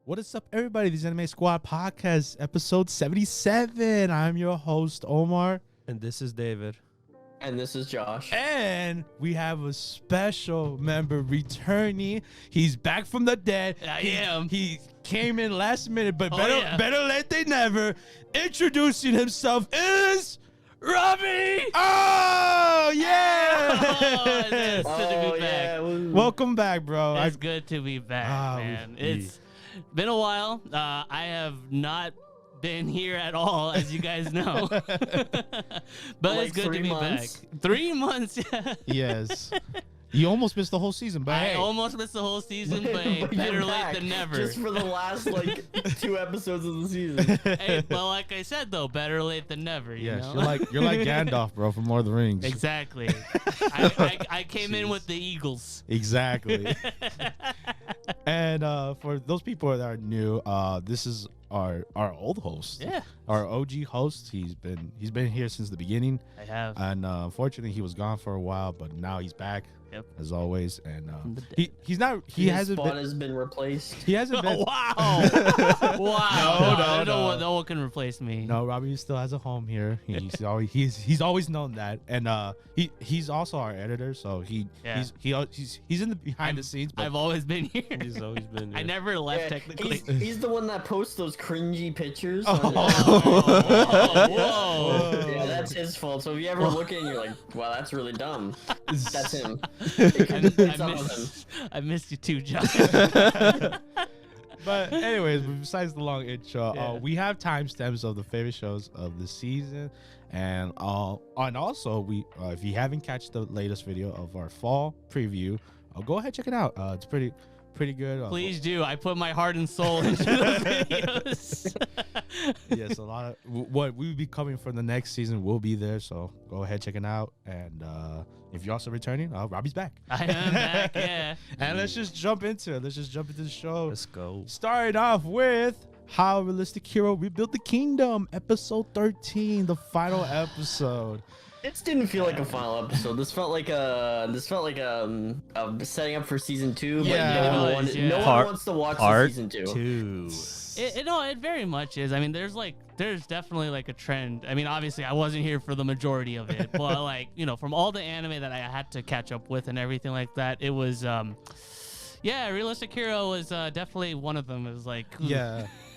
What is up, everybody? This is Anime Squad Podcast, episode 77. I'm your host, Omar. And this is David. And this is Josh. And we have a special member returning. He's back from the dead. He came in last minute, but better late than never. Introducing himself is Robbie. Oh, yeah. It's good to be back. Welcome back, bro. It's good to be back, man. It's been a while. I have not been here at all, as you guys know. But like it's good to be months. back. 3 months. Yeah. Yes. You almost missed the whole season, but I almost missed the whole season, but better late than never. Just for the last 2 episodes of the season. Hey, but like I said though, better late than never. You know? you're like Gandalf, bro, from Lord of the Rings. Exactly. I came in with the Eagles. Exactly. And for those people that are new, this is our old host. Yeah. Our OG host. He's been here since the beginning. I have. And unfortunately, he was gone for a while, but now he's back. Yep. As always. And he His hasn't spot been. has been replaced. He hasn't been. Wow. Wow. No one can replace me. No, Robbie still has a home here. He's always known that, and he's also our editor, so he's in the behind the scenes. But I've always been here. He's always been here. I never left technically. He's the one that posts those cringy pictures. Whoa. Yeah, that's his fault. So if you ever look at it and you're like, wow, that's really dumb. That's him. I missed you too, John. But anyways, besides the long intro, we have timestamps of the favorite shows of the season, and also we if you haven't catched the latest video of our fall preview, go ahead, check it out. It's pretty good. Please do. I put my heart and soul into those videos. Yes, a lot of what we will be coming for the next season will be there, so go ahead, check it out. And if you're also returning, Robbie's back. I am back, yeah. And let's just jump into it. Let's just jump into the show. Let's go. Starting off with How a Realistic Hero Rebuilt the Kingdom, episode 13, the final episode. This didn't feel like a final episode. This felt like a setting up for season 2. But no one wants to watch the season 2. It very much is. I mean, there's definitely like a trend. I mean, obviously I wasn't here for the majority of it, but from all the anime that I had to catch up with and everything like that, it was Realistic Hero was definitely one of them. It was like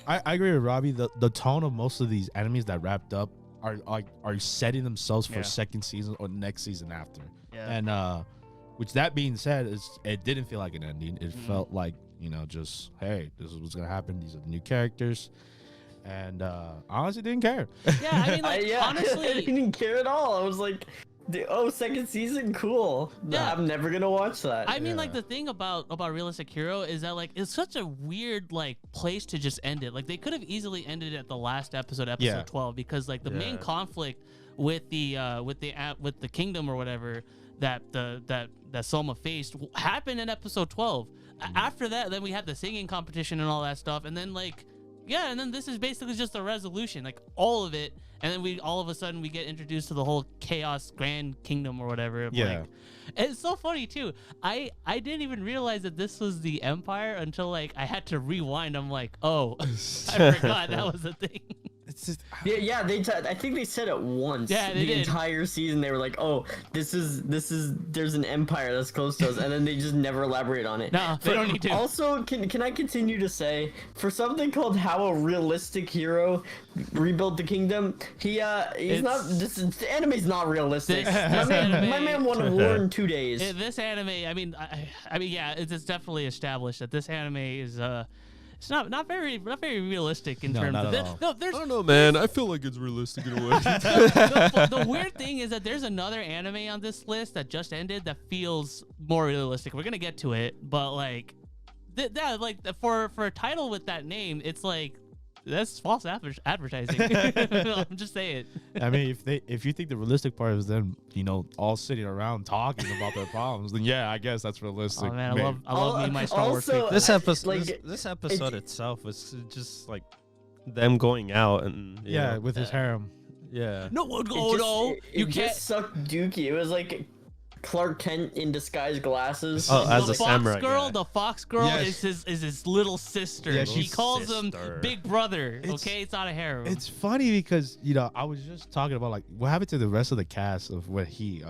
I agree with Robbie. The tone of most of these animes that wrapped up are setting themselves for second season or next season after. Yeah. And which that being said, it didn't feel like an ending. It felt like, just, hey, this is what's gonna happen. These are the new characters. And honestly didn't care. Yeah, I mean, honestly, I didn't care at all. I was like, second season, cool. Yeah. I'm never gonna watch that. I mean, the thing about Realistic Hero is that it's such a weird place to just end it. Like they could have easily ended it at the last episode 12, because the main conflict with the kingdom or whatever that Soma faced happened in episode 12. After that, then we had the singing competition and all that stuff, and then and then this is basically just a resolution, all of it, and then all of a sudden we get introduced to the whole Chaos Grand Kingdom or whatever. Yeah. It's so funny too. I didn't even realize that this was the Empire until I had to rewind. I'm like, oh, I forgot that was a thing. It's just, I think they said it once. Yeah, they did. Entire season they were like, oh, there's an empire that's close to us, and then they just never elaborate on it. No, they don't need to. Also, can I continue to say, for something called How a Realistic Hero Rebuilt the Kingdom, the anime's not realistic. My man won a war in 2 days. This anime, I mean, it's definitely established that this anime is it's not very realistic in terms of this. No, I don't know, man. I feel like it's realistic in a way. The weird thing is that there's another anime on this list that just ended that feels more realistic. We're gonna get to it, but for a title with that name, it's that's false advertising. I'm just saying. I mean, if you think the realistic part is them, all sitting around talking about their problems, then yeah, I guess that's realistic. Oh man, I love me my Star Wars. This episode itself was just like them going out and with his harem. Yeah. No, you can't just suck Dookie. It was like Clark Kent in disguise glasses. Oh, as the a samurai girl, guy. the Fox girl is his little sister. Yeah, he calls him sister. Big Brother. Okay, it's not a harem. It's funny because I was just talking about like what happened to the rest of the cast of what he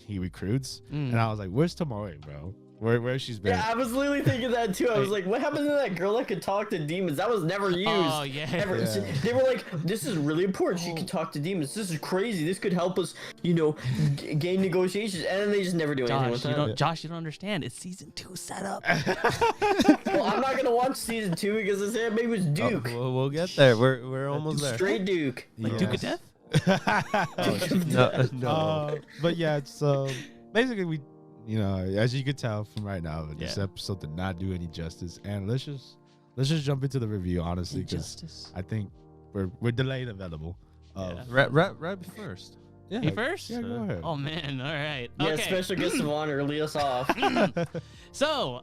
recruits, and I was like, "Where's Tomoe, bro? Where she's been?" Yeah, I was literally thinking that too. I was like, what happened to that girl that could talk to demons? That was never used. Oh, yeah. Ever. Yeah. They were like, this is really important. She can talk to demons. This is crazy. This could help us, gain negotiations. And then they just never do anything with that. Josh, you don't understand. It's season 2 setup. Well, I'm not gonna watch season 2 because his name was Duke. We'll get there. We're almost there. Straight Duke. Like Duke of Death? No. But yeah, it's basically we. As you could tell from right now, this episode did not do any justice. And let's just jump into the review, honestly, because I think we're delayed available. Rap first. Yeah, Me first? Yeah, go ahead. Oh man, all right. Yeah, Okay. special guest of honor, lead us off. So,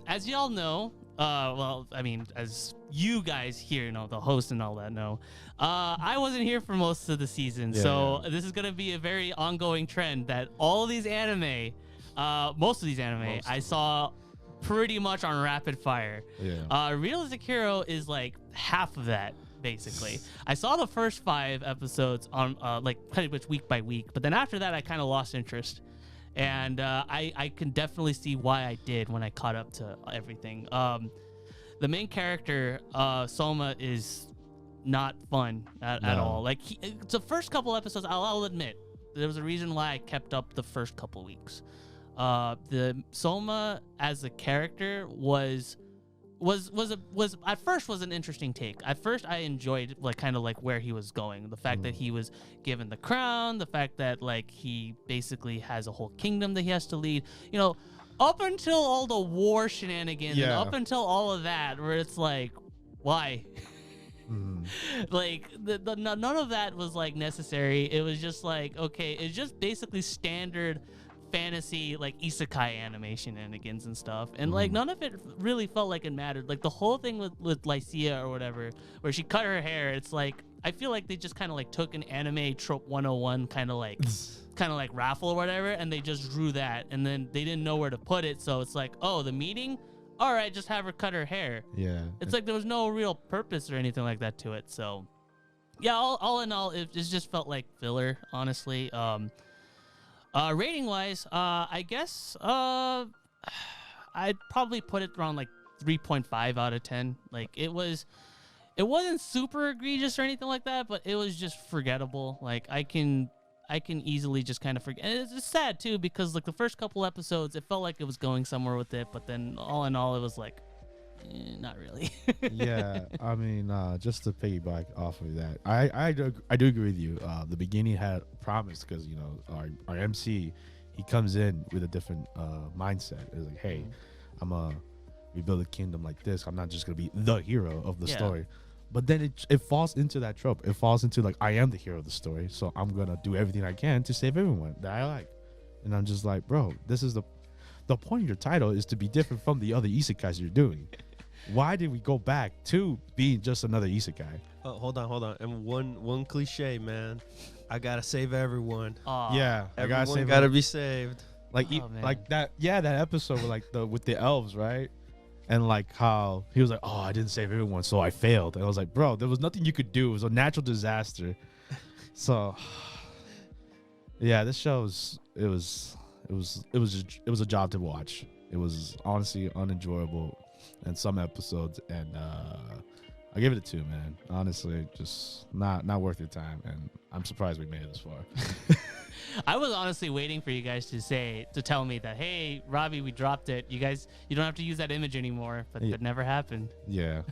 as y'all know, as you guys here know, the host and all that know, I wasn't here for most of the season, so this is gonna be a very ongoing trend that all of these anime. Most of these anime I saw pretty much on rapid fire. Yeah. Realistic Hero is like half of that, basically. I saw the first 5 episodes on pretty much week by week, but then after that I kind of lost interest. And I can definitely see why I did when I caught up to everything. The main character, Soma, is not fun at all. Like the first couple episodes, I'll admit, there was a reason why I kept up the first couple weeks. The Soma as a character was at first was an interesting take. At first I enjoyed kind of where he was going. The fact that he was given the crown, the fact that he basically has a whole kingdom that he has to lead. Up until all the war shenanigans and up until all of that, where it's like, why? None of that was necessary. It was just okay, it's just basically standard fantasy isekai animation shenanigans and stuff, and none of it really felt like it mattered. The whole thing with Lycia or whatever, where she cut her hair, it's I feel like they just kind of took an anime trope 101 kind of raffle or whatever, and they just drew that, and then they didn't know where to put it, so it's the meeting, all right, just have her cut her hair. Yeah, it's there was no real purpose or anything like that to it. So yeah, all in all, it just felt like filler, honestly. Rating wise, I guess I'd probably put it around 3.5 out of 10. It wasn't super egregious or anything like that, but it was just forgettable. I can easily just kind of forget. And it's sad too, because the first couple episodes, it felt like it was going somewhere with it, but then all in all, it was not really. Yeah, I mean, just to piggyback off of that, I do agree with you. The beginning had promise because our MC, he comes in with a different mindset. It's hey, I'm a rebuild a kingdom like this. I'm not just gonna be the hero of the story. But then it falls into that trope. It falls into I am the hero of the story, so I'm gonna do everything I can to save everyone that I like. And I'm just bro, this is the point of your title is to be different from the other isekais you're doing. Why did we go back to being just another isekai? Oh, hold on. And one cliche, man. I gotta save everyone. Yeah, everyone gotta be saved. That episode with the elves, right? And how he was oh, I didn't save everyone, so I failed. And I was bro, there was nothing you could do. It was a natural disaster. So yeah, this show it was a job to watch. It was honestly unenjoyable in some episodes, and I give it a 2, man. Honestly, just not worth your time, and I'm surprised we made it this far. I was honestly waiting for you guys to tell me that, hey, Robbie, we dropped it. You guys, you don't have to use that image anymore, but it never happened. Yeah.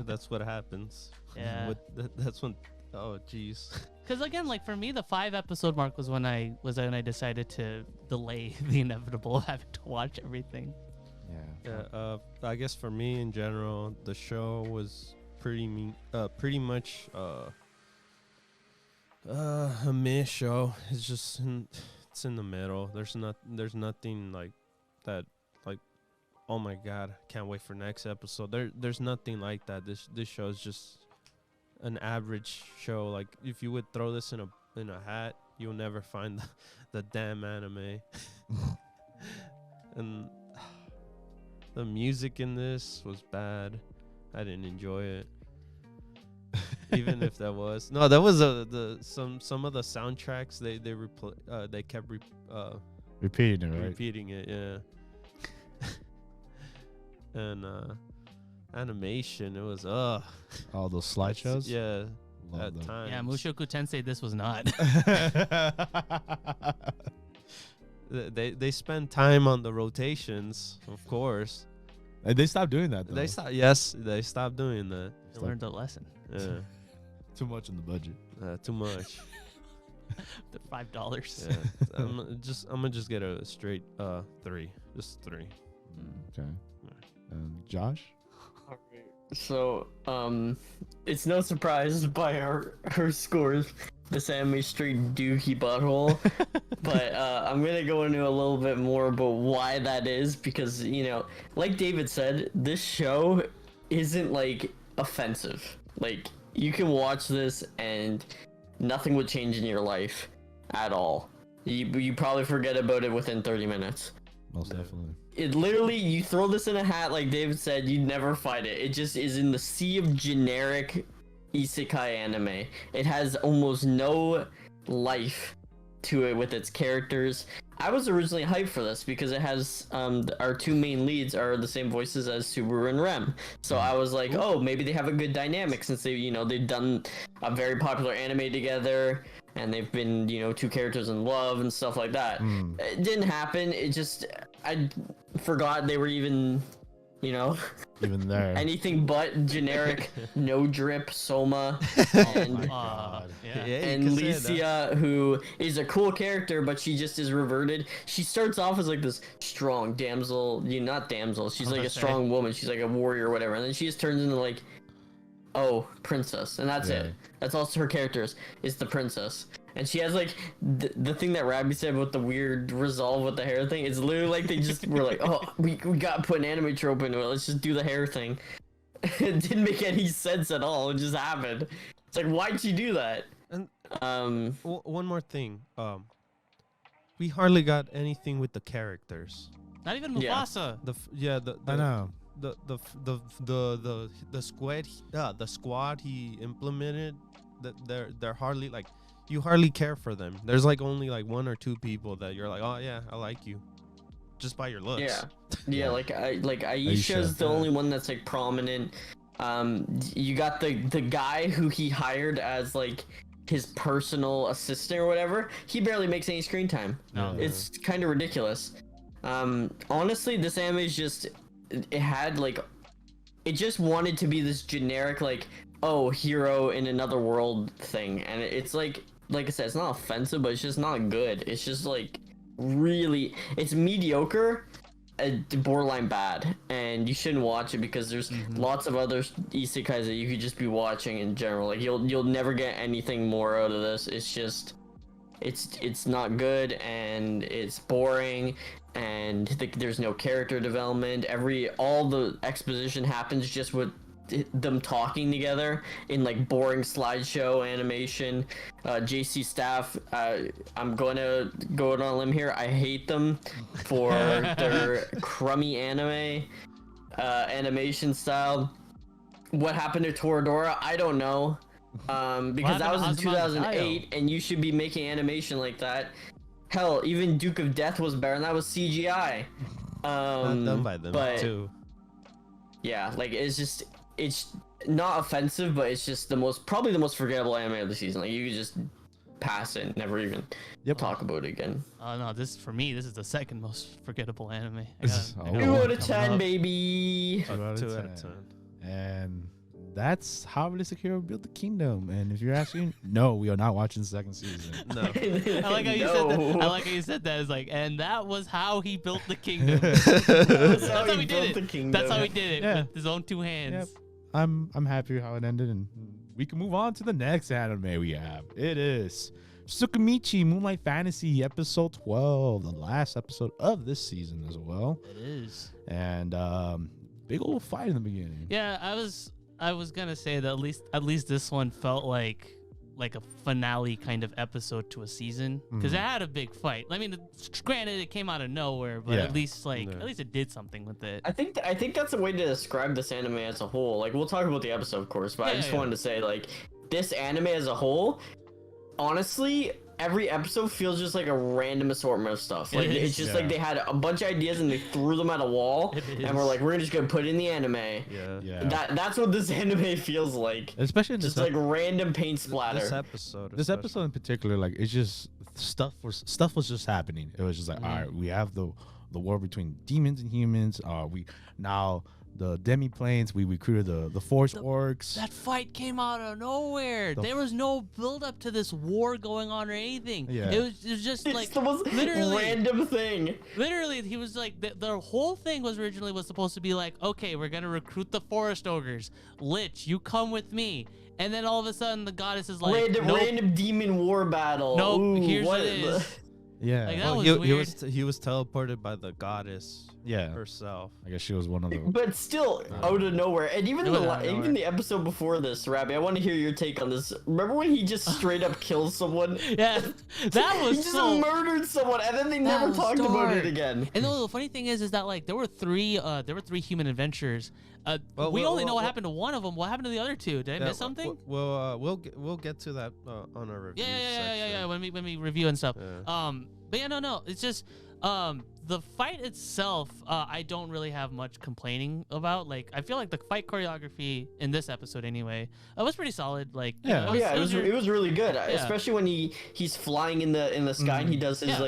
That's what happens. Yeah. That's when, oh, jeez. Because again, for me, the 5 episode mark was when I decided to delay the inevitable of having to watch everything. Yeah. I guess for me in general, the show was pretty much a meh show. It's just it's in the middle. There's nothing like that. Like, oh my god, can't wait for next episode. There's nothing like that. This show is just an average show. Like, if you would throw this in a hat, you'll never find the damn anime. And the music in this was bad. I didn't enjoy it. Even if that was some of the soundtracks they kept repeating it, right? Repeating it, yeah. And animation, it was all those slideshows. Yeah, love at times. Yeah, Mushoku Tensei, this was not. They spend time on the rotations, of course. And they stopped doing that, though. They stopped doing that. They learned a lesson. Yeah. Too much in the budget. Too much. The $5. Yeah. I'm gonna just get a straight 3. Just 3. Okay. Josh? So, it's no surprise by her scores. This anime straight dookie butthole. But I'm gonna go into a little bit more about why that is, because, you know, like David said, this show isn't like offensive. Like, you can watch this and nothing would change in your life at all. You probably forget about it within 30 minutes. Most definitely. It literally, you throw this in a hat, like David said, you'd never find it. It just is in the sea of generic isekai anime. It has almost no life to it with its characters. I was originally hyped for this because it has our two main leads are the same voices as Subaru and Rem. So I was like, oh, maybe they have a good dynamic since they've done a very popular anime together and they've been, two characters in love and stuff like that. It didn't happen. I forgot they were even even there. Anything but generic, no drip Soma and Licia, who is a cool character, but she just is reverted. She starts off as like this strong damsel, not damsel. She's like a strong woman. She's like a warrior or whatever, and then she just turns into like, princess, and that's it. That's all her character is the princess. And she has like the thing that Rabbi said about the weird resolve with the hair thing. It's literally like they just were like, we gotta put an anime trope into it. Let's just do the hair thing. It didn't make any sense at all. It just happened. It's like, why'd you do that? And one more thing. We hardly got anything with the characters. Not even Mufasa. I know. The squad he implemented, that they're hardly like, you hardly care for them. There's like only like 1 or 2 people that you're like, oh yeah, I like you, just by your looks. Yeah. Like Aisha's the only one that's like prominent. You got the guy who he hired as like his personal assistant or whatever. He barely makes any screen time. No, it's kind of ridiculous. Honestly, this anime is just, it just wanted to be this generic like, hero in another world thing, and it's like I said, it's not offensive, but it's just not good. It's just like really, it's mediocre, borderline bad, and you shouldn't watch it because there's lots of other isekais that you could just be watching in general. Like you'll never get anything more out of this. It's just, it's not good, and it's boring, and there's no character development. All the exposition happens just with them talking together in like boring slideshow animation. JC staff, I'm going to go on a limb here, I hate them for their crummy animation style. What happened to Toradora, I don't know, because that was in 2008 and you should be making animation like that. Hell, even Duke of Death was better, and that was CGI. Not done by them too. Yeah, like it's not offensive, but it's just probably the most forgettable anime of the season. Like you could just pass it, never even talk about it again. No, for me, this is the second most forgettable anime. 2 out of 10, baby. 2 out of 10. And that's how Realistic Hero built the kingdom. And if you're asking, no, we are not watching the second season. No. I like how you said that. I like how you said that. It's like, and that was how he built the kingdom. That's how he did it. That's how he did it with his own 2 hands. Yep. I'm happy how it ended, and we can move on to the next anime we have. It is Tsukimichi Moonlight Fantasy episode 12, the last episode of this season as well. It is. And big old fight in the beginning. Yeah, I was gonna say that at least this one felt like a finale kind of episode to a season, because it had a big fight. I mean, granted, it came out of nowhere, but at least it did something with it. I think that's a way to describe this anime as a whole. Like, we'll talk about the episode, of course, but I just wanted to say, like, this anime as a whole, honestly, every episode feels just like a random assortment of stuff. Like, it's just like they had a bunch of ideas and they threw them at a wall, and we're like, we're just gonna put it in the anime. That's what this anime feels like. Especially in just like random paint splatter. This episode in particular, like, it's just stuff was just happening. It was just like, all right, we have the war between demons and humans. We now the demi-planes, we recruited the force orcs. That fight came out of nowhere. There was no build up to this war going on or anything. Yeah. It was just it's like the most random thing. Literally, he was like, the whole thing was originally supposed to be like, okay, we're gonna recruit the forest ogres. Lich, you come with me. And then all of a sudden, the goddess is like, random demon war battle. Nope, here's what it is. Yeah. Like, that was weird. He was teleported by the goddess. Herself. I guess she was one of them. But still, out of nowhere. And even the episode before this, Rabbi, I want to hear your take on this. Remember when he just straight up kills someone? Yeah, that was he just murdered someone, and then they never talked about it again. And the funny thing is that like there were three human adventurers. We only know what happened to one of them. What happened to the other two? Did I miss something? We'll get to that on our review. Yeah. When we review and stuff. Yeah. But yeah, no. It's just the fight itself. I don't really have much complaining about. Like, I feel like the fight choreography in this episode, anyway, was pretty solid. Like, it was really good. Especially when he's flying in the sky and he does his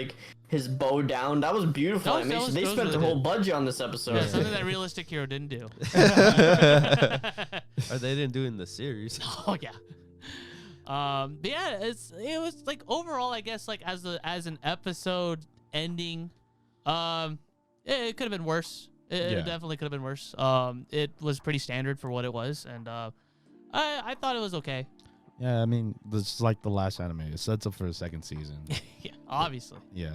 his bow down. That was beautiful animation. They spent their whole budget on this episode. Yeah, something that Realistic Hero didn't do. Or they didn't do in the series. Oh yeah. But yeah, it was like overall, I guess, like as an episode ending, it could have been worse. It definitely could have been worse. It was pretty standard for what it was, and I thought it was okay. Yeah, I mean, this is like the last anime. It sets up for the second season. Yeah, obviously. Yeah,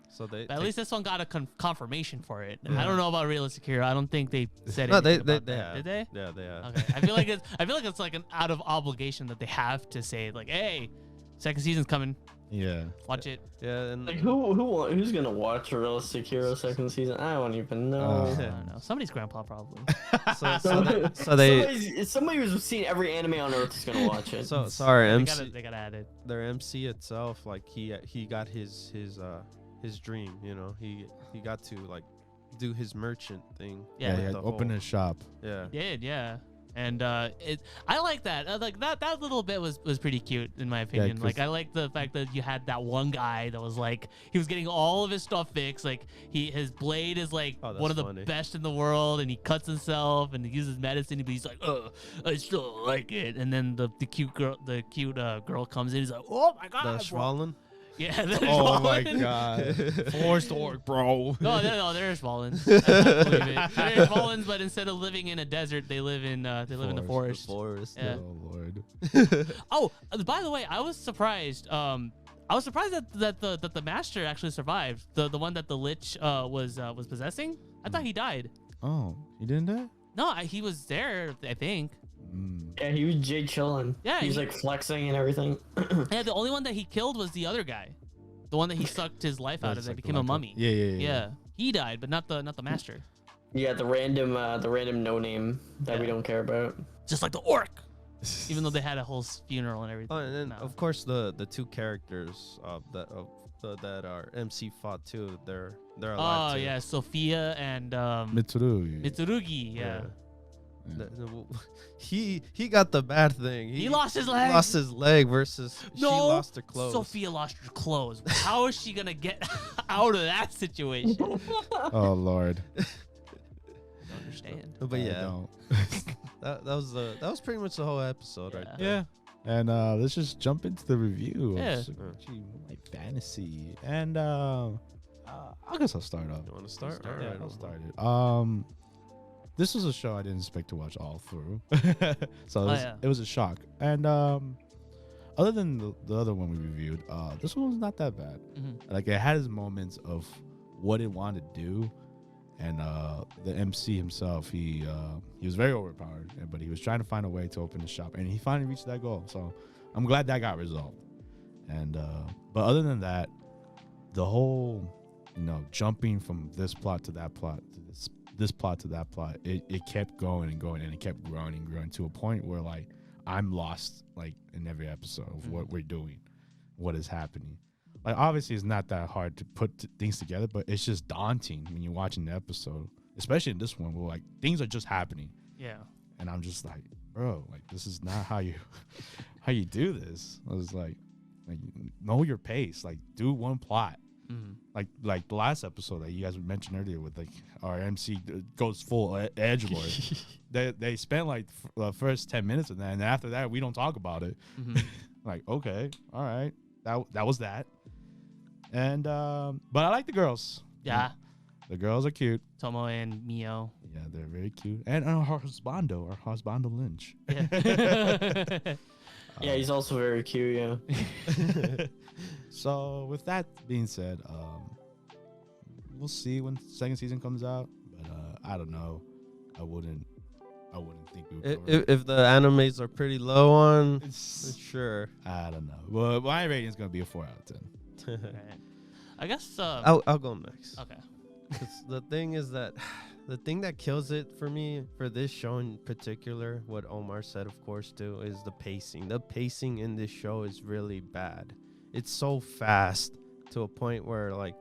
so they. But at least this one got a confirmation for it. I don't know about Realistic Hero. I don't think they said it. No, they Did they? Yeah, they have. Okay. I feel like it's like an out of obligation that they have to say, like, hey, second season's coming. Yeah. Watch it. Yeah, and like who's gonna watch Realistic Hero second season? I don't even know. I don't know. Somebody's grandpa probably. Somebody who's seen every anime on Earth is gonna watch it. So sorry, they gotta add it. Their MC itself, like he got his dream. You know, he got to like do his merchant thing. Yeah, open his shop. Yeah. Yeah. And I like that. Like that little bit was pretty cute in my opinion. Like, I like the fact that you had that one guy that was like, he was getting all of his stuff fixed. Like his blade is like one of the best in the world, and he cuts himself and he uses medicine, but he's like, I still don't like it. And then the cute girl comes in. He's like, oh my god, the Schwallen. Yeah. Oh my god. Forced orc, bro. No, they're Schwallens. I believe it. They're Schwallens, but instead of living in a desert, they live in the forest. The forest. Yeah. Oh lord. Oh, by the way, I was surprised. I was surprised that the master actually survived. The one that the lich was possessing. I thought he died. Oh, he didn't die? No, he was there, I think. Yeah, he was Jay chilling. Yeah, he's like flexing and everything. Yeah, the only one that he killed was the other guy, the one that he sucked his life out of that became a mummy. Yeah. He died, but not the master. Yeah, the random no name that we don't care about. Just like the orc, even though they had a whole funeral and everything. Oh, and then of course the two characters that our MC fought too. They're alive too. Yeah, Sophia and Mitsurugi. Yeah. He got the bad thing. He lost his leg. Lost his leg versus she lost her clothes. Sophia lost her clothes. How is she gonna get out of that situation? Oh lord. I don't understand. But yeah, that was pretty much the whole episode right there. Yeah. And let's just jump into the review of Tsukimichi Moonlight Fantasy. And I guess I'll start off. You want to start? Yeah, I'll start it. this was a show I didn't expect to watch all through. So it was a shock. And other than the other one we reviewed, this one was not that bad. Like, it had its moments of what it wanted to do, and the MC himself, he was very overpowered, but he was trying to find a way to open the shop, and he finally reached that goal. So I'm glad that got resolved. And but other than that, the whole, jumping from this plot to that plot, to this plot to that plot, it kept going and going, and it kept growing and growing to a point where, like, I'm lost, like, in every episode of what we're doing, what is happening. Like, obviously it's not that hard to put things together, but it's just daunting when you're watching the episode, especially in this one where, like, things are just happening. Yeah. And I'm just like, bro, like, this is not how you do this. I was like, know your pace, like, do one plot. Like the last episode that you guys mentioned earlier with, like, our MC goes full edgelord. they spent like the first 10 minutes of that, and after that we don't talk about it. Like, okay, all right, that was that. And but I like the girls. Yeah, the girls are cute. Tomo and Mio. Yeah, they're very cute. And our husbando Lynch. Yeah. Yeah, he's also very cute. Yeah. So with that being said, we'll see when second season comes out. But I don't know. I wouldn't think we would. If the animes are pretty low on, sure. I don't know. Well, my rating is gonna be a 4 out of 10. Right. I guess I'll go next. Okay. 'Cause the thing is that the thing that kills it for me, for this show in particular, what Omar said, of course, too, is the pacing. The pacing in this show is really bad. It's so fast to a point where, like,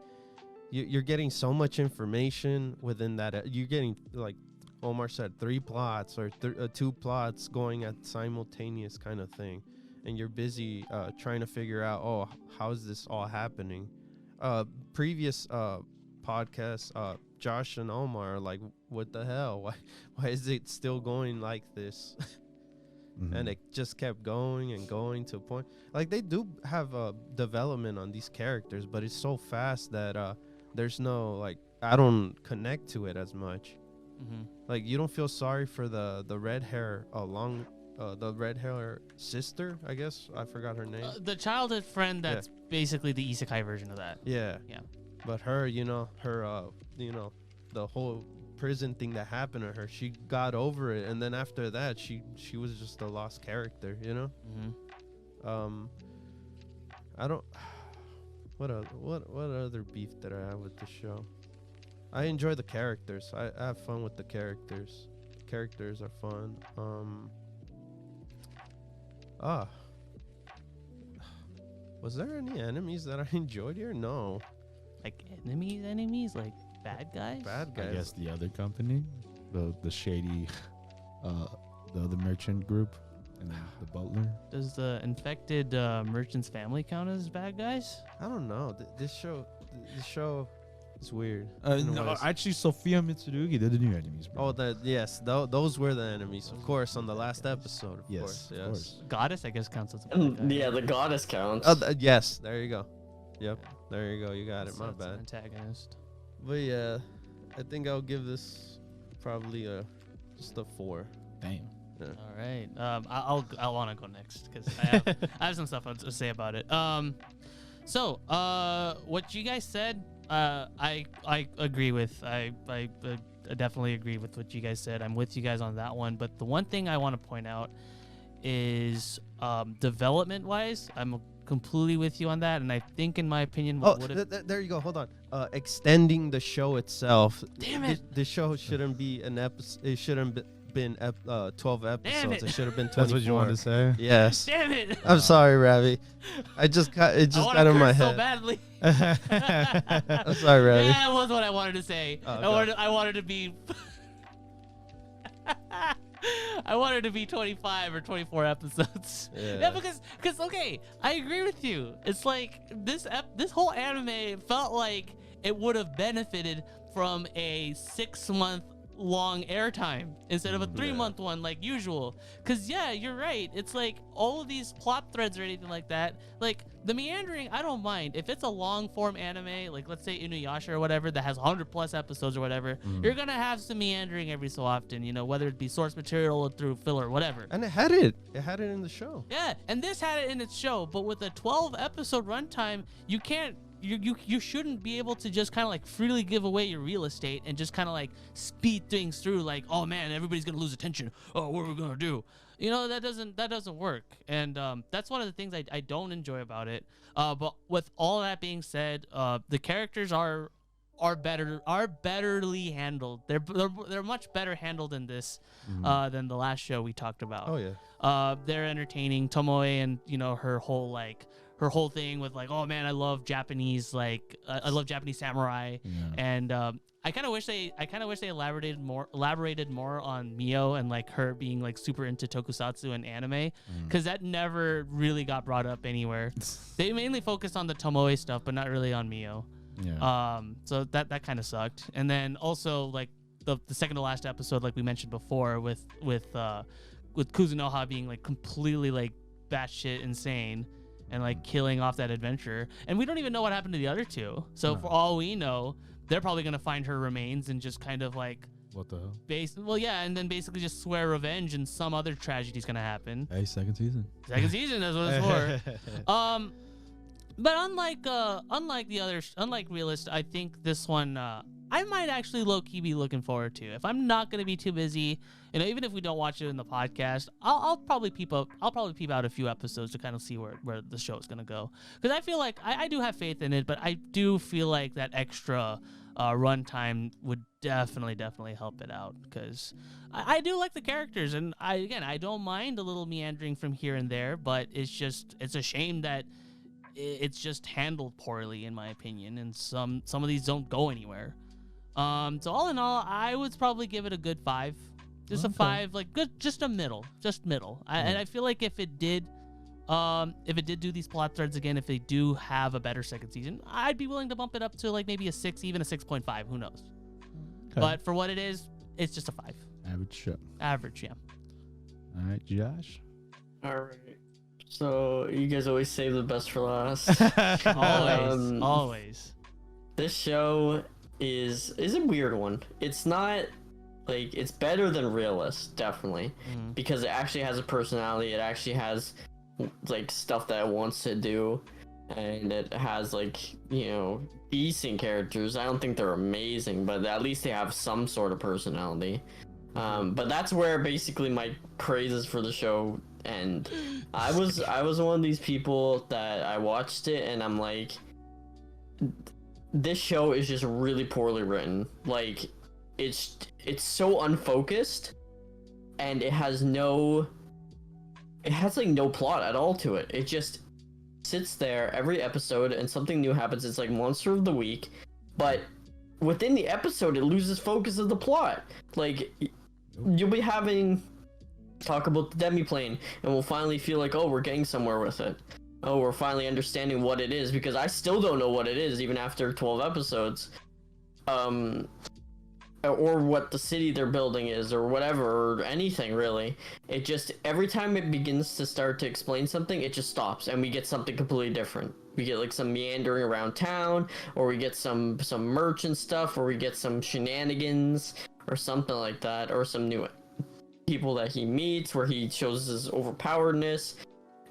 you're getting so much information within that. You're getting, like Omar said, 3 plots or 2 plots going at simultaneous kind of thing. And you're busy trying to figure out, how is this all happening? Previous podcasts, Josh and Omar are like, what the hell? Why is it still going like this? And it just kept going and going to a point. Like, they do have development on these characters, but it's so fast that there's no, like, I don't connect to it as much. Like, you don't feel sorry for the red hair the red hair sister, I guess. I forgot her name. The childhood friend that's basically the isekai version of that. Yeah. Yeah. But her, the whole prison thing that happened to her, she got over it, and then after that she was just a lost character, I don't what other beef did I have with the show? I enjoy the characters. I have fun with the characters. Characters are fun. Was there any enemies that I enjoyed here? No. Like enemies, like bad guys. Bad guys. I guess the other company, the shady, the other merchant group, and the butler. Does the infected merchant's family count as bad guys? I don't know. This show is weird. No, actually, Sophia Mitsurugi, they're the new enemies, bro. Those were the enemies, of course, on the last episode. Of course. Goddess, I guess, counts as a bad guy. Yeah, the goddess counts. Yes, there you go. Yep, there you go. You got it. My bad. An antagonist. But yeah, I think I'll give this probably just a 4. Damn. Yeah. All right. I want to go next because I have some stuff to say about it. So what you guys said, I agree with. I definitely agree with what you guys said. I'm with you guys on that one. But the one thing I want to point out is development wise, I'm completely with you on that, and I think, in my opinion, there you go. Hold on. Extending the show itself. Damn it! The show shouldn't be an episode. It shouldn't been 12 episodes. Damn it. It should have been 24. That's what you wanted to say? Yes. Damn it! I'm sorry, Ravi. It just got in my head so badly. I'm sorry, Ravi. Yeah, that was what I wanted to say. Oh, okay. I wanted to be. I wanted to be 25 or 24 episodes. Yeah, because okay, I agree with you. It's like this whole anime felt like it would have benefited from a 6-month long airtime instead of a 3-month one like usual. Because yeah, you're right, it's like all of these plot threads or anything like that, like the meandering, I don't mind if it's a long form anime, like let's say Inuyasha or whatever that has 100+ episodes or whatever. You're gonna have some meandering every so often, you know, whether it be source material or through filler or whatever. And it had it in the show. Yeah, and this had it in its show, but with a 12 episode runtime, you can't, you shouldn't be able to just kind of like freely give away your real estate and just kind of like speed things through, like, oh man, everybody's gonna lose attention, oh, what are we gonna do? You know, that doesn't work. And that's one of the things I don't enjoy about it. But with all that being said, the characters are betterly handled. They're much better handled in this than the last show we talked about. Oh yeah. They're entertaining. Tomoe and, you know, her whole thing with like, oh man, I love Japanese, like I love Japanese samurai. And I kind of wish they elaborated more on Mio and like her being like super into tokusatsu and anime, because that never really got brought up anywhere. They mainly focused on the Tomoe stuff, but not really on Mio. So that kind of sucked. And then also like the second to last episode, like we mentioned before, with Kuzunoha being like completely like batshit insane and like killing off that adventurer, and we don't even know what happened to the other two. So for all we know, they're probably gonna find her remains and just kind of like, what the hell? And then basically just swear revenge, and some other tragedy's gonna happen. Hey, second season. Second season, that's what it's for. But unlike Realist, I think this one I might actually low-key be looking forward to. If I'm not gonna be too busy, you know, even if we don't watch it in the podcast, I'll probably peep out a few episodes to kind of see where the show is gonna go. Because I feel like I do have faith in it, but I do feel like that extra runtime would definitely help it out. Because I do like the characters, and I don't mind a little meandering from here and there, but it's a shame that it's just handled poorly, in my opinion, and some of these don't go anywhere. So all in all, I would probably give it a good 5. Just a 5, like good, just middle. And I feel like if it did do these plot threads again, if they do have a better second season, I'd be willing to bump it up to like maybe a 6, even a 6.5. Who knows? Okay. But for what it is, it's just a 5. Average show. Average, yeah. All right, Josh. All right. So you guys always save the best for last. Always. This show is a weird one. It's not like, it's better than Realist, definitely, because it actually has a personality. It actually has like stuff that it wants to do, and it has like, you know, decent characters. I don't think they're amazing, but at least they have some sort of personality. But that's where basically my praises for the show end. I was one of these people that I watched it and I'm like, this show is just really poorly written. Like, it's so unfocused, and it has like no plot at all to it. It just sits there every episode and something new happens. It's like Monster of the Week, but within the episode it loses focus of the plot. Like, you'll be having talk about the demi-plane, and we'll finally feel like, oh, we're getting somewhere with it. Oh, we're finally understanding what it is, because I still don't know what it is, even after 12 episodes. Or what the city they're building is, or whatever, or anything, really. It just, every time it begins to start to explain something, it just stops, and we get something completely different. We get, like, some meandering around town, or we get some merchant stuff, or we get some shenanigans, or something like that, or some new people that he meets, where he shows his overpoweredness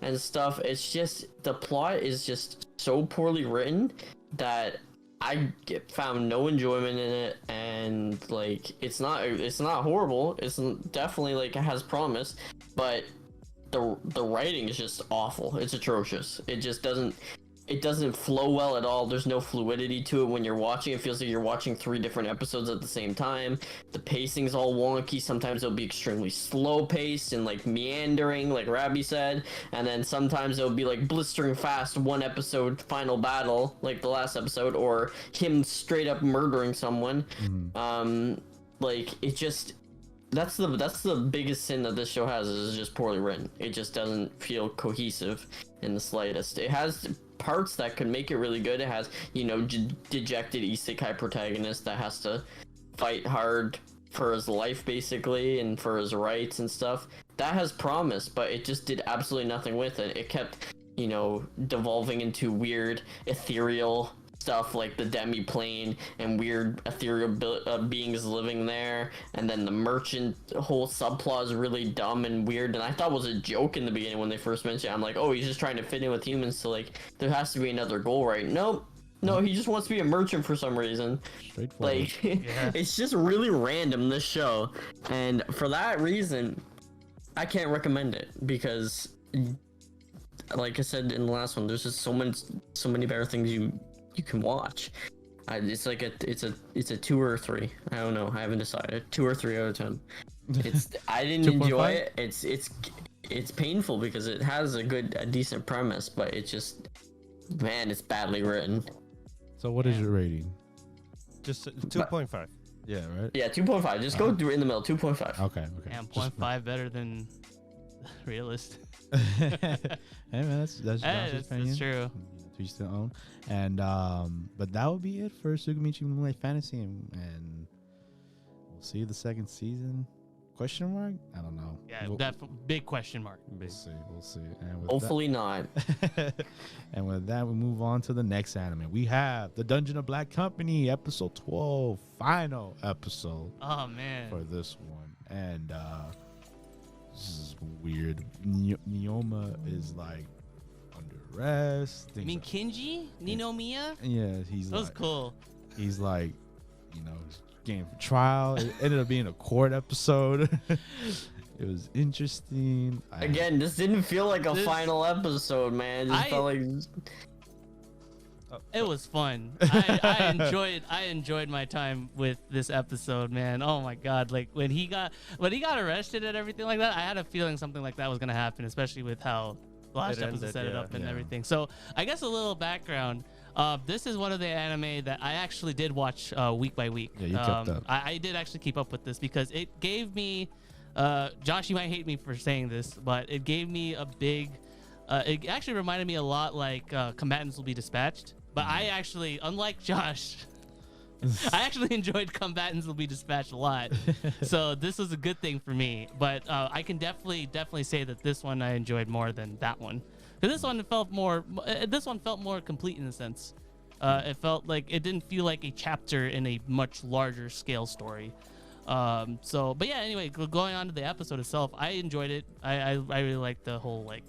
and stuff. It's just, the plot is just so poorly written that I found no enjoyment in it, and like, it's not horrible. It's definitely, like, it has promise, but the writing is just awful. It's atrocious. It just doesn't flow well at all. There's no fluidity to it when you're watching. It feels like you're watching 3 different episodes at the same time. The pacing's all wonky. Sometimes it'll be extremely slow paced and like meandering, like Rabbi said, and then sometimes it'll be like blistering fast, 1 episode final battle, like the last episode, or him straight up murdering someone. Like, it just, that's the biggest sin that this show has, is just poorly written. It just doesn't feel cohesive in the slightest. It has parts that could make it really good. It has, you know, dejected isekai protagonist that has to fight hard for his life basically and for his rights and stuff. That has promise, but it just did absolutely nothing with it. It kept, devolving into weird ethereal stuff like the demi-plane and weird ethereal beings living there, and then the merchant whole subplot is really dumb and weird, and I thought it was a joke in the beginning when they first mentioned it. I'm like, oh, he's just trying to fit in with humans, so like there has to be another goal, right? Nope. No, he just wants to be a merchant for some reason. Like, it's just really random, this show, and for that reason I can't recommend it, because like I said in the last one, there's just so many better things you can watch. It's like it's a 2 or 3. I don't know. I haven't decided. 2 or 3 out of 10. I didn't enjoy it. It's painful because it has a decent premise, but it's just, man, it's badly written. So what is your rating? Just 2.5. Yeah, right. Yeah, 2.5. Just go through in the middle. 2.5. Okay. And 0.5 better than Realist. Hey man, that's Josh's opinion. That's true. To each their own. And but that would be it for Tsukimichi Moonlight Fantasy, and we'll see the second season. Question mark? I don't know. Yeah, that big question mark. We'll see. And with Hopefully not. And with that, we move on to the next anime. We have the Dungeon of Black Company, episode 12, final episode. Oh man. For this one, and this is weird. Nioma is like under arrest. You mean Kinji? Ninomiya? Yeah, he's. That was cool. He's like, game for trial. It ended up being a court episode. It was interesting. Again, this didn't feel like a final episode, man. It just felt like it was fun. I enjoyed my time with this episode, man. Oh my god, like when he got arrested and everything like that, I had a feeling something like that was gonna happen, especially with how the last episode set it up and everything. So I guess a little background. This is one of the anime that I actually did watch week by week. Yeah, you kept up. I did actually keep up with this because it gave me, Josh, you might hate me for saying this, but it gave me a big, it actually reminded me a lot like Combatants Will Be Dispatched. But I actually, unlike Josh, I actually enjoyed Combatants Will Be Dispatched a lot. So this was a good thing for me. But I can definitely say that this one I enjoyed more than that one. Because this one felt more complete in a sense. It felt like it didn't feel like a chapter in a much larger scale story. But yeah, anyway, going on to the episode itself, I enjoyed it. I really liked the whole like,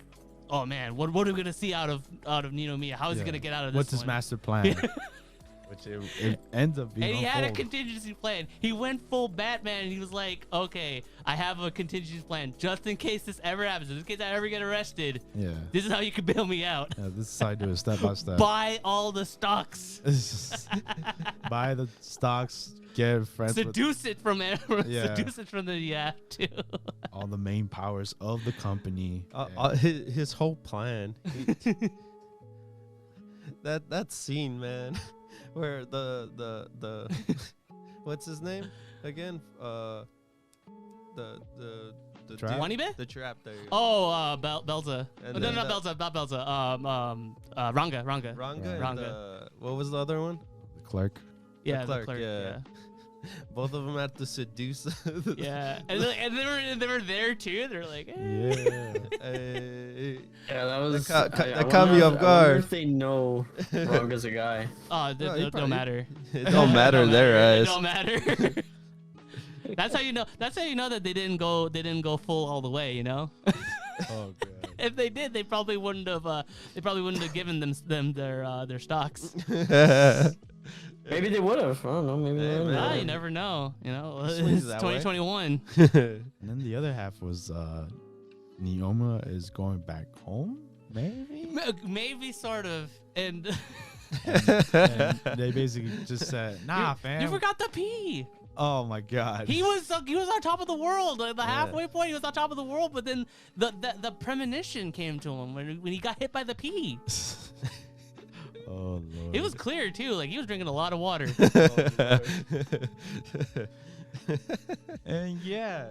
oh man, what are we gonna see out of Ninomiya? How is he gonna get out of this? What's his master plan? Which it ends up being. And he had a contingency plan. He went full Batman, and he was like, "Okay, I have a contingency plan just in case this ever happens. Just in case I ever get arrested. Yeah, this is how you can bail me out. Yeah, this is how I do it step by step. Buy all the stocks. Buy the stocks. Get friends. Seduce it from the too. All the main powers of the company. His whole plan. That scene, man. Where the what's his name again? The trap? The trap there. Oh, Belza. Not Belza. Ranga. Ranga. What was the other one? The clerk. Yeah, the clerk. Yeah. Both of them had to seduce. Yeah, and they were there too. They're like, yeah. Yeah, that was. That caught me off guard. I wonder if they know Ranga's a guy. Oh, it don't matter. It don't matter their eyes. It don't matter. That's how you know. That's how you know that they didn't go full all the way. Oh god. If they did, they probably wouldn't have. They probably wouldn't have given them their stocks. Maybe they would have. I don't know. Maybe they would have. You never know. It's 2021. And then the other half was Nioma is going back home. Maybe sort of. And they basically just said, "Nah, fam. You forgot the P." Oh my god. He was on top of the world. The halfway point, he was on top of the world. But then the premonition came to him when he got hit by the P. Oh, Lord. It was clear too. Like he was drinking a lot of water. And yeah,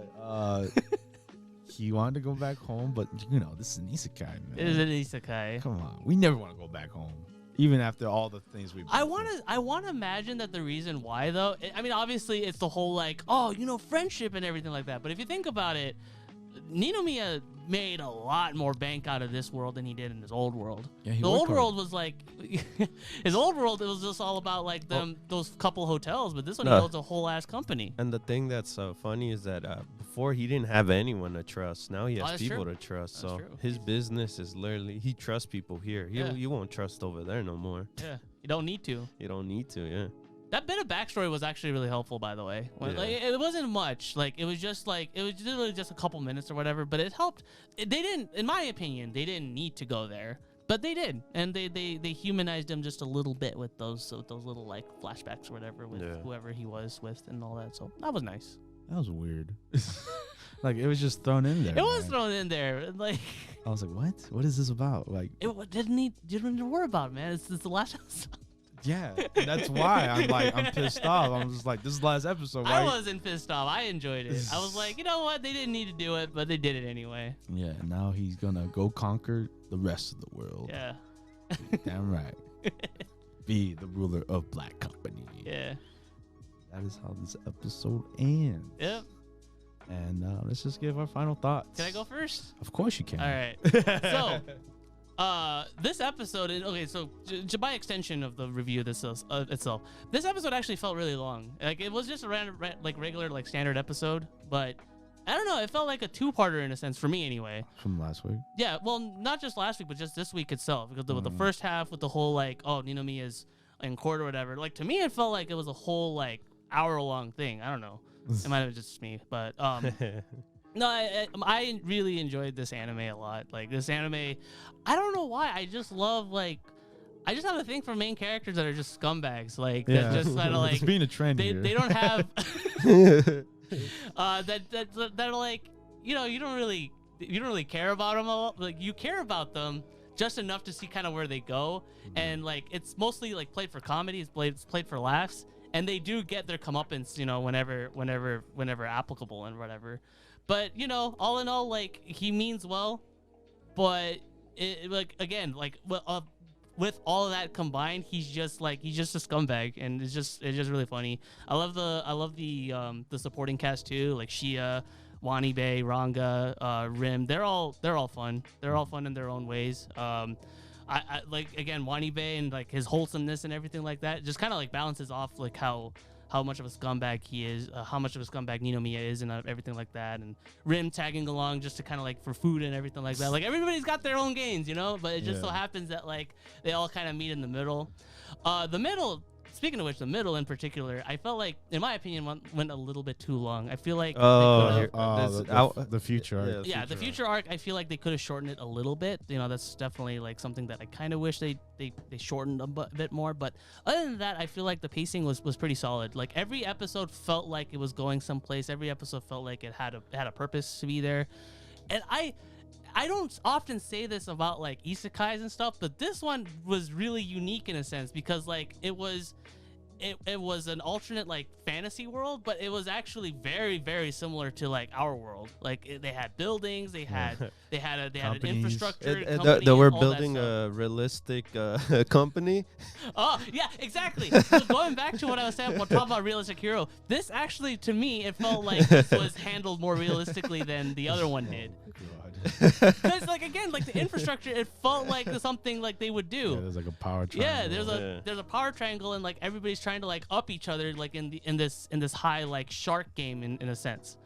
he wanted to go back home, but this is an isekai, man. It is an isekai. Come on, we never want to go back home. even after all the things we've. I want to imagine that the reason why though. I mean, obviously it's the whole like, oh, friendship and everything like that. But if you think about it, Ninomiya made a lot more bank out of this world than he did in his old world. Yeah, the old world was like his old world. It was just all about like those couple hotels, but this one he built a whole ass company. And the thing that's funny is that before he didn't have anyone to trust. Now he has people to trust. That's so true. His business is literally he trusts people here. He won't trust over there no more. Yeah, you don't need to. You don't need to. Yeah. That bit of backstory was actually really helpful, by the way. Like, it wasn't much. Like it was literally just a couple minutes or whatever, but it helped. They didn't, in my opinion, they didn't need to go there, but they did, and they humanized him just a little bit with those little like flashbacks or whatever with whoever he was with and all that. So that was nice. That was weird. Like it was just thrown in there. It was thrown in there. Like I was like, what? What is this about? Like it didn't need to worry about it, man. It's the last episode. Yeah, that's why I'm pissed off. I'm just like, this is the last episode. I wasn't pissed off. I enjoyed it. I was like, you know what? They didn't need to do it, but they did it anyway. Yeah, now he's gonna go conquer the rest of the world. Yeah. Damn right. Be the ruler of Black Company. Yeah. That is how this episode ends. Yep. And let's just give our final thoughts. Can I go first? Of course you can. All right. So. This episode, okay, so by extension of the review of this itself, this episode actually felt really long. Like it was just a regular like standard episode, but I don't know, it felt like a two-parter in a sense for me anyway. From last week? Yeah, well, not just last week, but just this week itself. Because the first half with the whole like, oh, Ninomiya's in court or whatever. Like to me, it felt like it was a whole like hour-long thing. I don't know. It might have been just me, but no, I really enjoyed this anime a lot. Like this anime, I don't know why. I just love like, I just have a thing for main characters that are just scumbags. Like that just kind of like it's being a trend here. They don't have that are like, you don't really care about them all. Like you care about them just enough to see kind of where they go, and like it's mostly like played for comedy. It's played for laughs, and they do get their comeuppance, whenever applicable and whatever. But all in all, like he means well, but with all of that combined, he's just a scumbag, and it's just really funny. I love the supporting cast too, like Shia, Wanibe, Ranga, Rim. They're all fun. They're all fun in their own ways. I like again Wanibe and like his wholesomeness and everything like that just kind of like balances off like how much of a scumbag he is, how much of a scumbag Ninomiya is, and everything like that. And Rim tagging along just to kind of like for food and everything like that. Like everybody's got their own gains, but it just so happens that like they all kind of meet in the middle. Speaking of which, the middle in particular, I felt like, in my opinion, went a little bit too long. I feel like the future arc. Yeah, the future arc. I feel like they could have shortened it a little bit. That's definitely like something that I kind of wish they shortened a bit more. But other than that, I feel like the pacing was pretty solid. Like every episode felt like it was going someplace. Every episode felt like it had a purpose to be there. And I don't often say this about like isekais and stuff, but this one was really unique in a sense because like it was an alternate like fantasy world, but it was actually very, very similar to like our world. Like they had buildings, they had an infrastructure. They were building a realistic company. Oh yeah, exactly. So going back to what I was saying, talking about realistic hero, this actually to me it felt like this was handled more realistically than the other one did. Because like again, like the infrastructure, it felt like something like they would do. Yeah, there's like a power triangle. Yeah, there's a power triangle, and like everybody's trying to like up each other, like in this high like shark game in a sense.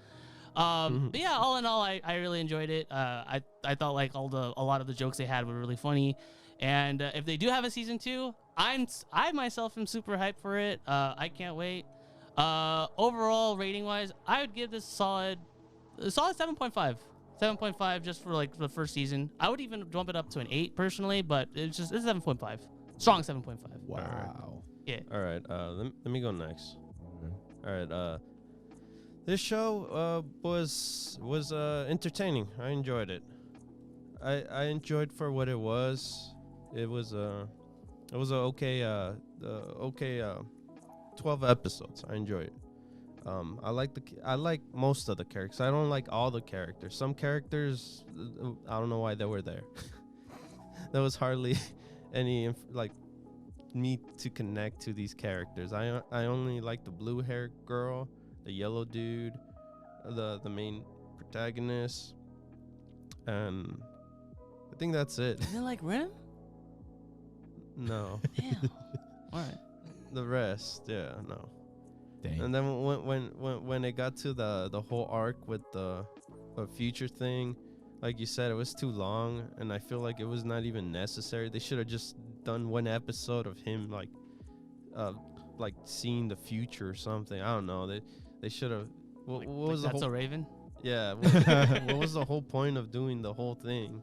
But yeah, all in all, I really enjoyed it. I thought like a lot of the jokes they had were really funny, and if they do have a season 2, I myself am super hyped for it. I can't wait. Overall rating wise, I would give this a solid 7.5. 7.5 just for like the first season. I would even jump it up to an 8 personally, but it's 7.5. Strong 7.5. Wow. Yeah. All right. Let me go next. Okay. All right. This show was entertaining. I enjoyed it. I enjoyed for what it was. It was a okay 12 episodes. I enjoyed it. I like most of the characters. I don't like all the characters. Some characters, I don't know why they were there. There was hardly any me to connect to these characters. I only like the blue hair girl, the yellow dude, the main protagonist, and I think that's it. You didn't like Rim? No. Damn. All right. The rest, yeah, no. Dang. And then when it got to the whole arc with the future thing, like you said, it was too long, and I feel like it was not even necessary. They should have just done one episode of him like seeing the future or something. I don't know. They should have. What was the That's whole? a Raven. Yeah. What was the whole point of doing the whole thing?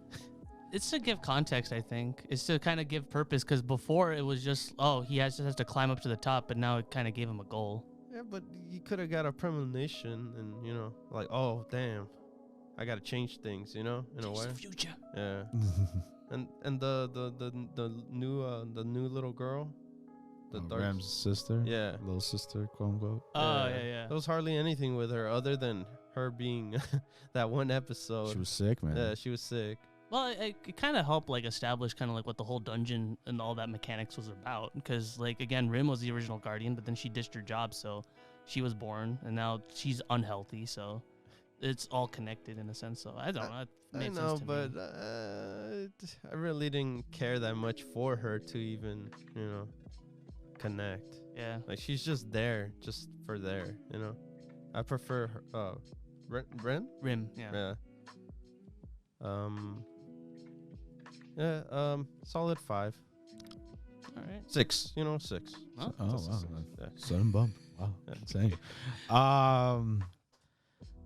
It's to give context, I think. It's to kind of give purpose, because before it was just, oh, he just has to climb up to the top, but now it kind of gave him a goal. Yeah, but you could have got a premonition, and like, oh damn, I gotta change things, in a way. The future. Yeah. and the new little girl, the dark Ram's sister. Yeah. Little sister, quote unquote. Oh yeah. There was hardly anything with her other than her being that one episode. She was sick, man. Yeah, she was sick. Well, it kind of helped establish kind of what the whole dungeon and all that mechanics was about, because again, Rim was the original guardian, but then she ditched her job, so she was born, and now she's unhealthy, so it's all connected in a sense. So I don't know. It made sense to but me. I really didn't care that much for her to even connect. Yeah. Like, she's just there, just for there. I prefer her, Ren. Rim. Yeah. Yeah. Solid 5. All right. 6. 6. Oh, wow. Yeah. Sudden bump. Wow. Insane.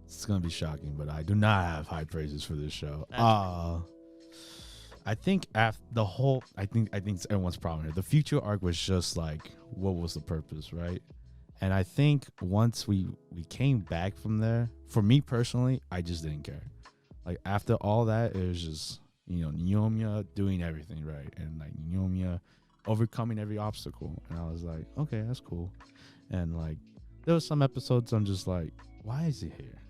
It's gonna be shocking, but I do not have high praises for this show. I think after the whole, I think it's everyone's problem here. The future arc was just like, what was the purpose, right? And I think once we came back from there, for me personally, I just didn't care. Like, after all that, it was just, Niyomiya doing everything right, and Niyomiya overcoming every obstacle. And I was like, okay, that's cool. And there was some episodes I'm just like, why is he here?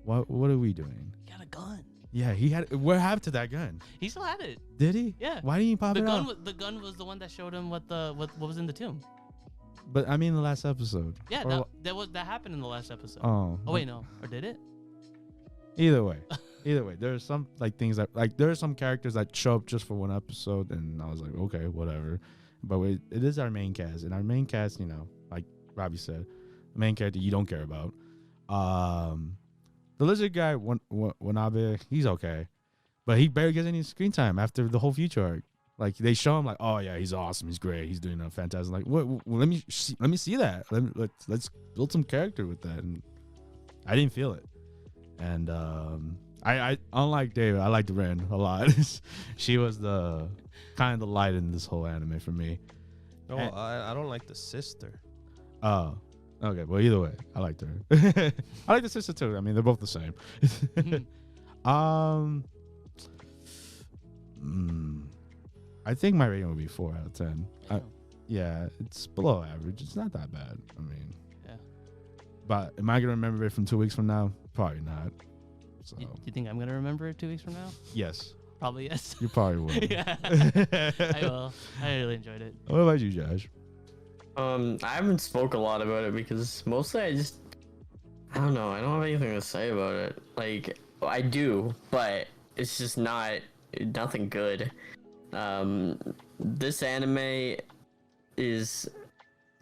What are we doing? He got a gun. Yeah, he had. What happened to that gun? He still had it. Did he? Yeah. Why didn't he pop it out? The gun was the one that showed him what was in the tomb. But I mean, the last episode. Yeah, that happened in the last episode. Oh wait, no, or did it? Either way, there's some things that there are some characters that show up just for one episode, and I was like, okay, whatever. But it is our main cast, and our main cast, like Robbie said, the main character you don't care about. The lizard guy, Wanabe, he's okay, but he barely gets any screen time after the whole future arc. Like, they show him oh yeah, he's awesome, he's great, he's doing a fantastic. Like, what? Let me see that. Let's build some character with that. And I didn't feel it. And I unlike David, I liked Ren a lot. She was the kind of the light in this whole anime for me. No, I don't like the sister. Oh. Okay, well, either way, I liked her. I like the sister too. I mean, they're both the same. I think my rating would be 4 out of 10. Yeah, it's below average. It's not that bad. I mean, yeah. But am I gonna remember it from 2 weeks from now? Probably not. So. You think I'm gonna remember it 2 weeks from now? Yes. Probably yes. You probably will. Yeah. I will. I really enjoyed it. What about you, Josh? I haven't spoke a lot about it because mostly I don't know. I don't have anything to say about it. Like, I do, but it's just nothing good. This anime is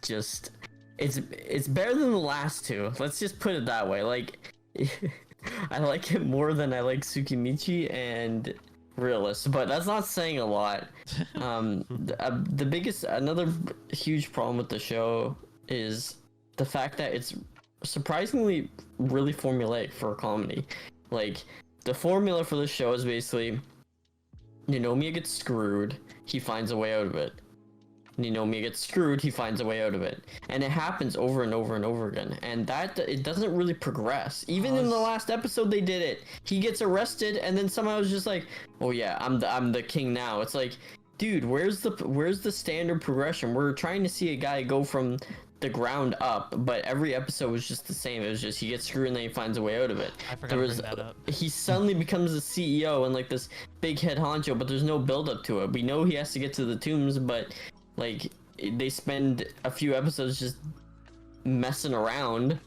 just it's better than the last two. Let's just put it that way. Like, I like it more than I like Tsukimichi and Realist, but that's not saying a lot. Another huge problem with the show is the fact that it's surprisingly really formulaic for a comedy. Like, the formula for the show is basically Ninomiya gets screwed, he finds a way out of it. Ninomiya gets screwed, he finds a way out of it. And it happens over and over and over again. And that, it doesn't really progress. Even in the last episode they did it. He gets arrested and then somehow it's just like, oh yeah, I'm the king now. It's like, dude, where's the standard progression? We're trying to see a guy go from the ground up, but every episode was just the same. It was just he gets screwed and then he finds a way out of it. I forgot to bring that up. He suddenly becomes the CEO and like this big head honcho, but there's no build up to it. We know he has to get to the tombs, but Like they spend a few episodes just messing around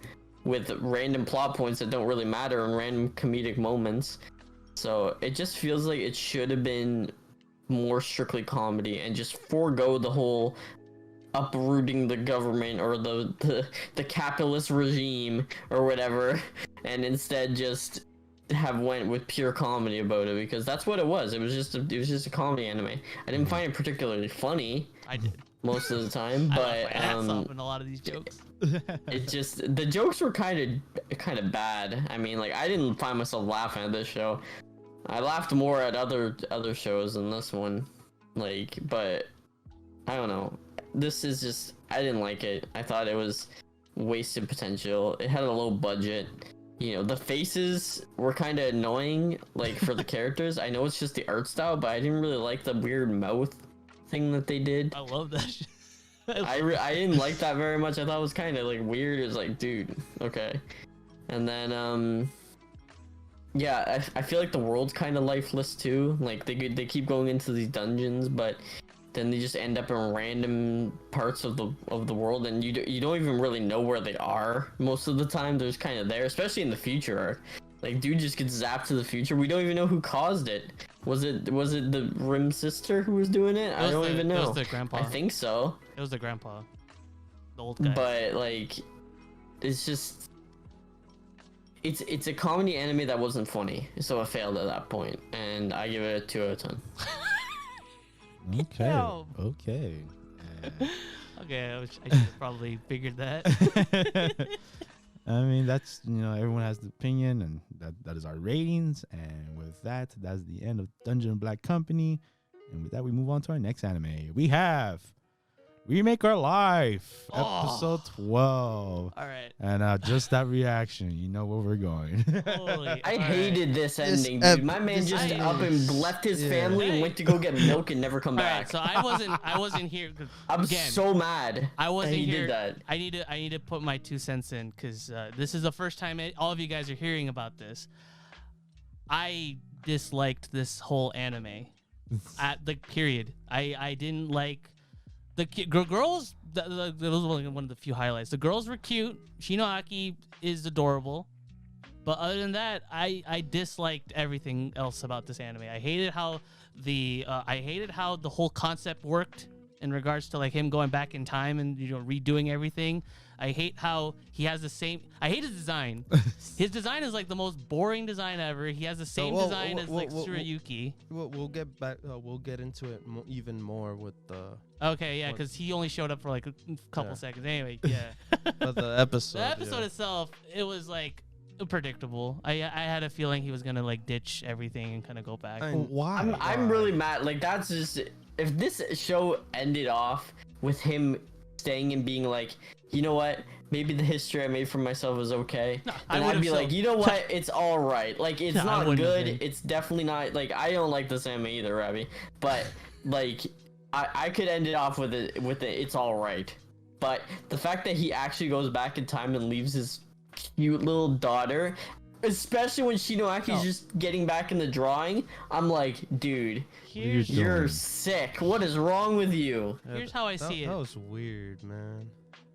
with random plot points that don't really matter and random comedic moments. So it just feels like it should have been more strictly comedy and just forego the whole uprooting the government or the capitalist regime or whatever, and instead just have went with pure comedy about it, because that's what it was. It was just a comedy anime. I didn't find it particularly funny. I did most of the time, but I laughed off in a lot of these jokes. It just, the jokes were kind of bad. I mean, like, I didn't find myself laughing at this show. I laughed more at other shows than this one. Like, but I don't know. This is just, I didn't like it. I thought it was wasted potential. It had a low budget. You know, the faces were kind of annoying, like, for the characters. I know it's just the art style, but I didn't really like the weird mouth thing that they did. I love that shit. I didn't like that very much. I thought it was kind of, like, weird. It was like, dude, okay. And then, yeah, I feel like the world's kind of lifeless, too. Like, they keep going into these dungeons, but then they just end up in random parts of the world, and you don't even really know where they are most of the time. They're just kind of there, especially in the future arc. Like, dude just gets zapped to the future. We don't even know who caused it. Was it the Rim sister who was doing it? I don't even know. It was the grandpa. I think so. It was the grandpa, the old guy. But like, it's just, it's a comedy anime that wasn't funny, so it failed at that point, and I give it a 2 out of 10. Okay. No. Okay. Okay, I should have probably figured that. I mean, that's, everyone has the opinion, and that is our ratings. And with that, that's the end of Dungeon Black Company. And with that, we move on to our next anime. We have Remake Our Life, episode 12. All right. And just that reaction, you know where we're going. I hated this ending, dude. My man just up and left his family and went to go get milk and never come back. All right, so I wasn't here. I'm so mad. I wasn't he here. Did that. I need to put my 2 cents in, because this is the first time all of you guys are hearing about this. I disliked this whole anime at the period. I didn't like the girls. That was one of the few highlights. The girls were cute. Shinoaki is adorable. But other than that, I disliked everything else about this anime. I hated how the whole concept worked in regards to, like, him going back in time and redoing everything. I hate how he has the same. I hate his design. His design is like the most boring design ever. He has the same design as Tsurayuki. We'll get back. We'll get into it even more with the. Okay, yeah, because he only showed up for like a couple seconds. Anyway, yeah. But the episode itself, it was like predictable. I had a feeling he was gonna like ditch everything and kind of go back. Why? I'm really mad. Like, that's just, if this show ended off with him staying and being like, you know what, maybe the history I made for myself was okay, and I'd be like, you know what, it's all right. Like, it's not good. It's definitely not, like, I don't like this anime either, Ravi, but like, I could end it off with it's all right. But the fact that he actually goes back in time and leaves his cute little daughter, especially when Shinoaki's just getting back in the drawing, I'm like, dude, you're sick. What is wrong with you? Here's how I see it. That was weird, man.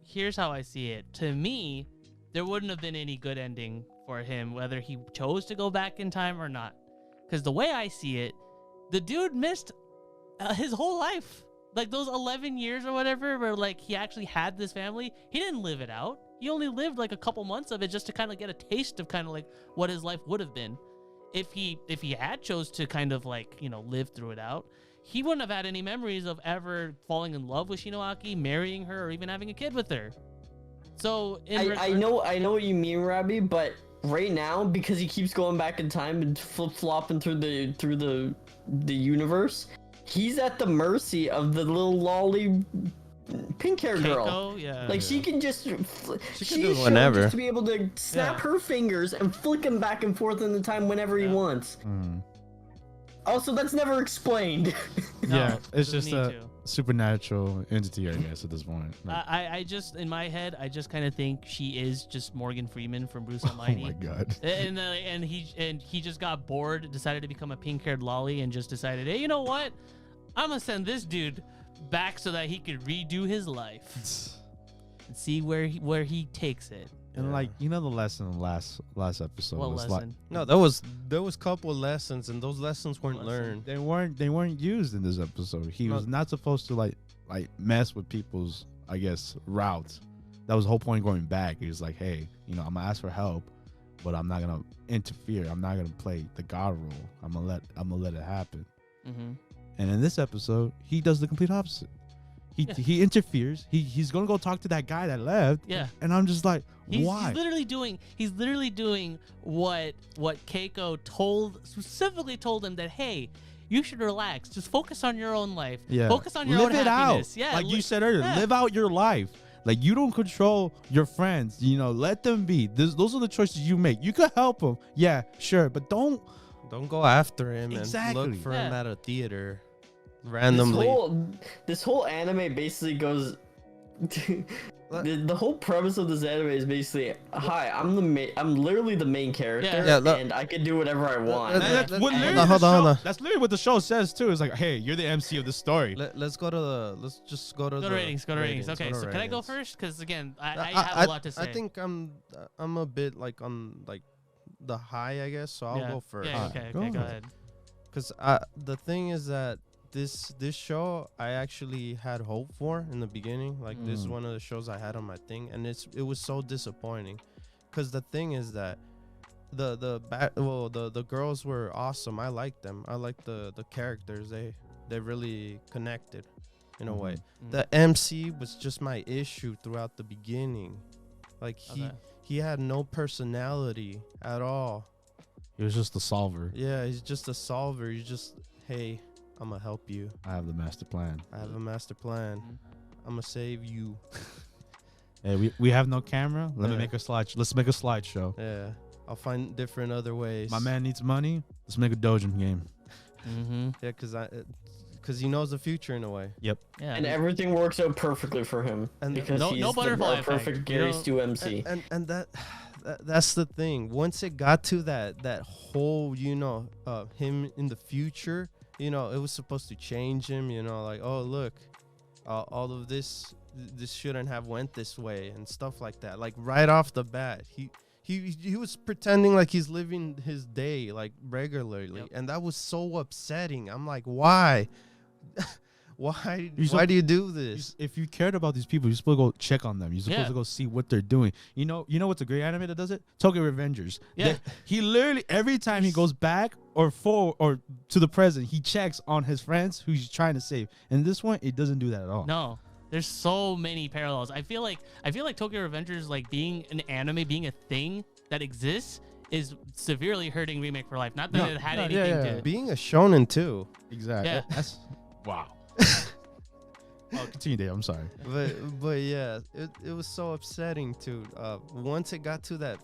Here's how I see it. To me, there wouldn't have been any good ending for him, whether he chose to go back in time or not. Because the way I see it, the dude missed his whole life. Like, those 11 years or whatever, where, like, he actually had this family, he didn't live it out. He only lived like a couple months of it just to kind of get a taste of kind of like what his life would have been. If he had chose to kind of like, live through it out, he wouldn't have had any memories of ever falling in love with Shinoaki, marrying her, or even having a kid with her. So I know what you mean, Robbie, but right now, because he keeps going back in time and flip-flopping through the universe, he's at the mercy of the little lolly pink hair girl. Like, she can just she do whenever. just to be able to snap her fingers and flick him back and forth in the time whenever he wants. Also, that's never explained. No, it's just a supernatural entity, I guess, at this point. Like, I just, in my head, I just kind of think she is just Morgan Freeman from Bruce Almighty. Oh my god. And he just got bored, decided to become a pink-haired lolly, and just decided, hey, you know what? I'm gonna send this dude back so that he could redo his life and see where he takes it. And like, you know, the lesson last episode What was lesson? No, there was couple lessons, and those lessons weren't learned. They weren't used in this episode. He was not supposed to like mess with people's, I guess, routes. That was the whole point going back. He was like, hey, you know, I'm gonna ask for help, but I'm not gonna interfere. I'm not gonna play the god role. I'm gonna let it happen. Mm-hmm. And in this episode, he does the complete opposite. He interferes. He's gonna go talk to that guy that left. Yeah. And I'm just like, why? He's literally doing what Keiko specifically told him, that hey, you should relax. Just focus on your own life. Yeah. Focus on your live own it happiness. out. Yeah. Like you said earlier, live out your life. Like, you don't control your friends. You know, let them be. Those are the choices you make. You could help them. Yeah, sure. But don't go after him Exactly. and look for him at a theater randomly. This whole anime basically goes. The whole premise of this anime is basically, hi, I'm literally the main character, and I can do whatever I want. Hold on. That's literally what the show says too. It's like, hey, you're the MC of the story. Let's go to the ratings. Okay, so can I go first? Because again, I have a lot to say. I think I'm a bit like on like the high, I guess. So I'll go first. Yeah, okay, go ahead. Because the thing is that this show I actually had hope for in the beginning. Like, this is one of the shows I had on my thing, and it was so disappointing. Because the thing is that the girls were awesome. I liked them. I liked the characters. They really connected in a way. The MC was just my issue throughout the beginning. Like, he had no personality at all. He was just the solver. Yeah, he's just a solver. He's just, hey, I'm gonna help you. I have the master plan. I'm gonna save you. Hey, we have no camera. Let's make a slideshow. Yeah, I'll find different other ways. My man needs money. Let's make a doujin game. Mm-hmm. Yeah, because he knows the future in a way. Yep. Yeah. And everything works out perftly for him, and because he's no butterfly the perfect Gary Stu MC. And that's the thing. Once it got to that whole, you know, him in the future, you know, it was supposed to change him, you know, like, oh, look, all of this shouldn't have went this way and stuff like that. Like, right off the bat, he was pretending like he's living his day like regularly. Yep. And that was so upsetting. I'm like, why? Why do you do this? If you cared about these people, you're supposed to go check on them. You're supposed to go see what they're doing. You know what's a great anime that does it? Tokyo Revengers. Yeah. He literally, every time he goes back or forward or to the present, he checks on his friends who he's trying to save. And this one, it doesn't do that at all. No. There's so many parallels. I feel like Tokyo Revengers, like, being an anime, being a thing that exists, is severely hurting Remake for Life. Not that it had anything to being a shonen too. Exactly. Yeah. That's wow. Oh, continue, Dave. I'm sorry. But yeah, it was so upsetting too. Once it got to that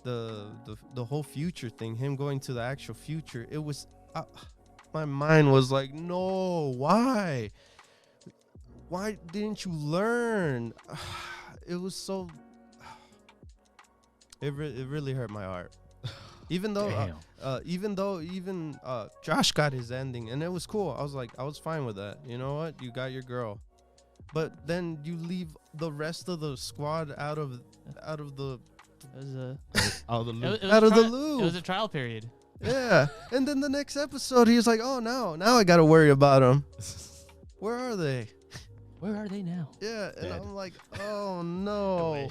the whole future thing, him going to the actual future, it was my mind was like, no, why didn't you learn? It was so it really hurt my heart. Even though Josh got his ending, and it was cool. I was fine with that. You know what? You got your girl, but then you leave the rest of the squad out of the loop. It was a trial period. Yeah, and then the next episode, he was like, "Oh no, now I got to worry about them. Where are they? Where are they now?" Yeah, and I'm like, "Oh no."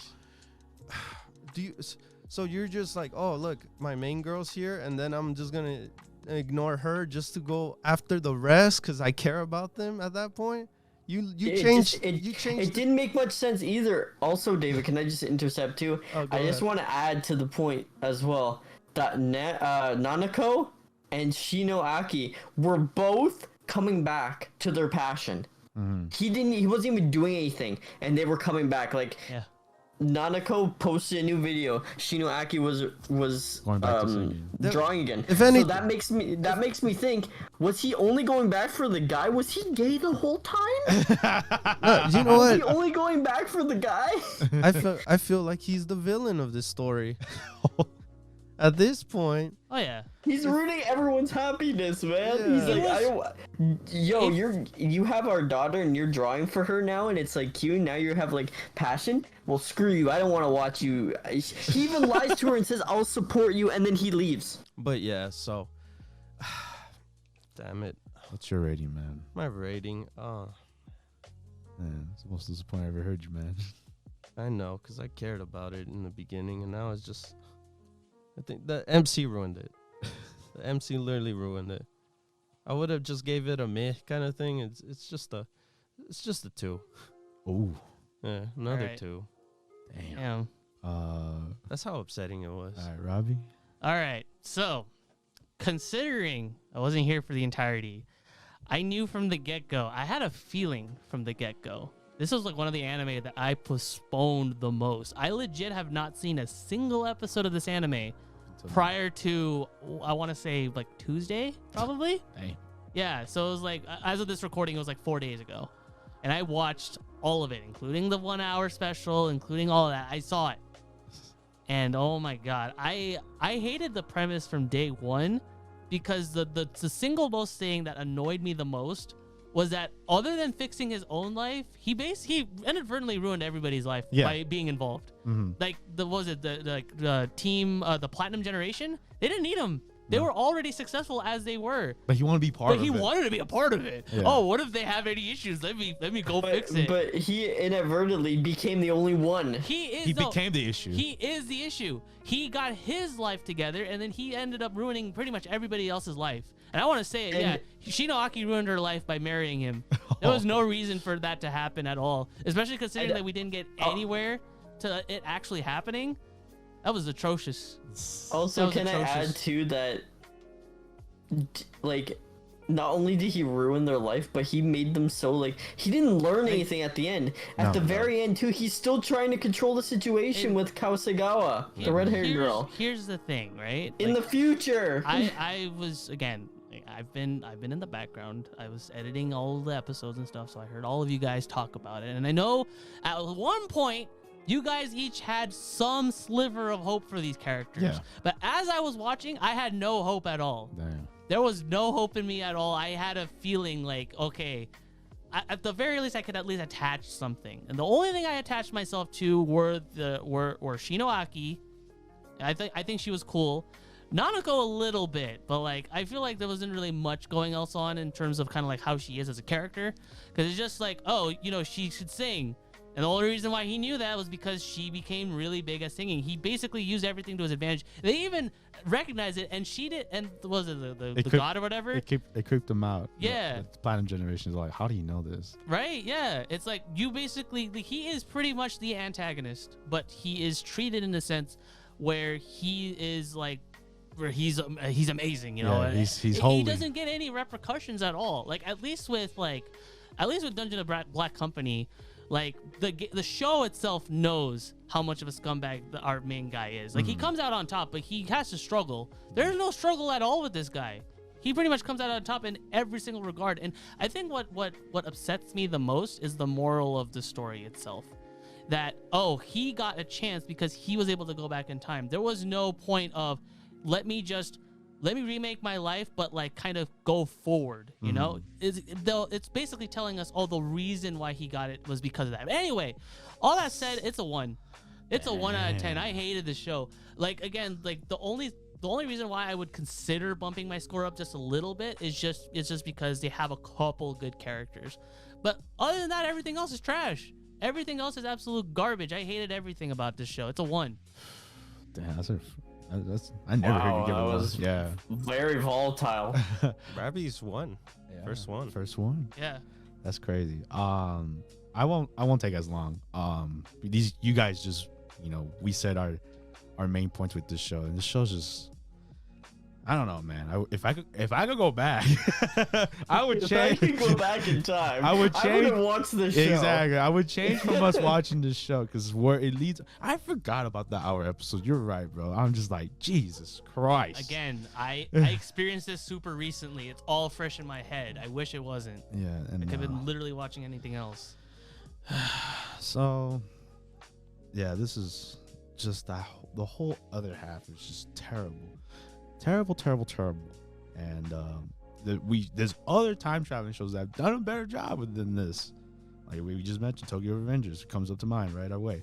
So you're just like, oh, look, my main girl's here, and then I'm just gonna ignore her just to go after the rest because I care about them at that point? You changed. It didn't make much sense either. Also, David, can I just intercept too? I just want to add to the point as well that Nanako and Shinoaki were both coming back to their passion. Mm-hmm. He wasn't even doing anything, and they were coming back. Like, Nanako posted a new video. Shinoaki was drawing again. So that makes me think: was he only going back for the guy? Was he gay the whole time? You know what? Was he only going back for the guy? I feel like he's the villain of this story. At this point. Oh yeah. He's ruining everyone's happiness, man. Yeah. He's like, you have our daughter and you're drawing for her now, and it's like cute. Now you have like passion. Well, screw you. I don't want to watch you. He even lies to her and says, "I'll support you," and then he leaves. But yeah, so. Damn it. What's your rating, man? My rating. Man, it's the most disappointing I ever heard you, man. I know, because I cared about it in the beginning, and now it's just. I think the MC ruined it. The MC literally ruined it. I would have just gave it a meh kind of thing. It's just a 2. Ooh. Yeah, another Alright. 2. Damn. That's how upsetting it was. All right, Robbie. All right. So, considering I wasn't here for the entirety, I knew from the get-go. I had a feeling from the get-go. This was like one of the anime that I postponed the most. I legit have not seen a single episode of this anime prior to, I want to say, like Tuesday, probably. Hey. Yeah, so it was like, as of this recording, it was like 4 days ago. And I watched all of it, including the 1 hour special, including all of that. I saw it. And oh my God, I hated the premise from day one, because the single most thing that annoyed me the most was that other than fixing his own life, he inadvertently ruined everybody's life by being involved. Mm-hmm. Like the team, the Platinum Generation, they didn't need him. They were already successful as they were. But he wanted to be part of it. But he wanted to be a part of it. Yeah. Oh, what if they have any issues? Let me go fix it. But he inadvertently became the only one. He became the issue. He is the issue. He got his life together, and then he ended up ruining pretty much everybody else's life. And I want to say it, Shinoaki ruined her life by marrying him. There was no reason for that to happen at all, especially considering that we didn't get anywhere to it actually happening. That was atrocious. Also, can I add too that, like, not only did he ruin their life, but he made them so, like, he didn't learn anything at the end. At the very end too, he's still trying to control the situation with Kawasegawa, the red-haired girl. Here's the thing, right? In the future. I was, again, I've been in the background. I was editing all the episodes and stuff, so I heard all of you guys talk about it. And I know at one point, you guys each had some sliver of hope for these characters. Yeah. But as I was watching, I had no hope at all. Damn. There was no hope in me at all. I had a feeling like, okay, at the very least, I could at least attach something. And the only thing I attached myself to were Shinoaki. I think she was cool. Nanako a little bit, but like I feel like there wasn't really much going else on in terms of kind of like how she is as a character, because it's just like, oh, you know, she should sing. And the only reason why he knew that was because she became really big at singing. He basically used everything to his advantage. They even recognized it, and she did. And was it the god or whatever? It creeped him out. Yeah. The Platinum Generation is like, how do you know this? Right? Yeah. It's like you basically, he is pretty much the antagonist, but he is treated in a sense where he is like, where he's amazing, you know. Yeah, he's holy. He doesn't get any repercussions at all. Like at least with Dungeon of Black Company. Like the show itself knows how much of a scumbag our main guy is. Like he comes out on top, but he has to struggle. There's no struggle at all with this guy. He pretty much comes out on top in every single regard. And I think what upsets me the most is the moral of the story itself. That he got a chance because he was able to go back in time. There was no point of let me remake my life, but like kind of go forward, you know? It's basically telling us, the reason why he got it was because of that. But anyway, all that said, it's a 1. It's a 1 out of 10. I hated this show. Like, again, like the only reason why I would consider bumping my score up just a little bit is just because they have a couple good characters. But other than that, everything else is trash. Everything else is absolute garbage. I hated everything about this show. It's a 1. Damn, I never heard you give it was very volatile. Rabi's 1. Yeah, First one. Yeah. That's crazy. I won't take as long. You guys just, we said our main points with this show, and this show's just, I don't know, man. If I could go back, I would change. If I could go back in time, I would change. I would watch this show. Exactly. I would change from us watching this show because where it leads. I forgot about the hour episode. You're right, bro. I'm just like, Jesus Christ. Again, I experienced this super recently. It's all fresh in my head. I wish it wasn't. Yeah, and I could have been literally watching anything else. So, yeah, this is just the whole other half is just terrible, terrible. And there's other time traveling shows that have done a better job than this. Like we just mentioned, Tokyo Revengers comes up to mind right away.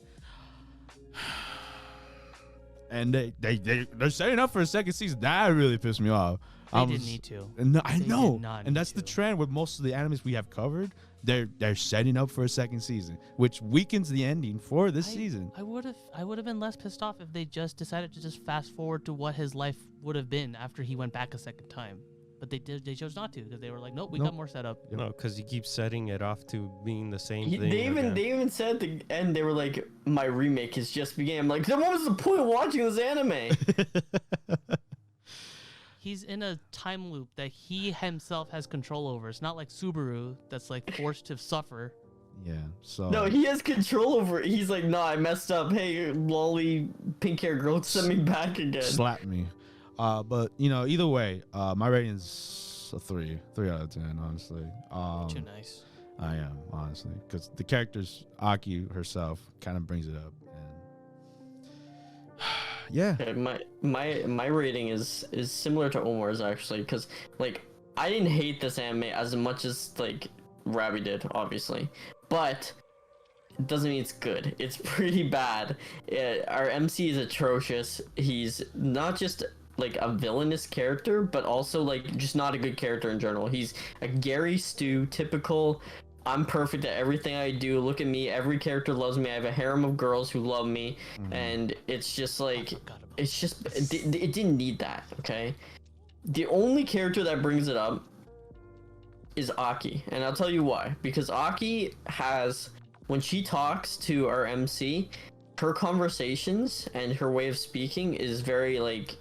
And they're setting up for a second season. That really pissed me off. They didn't need to. And I know, and that's the trend with most of the animes we have covered. They're setting up for a second season, which weakens the ending for this season. I would have been less pissed off if they just decided to just fast forward to what his life would have been after he went back a second time. But they chose not to because they were like, nope, we got more set up. No, because he keeps setting it off to being the same thing. They even said at the end, they were like, my remake has just began. I'm like, then what was the point of watching this anime? He's in a time loop that he himself has control over. It's not like Subaru that's like forced to suffer. Yeah, so... No, he has control over it. He's like, no, I messed up. Hey, lolly pink hair girl, send me back again. Slap me. But either way, my rating's a 3 out of 10, honestly. Too nice. I am, honestly, because the characters, Aki herself, kind of brings it up, and yeah. My rating is similar to Omar's actually, because like I didn't hate this anime as much as like Rabi did, obviously, but it doesn't mean it's good. It's pretty bad. Our MC is atrocious. He's not just like a villainous character, but also like just not a good character in general. He's a Gary Stu typical, I'm perfect at everything I do, look at me, every character loves me, I have a harem of girls who love me, and it's just like, it didn't need that, okay? The only character that brings it up is Aki, and I'll tell you why. Because Aki has, when she talks to our MC, her conversations and her way of speaking is very like,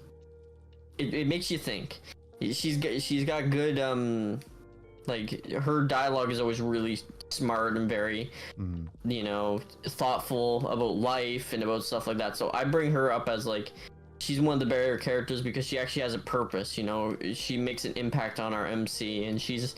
it makes you think. She's got good like her dialogue is always really smart and very thoughtful about life and about stuff like that. So I bring her up as like she's one of the better characters because she actually has a purpose. She makes an impact on our MC, and she's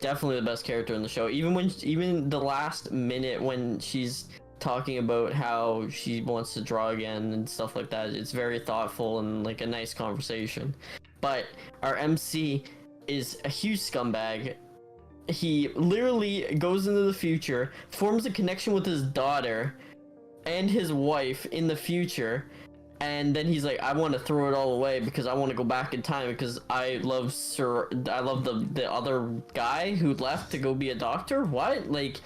definitely the best character in the show. Even the last minute when she's talking about how she wants to draw again and stuff like that, it's very thoughtful and like a nice conversation. But our MC is a huge scumbag. He literally goes into the future, forms a connection with his daughter and his wife in the future, and then he's like, I want to throw it all away because I want to go back in time because I love the other guy who left to go be a doctor. What? Like,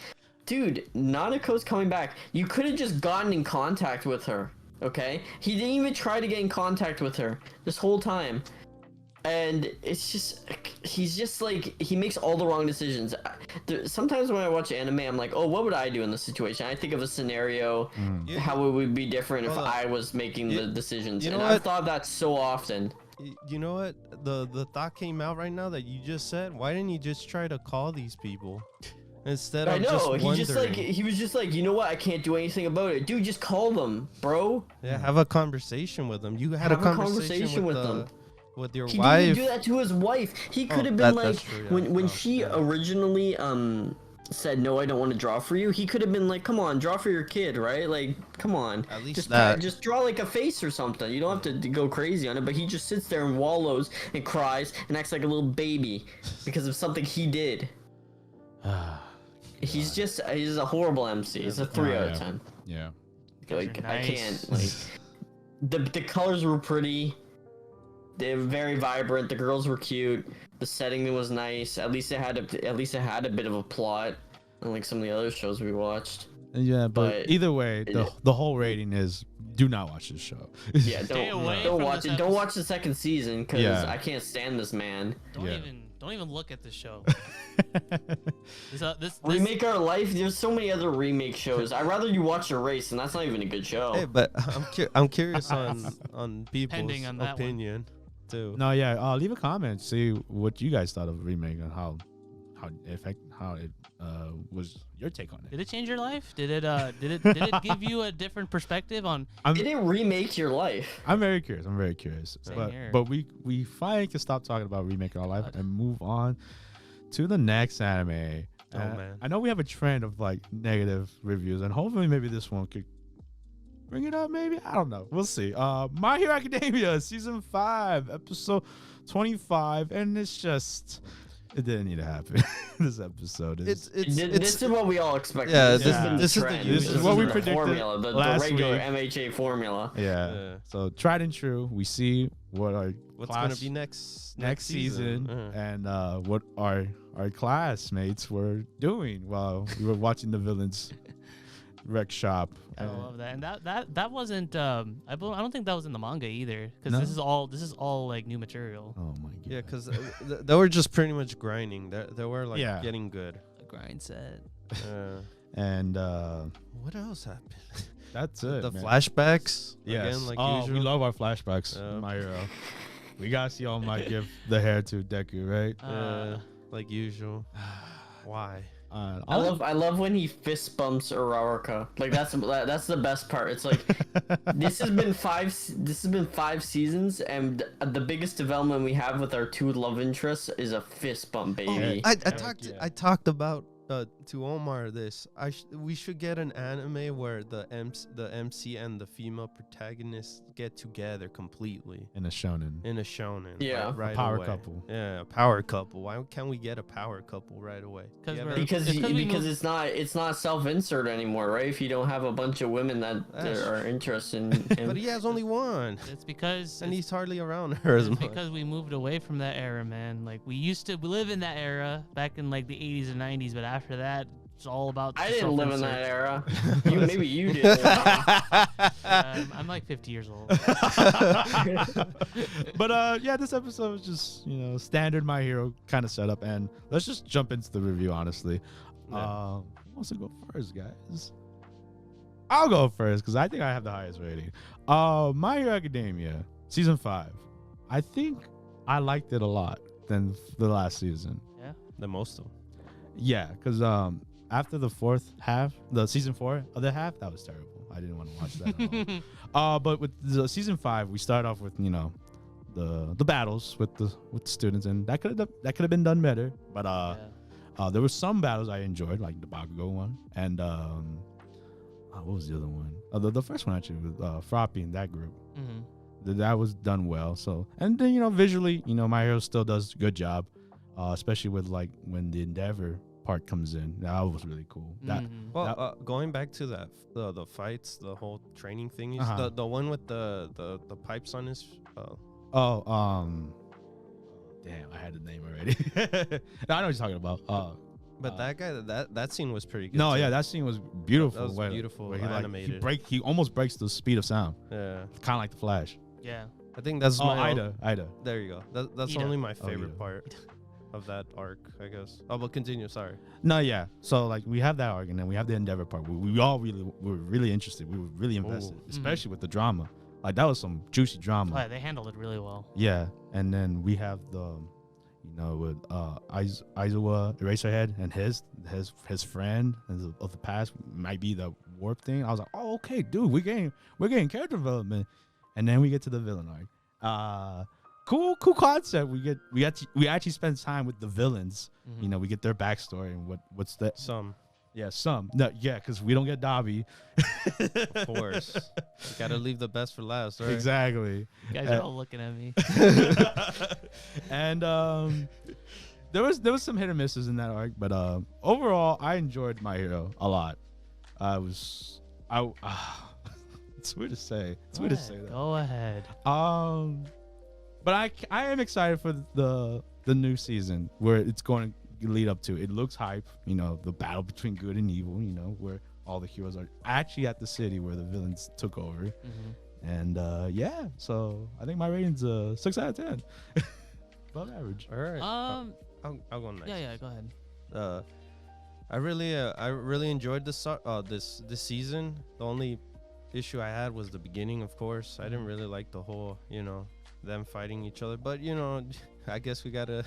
dude, Nanako's coming back. You could have just gotten in contact with her, okay? He didn't even try to get in contact with her this whole time. And it's just, he's just like, he makes all the wrong decisions. Sometimes when I watch anime, I'm like, oh, what would I do in this situation? I think of a scenario, how it would be different if I was making the decisions. And I've thought that so often. You know what? The thought came out right now that you just said. Why didn't you just try to call these people? Instead of just wondering. He was just like, you know what? I can't do anything about it. Dude, just call them, bro. Yeah, have a conversation with them. You had a conversation with them. With your wife. He didn't do that to his wife. He could have been like, when she originally said, no, I don't want to draw for you, he could have been like, come on, draw for your kid, right? Like, come on. At least just draw like a face or something. You don't have to go crazy on it, but he just sits there and wallows and cries and acts like a little baby because of something he did. He's a horrible MC. He's a 3 out of 10. Yeah. Like, nice. I can't, like, the colors were pretty. They were very vibrant. The girls were cute. The setting was nice. At least it had a bit of a plot, unlike some of the other shows we watched. Yeah, but either way, the whole rating is do not watch this show. Yeah, don't watch it. Don't watch the second season because I can't stand this man. Don't even look at this show. Remake Our Life. There's so many other remake shows. I'd rather you watch Erase, and that's not even a good show. Hey, but I'm curious on people's opinion too. No, yeah. Leave a comment. See what you guys thought of Remake and how it was your take on it. Did it change your life? Did it give you a different perspective on? Did it remake your life? I'm very curious. But we finally can stop talking about Remake Our Life and move on to the next anime. Oh man, I know we have a trend of like negative reviews, and hopefully maybe this one could bring it up maybe. I don't know. We'll see. My Hero Academia season 5 episode 25, and it's just. It didn't need to happen. This episode is. This is what we all expected. Yeah, This is what we the predicted. Formula, the regular MHA formula. Yeah. So tried and true. We see what's gonna be next season, and what our classmates were doing while we were watching the villains wreck shop. I love that, and that wasn't. I don't think that was in the manga either, because this is all like new material. Oh my god. Yeah, because they were just pretty much grinding. They were like getting good. A grind set. And what else happened? That's it. The man. Flashbacks. Yes. Again, like usual. We love our flashbacks. Yep. My hero. We gotta see all my give the hair to Deku, right? Like usual. Why? I love when he fist bumps Uraraka. Like that's the best part. It's like this has been 5 seasons, and the biggest development we have with our 2 love interests is a fist bump, baby. I talked about to Omar this. We should get an anime where the MC and the female protagonist get together completely in a shonen. Yeah, right a power away. couple. Yeah, a power couple. Why can't we get a power couple right away? Because it's not self-insert anymore, right? If you don't have a bunch of women that are interested in him. But he has only one. It's because he's hardly around her as much. Because we moved away from that era, man. Like we used to live in that era back in like the 80s and 90s, but after that, it's all about. I didn't live in that era. Maybe you did. I'm like 50 years old. But yeah, this episode was just standard My Hero kind of setup, and let's just jump into the review. Honestly, who wants to go first, guys? I'll go first because I think I have the highest rating. My Hero Academia season 5. I think I liked it a lot than the last season. Yeah, the most of them. Yeah, because after the the season 4 other half, that was terrible. I didn't want to watch that at all. But with the season 5, we start off with the battles with the students, and that could have been done better. But there were some battles I enjoyed, like the Bakugo one, and what was the other one? The first one actually with Froppy and that group. Mm-hmm. That was done well. So, and then visually, My Hero still does a good job. Especially with like when the Endeavor part comes in, that was really cool. Going back to that, the fights, the whole training thing, the one with the pipes on his. Damn, I had the name already. No, I know what you're talking about. But that guy, that scene was pretty good. No, too. yeah, that scene was beautiful. That was beautiful, where animated. He almost breaks the speed of sound. Yeah, kind of like the Flash. Yeah, I think that's Ida. There you go. That's Ida. Only my favorite part of that arc, I guess. Oh, but continue. Sorry. No, yeah. So like we have that arc, and then we have the Endeavor part. We all were really interested. We were really invested, especially with the drama. Like that was some juicy drama. Yeah, they handled it really well. Yeah, and then we have the, with Aizawa Eraserhead and his friend of the past might be the warp thing. I was like, oh okay, dude, we're getting character development, and then we get to the villain arc. Cool concept. We actually spend time with the villains. Mm-hmm. We get their backstory and what's that. Some. Yeah, some. No, yeah, because we don't get Dabi. Of course. You gotta leave the best for last, right? Exactly. You guys are all looking at me. And there was some hit or misses in that arc, but overall I enjoyed My Hero a lot. It's weird to say. It's weird to say that. Go ahead. But I am excited for the new season where it's going to lead up to. It looks hype, the battle between good and evil, where all the heroes are actually at the city where the villains took over. Mm-hmm. And yeah, so I think my rating's 6 out of 10. Above average. All right. I'll go next. Yeah, go ahead. I really enjoyed this season. The only issue I had was the beginning, of course. I didn't really like the whole, them fighting each other, but I guess we gotta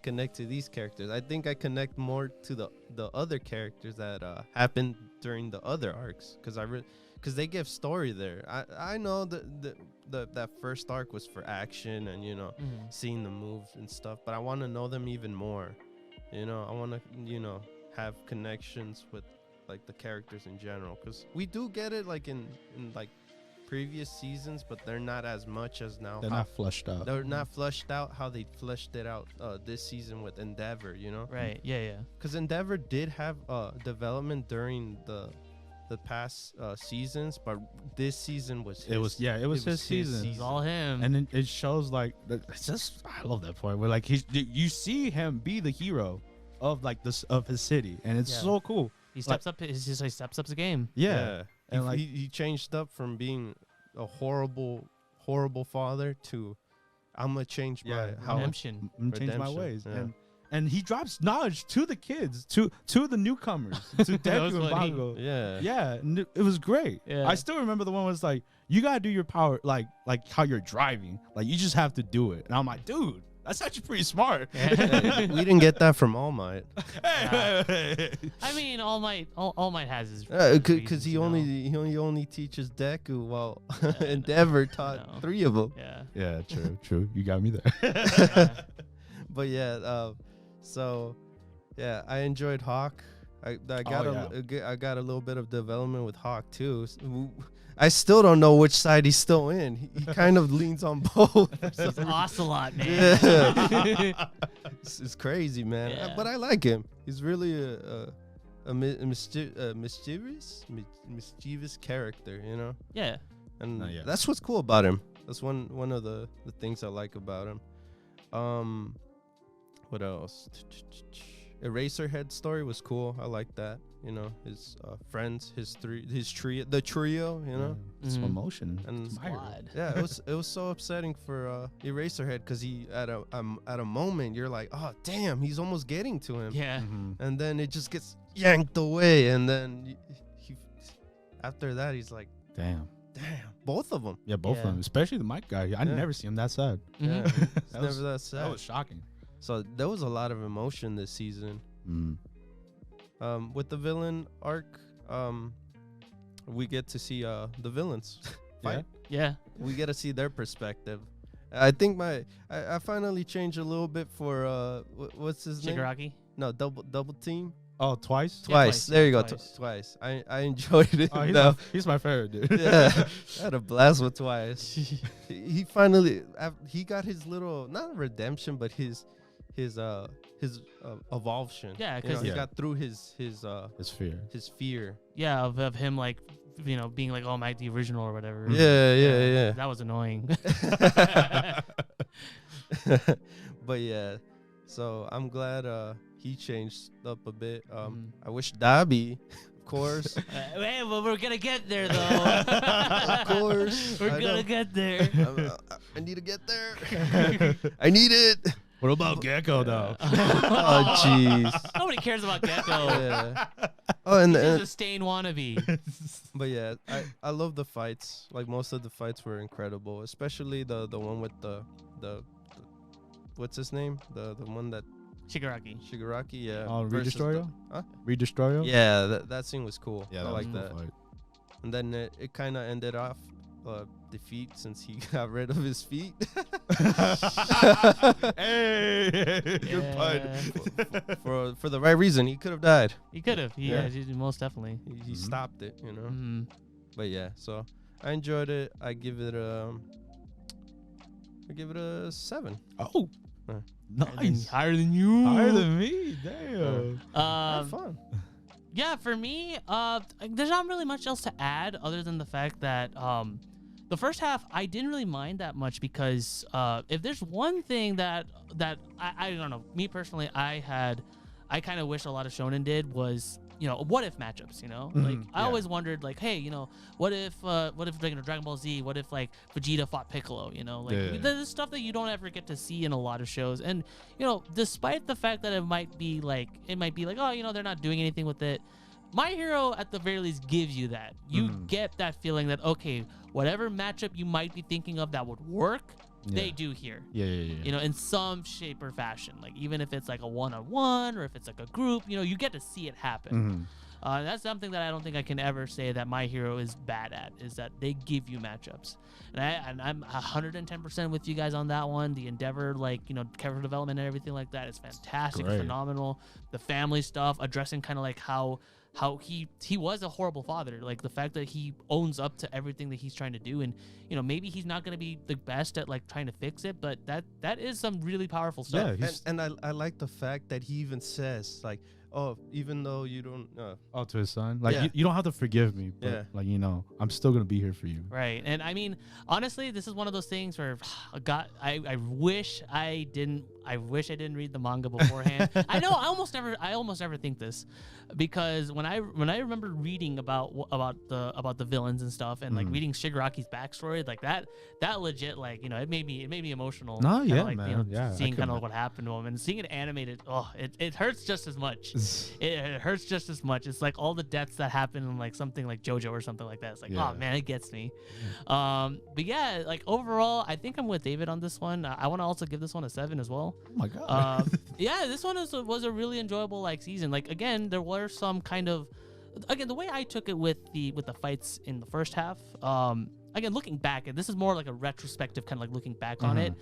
connect to these characters. I think I connect more to the other characters that happened during the other arcs, because they give story there. I know that first arc was for action and seeing the moves and stuff, but I want to know them even more. I want to have connections with like the characters in general, because we do get it like in like previous seasons, but they're not as much as now. They're not flushed out. They're not flushed out how they fleshed it out this season with Endeavor, you know? Right. Yeah. Because Endeavor did have development during the past seasons, but this season was his. It was his season. It's all him. And it shows like it's just, I love that point where like you see him be the hero of like this of his city, and it's so cool. He steps up. He steps up the game. Yeah. And like he changed up from being a horrible father to I'm gonna change my redemption. Change my ways. Yeah. And he drops knowledge to the kids, to the newcomers, to Deku and Bago. Yeah, and it was great. Yeah. I still remember the one was like, you gotta do your power, like how you're driving, like you just have to do it. And I'm like, dude, that's actually pretty smart. we didn't get that from All Might. I mean, All Might has his because he only teaches Deku while Endeavor taught 3 of them. Yeah, true. You got me there. But yeah, so yeah, I enjoyed Hawk. I got a little bit of development with Hawk too. I still don't know which side he's still in. He kind of leans on both. He's Ocelot, man. Yeah. It's crazy, man. Yeah. But I like him. He's really a mischievous character, you know? Yeah. And that's what's cool about him. That's one of the things I like about him. What else? Eraserhead story was cool. I like that. You know, his friends, the trio. You know, some emotion. And Squad. yeah, it was so upsetting for Eraserhead because he at a moment you're like, oh damn, he's almost getting to him. Yeah. And then it just gets yanked away, and then he after that he's like, damn, both of them. Yeah, both of them, especially the Mike guy. I never see him that sad. Yeah, it's never that sad. That was shocking. So there was a lot of emotion this season. With the villain arc, we get to see the villains fight. Yeah. We get to see their perspective. I think I finally changed a little bit for what's his name? Shigaraki? No, double team. Oh, twice? Yeah, twice. There you go. Twice. I enjoyed it. Oh, he's my favorite, dude. Yeah, I had a blast with Twice. he finally got his little, not redemption, but his evolution. Yeah, because he got through his fear. His fear. Yeah, of him like, you know, being like All Might the original or whatever. Yeah. That was annoying. But yeah, so I'm glad he changed up a bit. I wish Dabi, of course. Hey, well, we're gonna get there though. Of course, we're gonna get there. I need to get there. I need it. What about Gecko though? Oh jeez. Nobody cares about Gecko. Yeah. Oh, and he's a stain wannabe. But yeah, I love the fights. Like most of the fights were incredible, especially the one with the what's his name? The one that Shigaraki, yeah. Oh, Redestroyo? Redestroyo? Yeah, that scene was cool. Yeah, I like that. Fight. And then it kind of ended off defeat since he got rid of his feet. Hey, good pun. For the right reason, he could have died. He could have. Yeah, most definitely. He stopped it, you know. But yeah, so I enjoyed it. I give it a 7. Oh, nice. Higher than you. Higher than me. Damn. Had fun. Yeah, for me, there's not really much else to add other than the fact that the first half I didn't really mind that much because if there's one thing that I don't know, me personally, I kind of wish a lot of shonen did was, you know, what if matchups, you know? Like I always wondered like, hey, you know, what if Dragon Ball Z, what if like Vegeta fought Piccolo, you know? Like there's stuff that you don't ever get to see in a lot of shows. And, you know, despite the fact that it might be like, oh, you know, they're not doing anything with it. My Hero at the very least gives you that. You get that feeling that, okay, whatever matchup you might be thinking of that would work, they do here. Yeah. You know, in some shape or fashion. Like even if it's like a one-on-one or if it's like a group, you know, you get to see it happen. That's something that I don't think I can ever say that My Hero is bad at, is that they give you matchups. And I'm 110% with you guys on that one. The Endeavor, like, you know, character development and everything like that is fantastic, phenomenal. The family stuff, addressing kind of like how how he was a horrible father. Like the fact that he owns up to everything that he's trying to do, and maybe he's not going to be the best at like trying to fix it, but that is some really powerful stuff. Yeah, and I like the fact that he even says like, oh, even though you don't to his son, like you don't have to forgive me, but like I'm still gonna be here for you. Right. And I mean, honestly, this is one of those things where I wish I didn't read the manga beforehand. I know I almost never think this, because when I remember reading about the villains and stuff, and like reading Shigaraki's backstory, like that legit, like it made me emotional. No, yeah, like, man. Seeing kind of what happened to him and seeing it animated, it hurts just as much. It hurts just as much. It's like all the deaths that happen in like something like JoJo or something like that. It's like, oh man, it gets me. But yeah, like overall, I think I'm with David on this one. I want to also give this one a 7 as well. Oh my god. Yeah, this one was a really enjoyable like season. Like again, there were some kind of, again, the way I took it with the fights in the first half. Again, looking back, and this is more like a retrospective kind of like looking back on it.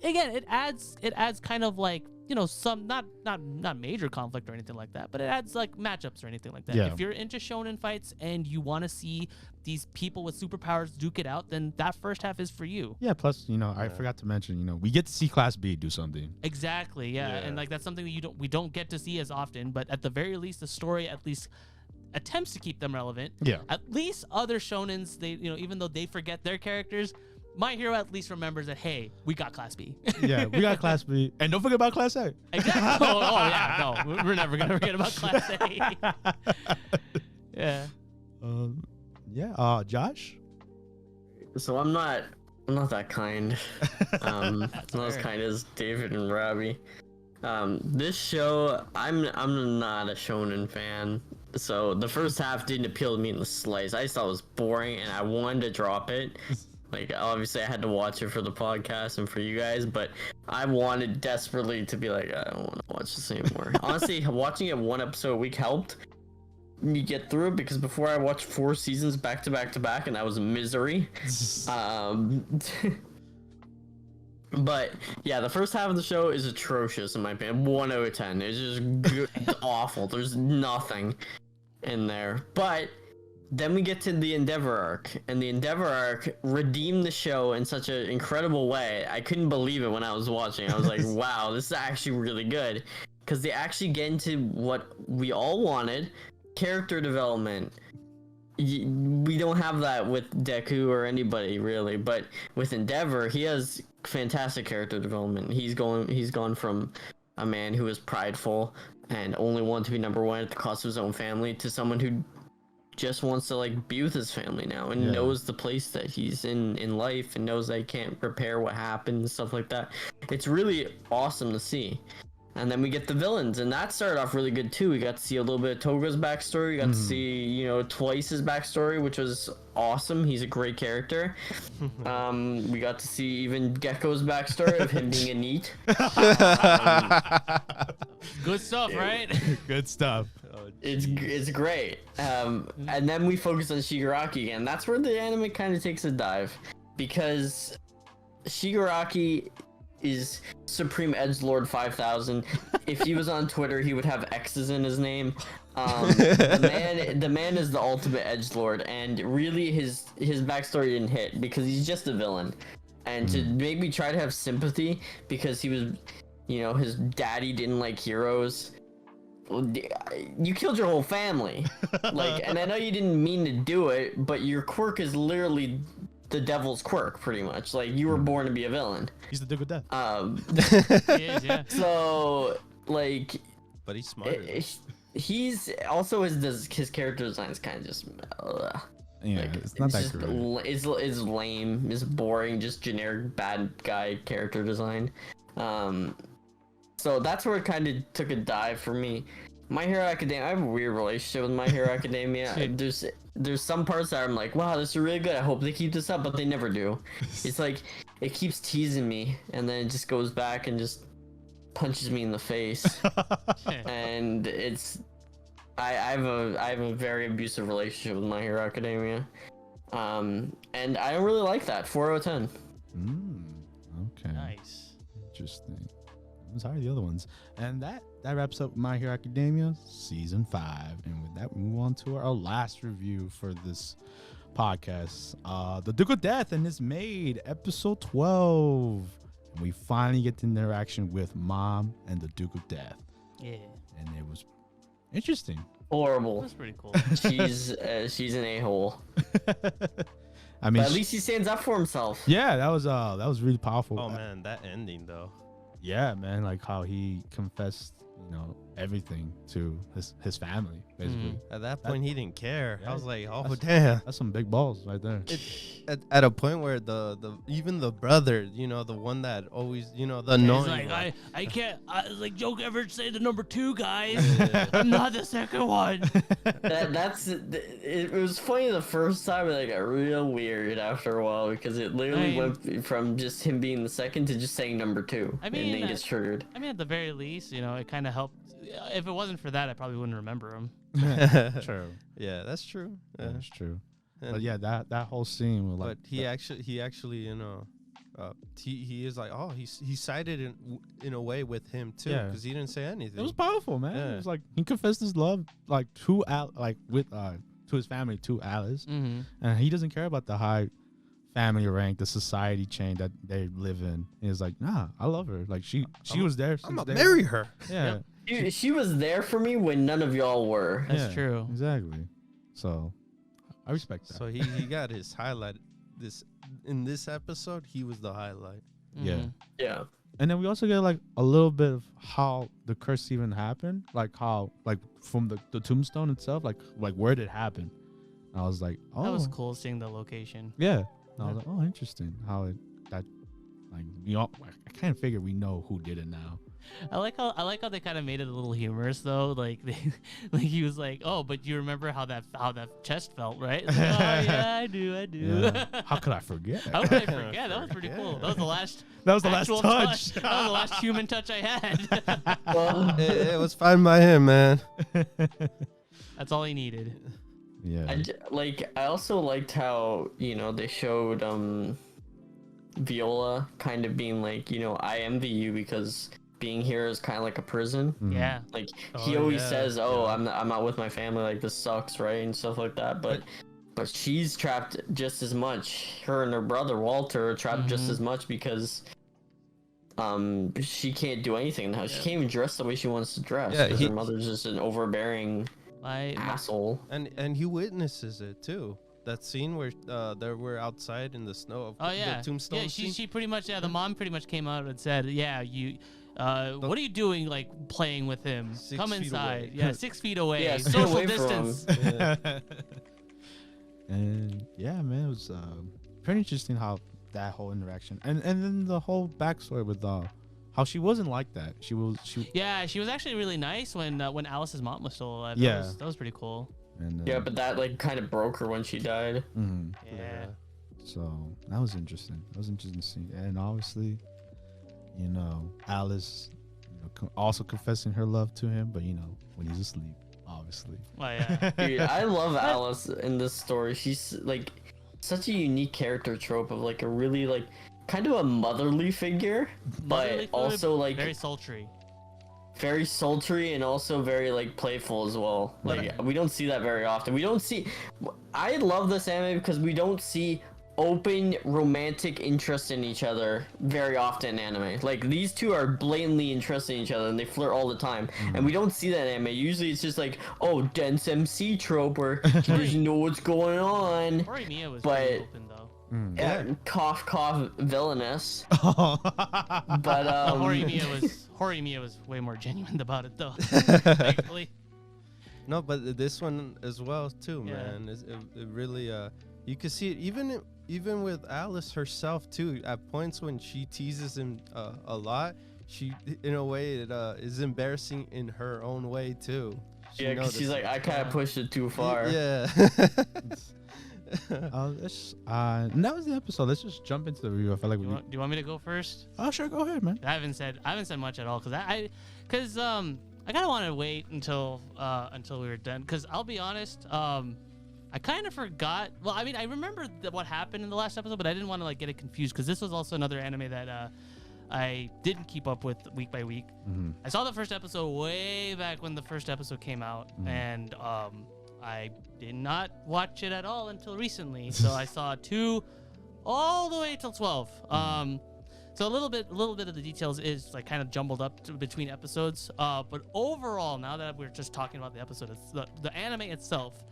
Again, it adds kind of like some not major conflict or anything like that, but it adds like matchups or anything like that. Yeah. If you're into shonen fights and you want to see these people with superpowers duke it out, then that first half is for you. Yeah. Plus, I forgot to mention, we get to see Class B do something. Exactly. Yeah. And like that's something that we don't get to see as often, but at the very least, the story at least attempts to keep them relevant. Yeah. At least other shonens, they even though they forget their characters, My Hero at least remembers that, hey, we got Class B. Yeah, we got Class B. And don't forget about Class A. Exactly. Oh, yeah, no. We're never going to forget about Class A. Yeah. Josh? So I'm not that kind. Not as kind as David and Robbie. This show, I'm not a shonen fan. So the first half didn't appeal to me in the slightest. I just thought it was boring and I wanted to drop it. Like, obviously I had to watch it for the podcast and for you guys, but I wanted desperately to be like, I don't want to watch this anymore. Honestly, watching it one episode a week helped me get through it, because before I watched 4 seasons back to back to back, and that was misery. But yeah, the first half of the show is atrocious in my opinion. 1 out of 10. It's just awful. There's nothing in there. But then we get to the Endeavor arc, and the Endeavor arc redeemed the show in such an incredible way. I couldn't believe it when I was watching. I was like, wow, this is actually really good, because they actually get into what we all wanted: character development. We don't have that with Deku or anybody really, but with Endeavor, he has fantastic character development. He's gone from a man who is prideful and only wanted to be number 1 at the cost of his own family to someone who just wants to like be with his family now and knows the place that he's in life and knows that he can't repair what happened and stuff like that. It's really awesome to see. And then we get the villains, and that started off really good too. We got to see a little bit of Toga's backstory. We got to see, Twice's backstory, which was awesome. He's a great character. We got to see even Gecko's backstory of him being a NEET. Good stuff, right? Good stuff. It's great. And then we focus on Shigaraki again. That's where the anime kind of takes a dive, because Shigaraki is Supreme Edgelord 5000. If he was on Twitter, he would have X's in his name. The man is the ultimate edgelord, and really his backstory didn't hit because he's just a villain. And to make me try to have sympathy because he was, his daddy didn't like heroes. You killed your whole family. And I know you didn't mean to do it, but your quirk is literally the devil's quirk, pretty much. Like, you were born to be a villain. He's the dick of death. He is, yeah. So, like, but he's smarter. He's also his character design is kind of just it's not that great. It's lame. It's boring. Just generic bad guy character design. So that's where it kind of took a dive for me. My Hero Academia, I have a weird relationship with My Hero Academia. There's some parts that I'm like, wow, this is really good. I hope they keep this up, but they never do. It's like, it keeps teasing me, and then it just goes back and just punches me in the face. And I have a very abusive relationship with My Hero Academia. And I don't really like that. 4 out of 10. Okay. Nice. Interesting. I'm sorry, the other ones. And that wraps up My Hero Academia season 5. And with that, we move on to our last review for this podcast. The Duke of Death and his Maid, episode 12. And we finally get the interaction with Mom and the Duke of Death. Yeah. And it was interesting. Horrible. That's pretty cool. She's an a-hole. I mean, but at least he stands up for himself. Yeah, that was really powerful. Oh man, that ending though. Yeah, man, like how he confessed, everything to his family, basically. At that point, he didn't care. Yeah. I was like, oh damn, that's some big balls right there. At a point where the even the brother, the one that always, the annoying. He's like, I can't, don't ever say the number 2, guys. I'm not the second one. It was funny the first time, and it got real weird after a while because it literally went from just him being the second to just saying number 2. I mean, and then he gets triggered. I mean, at the very least, it kind of helped. If it wasn't for that, I probably wouldn't remember him. True. Yeah, that's true. Yeah. That's true. And but yeah, that whole scene was like. But he actually, he is like, he sided in a way with him too, because he didn't say anything. It was powerful, man. Yeah. It was like he confessed his love, like to his family, to Alice, and he doesn't care about the high family rank, the society chain that they live in. He was like, nah, I love her. Like she was there. I'm gonna marry her. Yeah. She was there for me when none of y'all were. That's true. Exactly. So I respect that. So he got his highlight. In this episode, he was the highlight. Yeah. Yeah. And then we also get like a little bit of how the curse even happened, like how from the tombstone itself, like where did it happen? And I was like, oh, that was cool seeing the location. Yeah. And I was like, oh, interesting how I kind of figure we know who did it now. I like how they kind of made it a little humorous though. Like he was like, "Oh, but you remember how that chest felt, right?" Like, oh yeah, I do. Yeah. How could I forget? How could I forget? That was pretty cool. That was the last. That was the last touch. That was the last human touch I had. Well, it was fine by him, man. That's all he needed. Yeah. I also liked how they showed Viola kind of being like, I envy you because being here is kind of like a prison. Yeah. Like he always says, I'm not with my family, like this sucks, right, and stuff like that. But she's trapped just as much. Her and her brother Walter are trapped just as much because she can't do anything now. She can't even dress the way she wants to dress. Yeah, her mother's just an overbearing asshole. And he witnesses it too. That scene where they were outside in the snow of the tombstone. Yeah, she pretty much the mom pretty much came out and said, yeah, you what are you doing, like playing with him? Come inside. Away. Yeah, 6 feet away. Yeah, stay social away distance. And yeah, man, it was pretty interesting how that whole interaction and then the whole backstory with how she wasn't like that. She was actually really nice when Alice's mom was still alive. Yeah. That was pretty cool. And, yeah, but that kind of broke her when she died. Yeah. So that was interesting. That was interesting to see. And obviously, Alice, also confessing her love to him, but when he's asleep, obviously. Well, yeah. Dude, I love Alice in this story. She's like such a unique character trope of like a really like kind of a motherly figure, but also like very sultry. Very sultry and also very like playful as well. Like we don't see that very often. I love this anime because we don't see open romantic interest in each other very often in anime. Like these two are blatantly interested in each other and they flirt all the time. And we don't see that in anime. Usually it's just like, dense MC trope where he doesn't know what's going on. Horimiya was pretty open though. Yeah, cough villainous. But Horimiya was way more genuine about it though. Thankfully. No, but this one as well too, man. It really you can see it even with Alice herself too. At points when she teases him a lot, she in a way it is embarrassing in her own way too. Because she's like, I kind of pushed it too far. Yeah. Mm-hmm. And that was the episode. Let's just jump into the review. I feel like do you want me to go first? Oh, sure, go ahead, man. I haven't said much at all because I kind of want to wait until we were done because I'll be honest, I kind of forgot. Well, I mean, I remember what happened in the last episode, but I didn't want to like get it confused because this was also another anime that I didn't keep up with week by week. Mm-hmm. I saw the first episode way back when the first episode came out, and I did not watch it at all until recently. So I saw 2 all the way till 12. So a little bit of the details is like kind of jumbled up between episodes. But overall, now that we're just talking about the episode, it's the anime itself.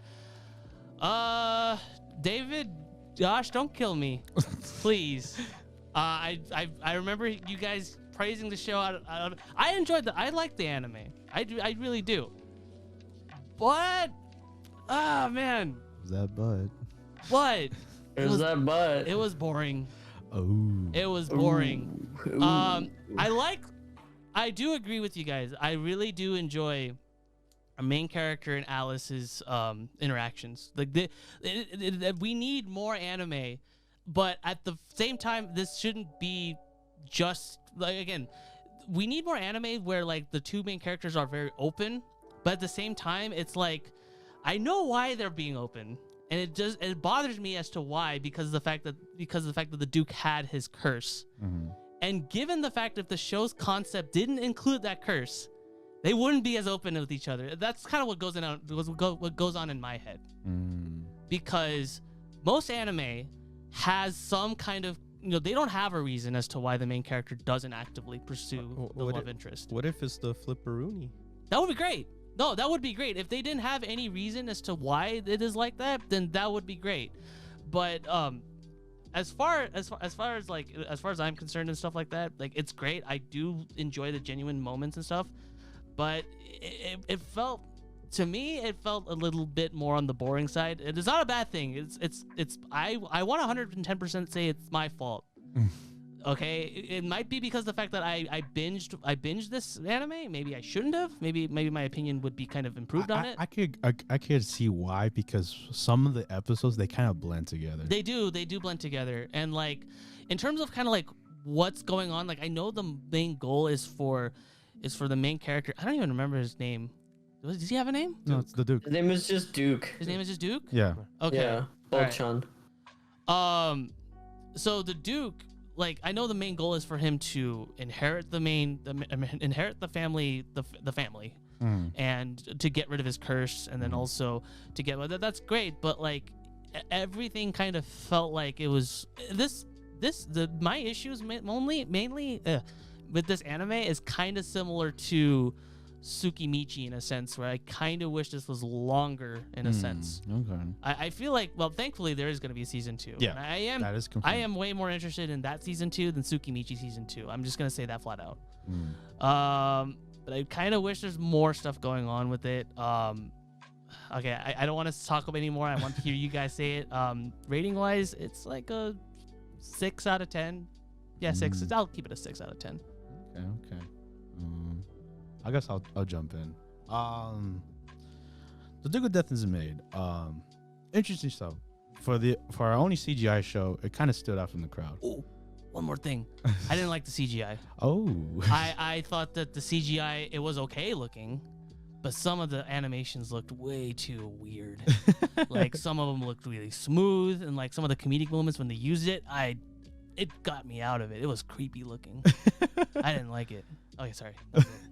David, Josh, don't kill me, please. I remember you guys praising the show. I enjoyed I like the anime. I really do. But, man. Was that bud? What? It was boring. Oh. It was boring. Ooh. I do agree with you guys. I really do enjoy a main character and Alice's interactions. Like we need more anime, but at the same time, this shouldn't be just like, again, we need more anime where like the 2 main characters are very open, but at the same time, it's like I know why they're being open. And it bothers me as to why, because of the fact that the Duke had his curse. Mm-hmm. And given the fact that the show's concept didn't include that curse, they wouldn't be as open with each other. That's kind of what goes on in my head. Because most anime has some kind of, they don't have a reason as to why the main character doesn't actively pursue the love interest. What if it's the flipperoonie? That would be great. No, that would be great. If they didn't have any reason as to why it is like that, then that would be great. But as far as I'm concerned and stuff like that, like, it's great. I do enjoy the genuine moments and stuff, but it felt, to me, it felt a little bit more on the boring side. It is not a bad thing. I want 110% say it's my fault. Okay, it might be because of the fact that I binged this anime. Maybe I shouldn't have. Maybe my opinion would be kind of improved on it. I could see why, because some of the episodes, they kind of blend together. They do blend together. And like, in terms of kind of like what's going on, like, I know the main goal is for the main character. I don't even remember his name. Does he have a name? No, it's the Duke. His name is just Duke. His name is just Duke? Yeah. Okay. Yeah. Bocchan. Right. So the Duke, like, I know the main goal is for him to inherit the family, and to get rid of his curse, and then also to get, that's great. But like, everything kind of felt like it was my issues mainly with this anime is kind of similar to Tsukimichi in a sense, where I kind of wish this was longer in a sense. Okay. I feel like, well, thankfully there is going to be a season 2. Yeah, and that is confirmed. I am way more interested in that season 2 than Tsukimichi season 2. I'm just going to say that flat out. But I kind of wish there's more stuff going on with it. Okay, I don't want to talk about it anymore. I want to hear you guys say it. Rating wise, it's like a 6 out of 10. Yeah, 6. I'll keep it a 6 out of 10. Okay. I guess I'll jump in. The Duke of Death is Maid. Interesting stuff. For our only CGI show, it kind of stood out from the crowd. Oh, one more thing. I didn't like the CGI. Oh. I thought that the CGI, it was okay looking, but some of the animations looked way too weird. Like, some of them looked really smooth, and like some of the comedic moments when they used it, it got me out of it. It was creepy looking. I didn't like it. Okay, sorry.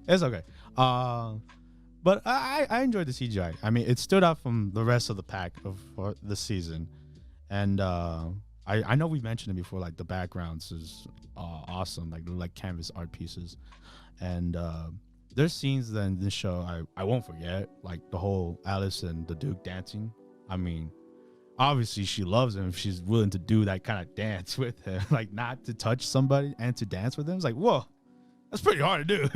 It's okay. But I enjoyed the CGI. I mean, it stood out from the rest of the pack for the season. And I know we mentioned it before, like, the backgrounds is awesome. Like canvas art pieces. And there's scenes that in this show I won't forget. Like, the whole Alice and the Duke dancing. I mean, obviously she loves him if she's willing to do that kind of dance with him. Like, not to touch somebody and to dance with him. It's like, whoa. That's pretty hard to do.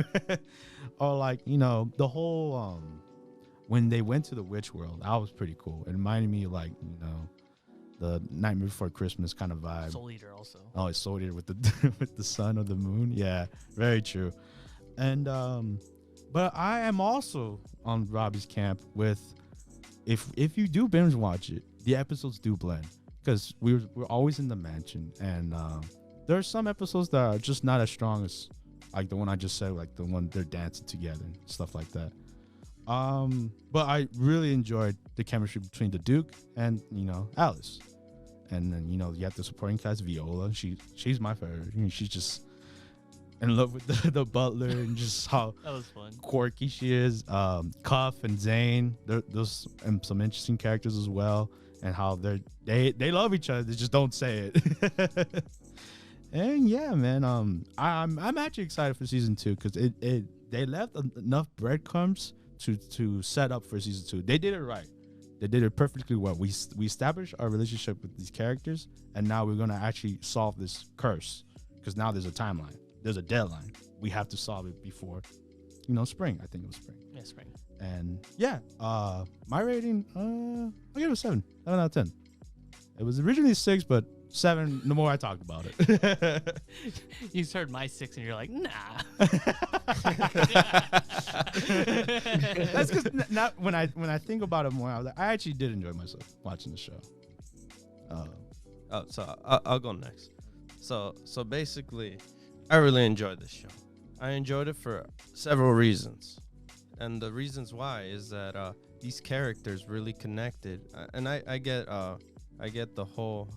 Or like, the whole when they went to the witch world, that was pretty cool. It reminded me of, like, the Nightmare Before Christmas kind of vibe. Soul Eater also. Oh, it's Soul Eater with the with the sun or the moon. Yeah, very true. And but I am also on Robbie's camp with, if you do binge watch it, the episodes do blend, because we're always in the mansion, and there are some episodes that are just not as strong as, like, the one I just said, like the one they're dancing together and stuff like that. But I really enjoyed the chemistry between the Duke and, Alice. And then, you have the supporting cast, Viola. She's my favorite. She's just, in love with the butler and just how That was fun. quirky she is. Cuff and Zane, those and some interesting characters as well, and how they love each other. They just don't say it. And yeah, man, I'm actually excited for season 2 because they left enough breadcrumbs to set up for season 2. They did it right. They did it perfectly well. We established our relationship with these characters, and now we're gonna actually solve this curse because now there's a timeline. There's a deadline. We have to solve it before, spring. I think it was spring. Yeah, spring. And yeah, my rating, I'll give it a 7 out of 10. It was originally 6, but 7 the more I talked about it. You heard my 6 and you're like, nah. That's because not when I think about it more, I actually did enjoy myself watching the show. So I'll go next. So basically, I really enjoyed this show. I enjoyed it for several reasons, and the reasons why is that these characters really connected, and I get the whole,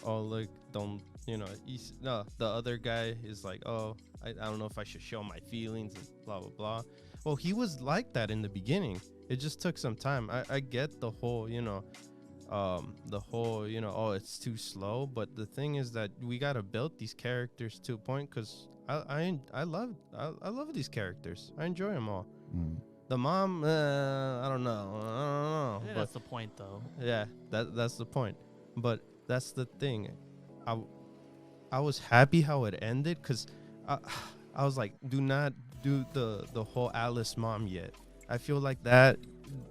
oh look, don't, the other guy is like, oh, I don't know if I should show my feelings and blah blah blah. Well, he was like that in the beginning. It just took some time. I get the whole, oh, it's too slow. But the thing is that we gotta build these characters to a point, because I love these characters. I enjoy them all. The mom, I don't know. Yeah, that's the point, though. Yeah, that's the point. But that's the thing. I was happy how it ended, because I was like, do not do the whole Alice mom yet. I feel like that,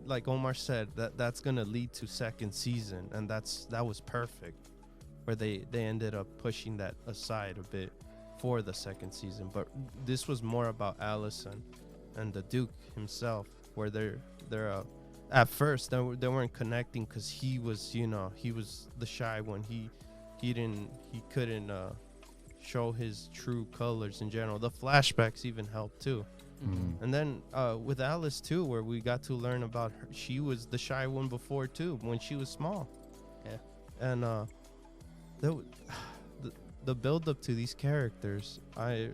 like Omar said, that's gonna lead to second season, and that was perfect, where they ended up pushing that aside a bit for the second season. But this was more about Alice and the Duke himself, where they're at first they weren't connecting because he was the shy one. He couldn't show his true colors in general. The flashbacks even helped too. And then with Alice too, where we got to learn about her, she was the shy one before too, when she was small. Yeah. And the build up to these characters, I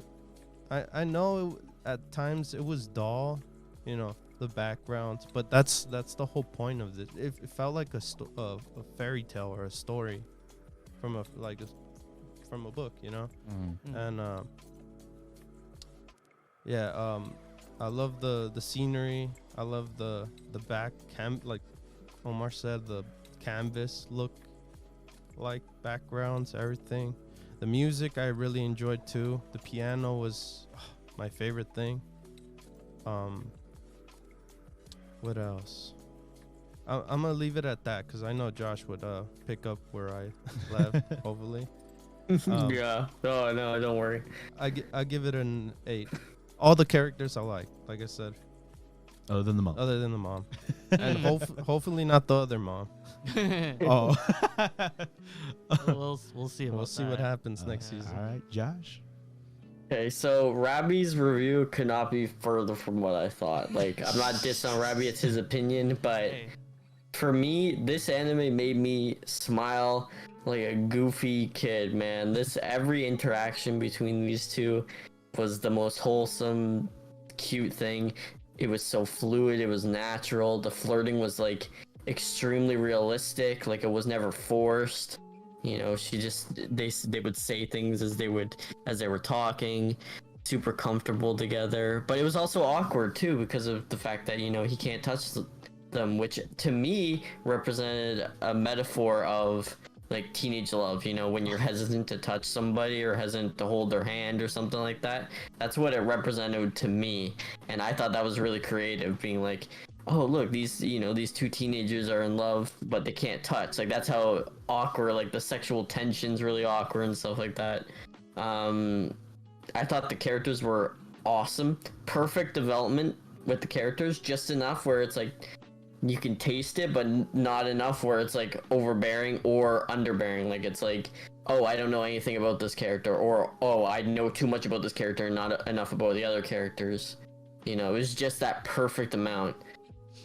know at times it was dull, the backgrounds, but that's the whole point of this. It felt like a fairy tale or a story from a book, And I love the scenery. I love the back like Omar said, the canvas look like backgrounds, everything. The music I really enjoyed too. The piano was my favorite thing. What else? I'm gonna leave it at that because I know Josh would pick up where I left. Hopefully. Yeah. No, don't worry. I give it an 8. All the characters I like I said. Other than the mom. And hopefully not the other mom. Oh. We'll see. We'll see what happens next season. All right, Josh. Okay, so Rabbi's review could not be further from what I thought. Like, I'm not dissing on Rabbi, it's his opinion, but for me, this anime made me smile like a goofy kid, man. Every interaction between these two was the most wholesome, cute thing. It was so fluid, it was natural. The flirting was like extremely realistic, like it was never forced. She just they would say things as they were talking, super comfortable together. But it was also awkward too because of the fact that he can't touch them, which to me represented a metaphor of like teenage love. When you're hesitant to touch somebody or hesitant to hold their hand or something like that. That's what it represented to me, and I thought that was really creative, being like, oh look, these two teenagers are in love but they can't touch. Like, that's how awkward, like the sexual tension's really awkward and stuff like that. I thought the characters were awesome. Perfect development with the characters, just enough where it's like you can taste it, but not enough where it's like overbearing or underbearing. Like, it's like, oh, I don't know anything about this character, or oh, I know too much about this character and not enough about the other characters. It was just that perfect amount.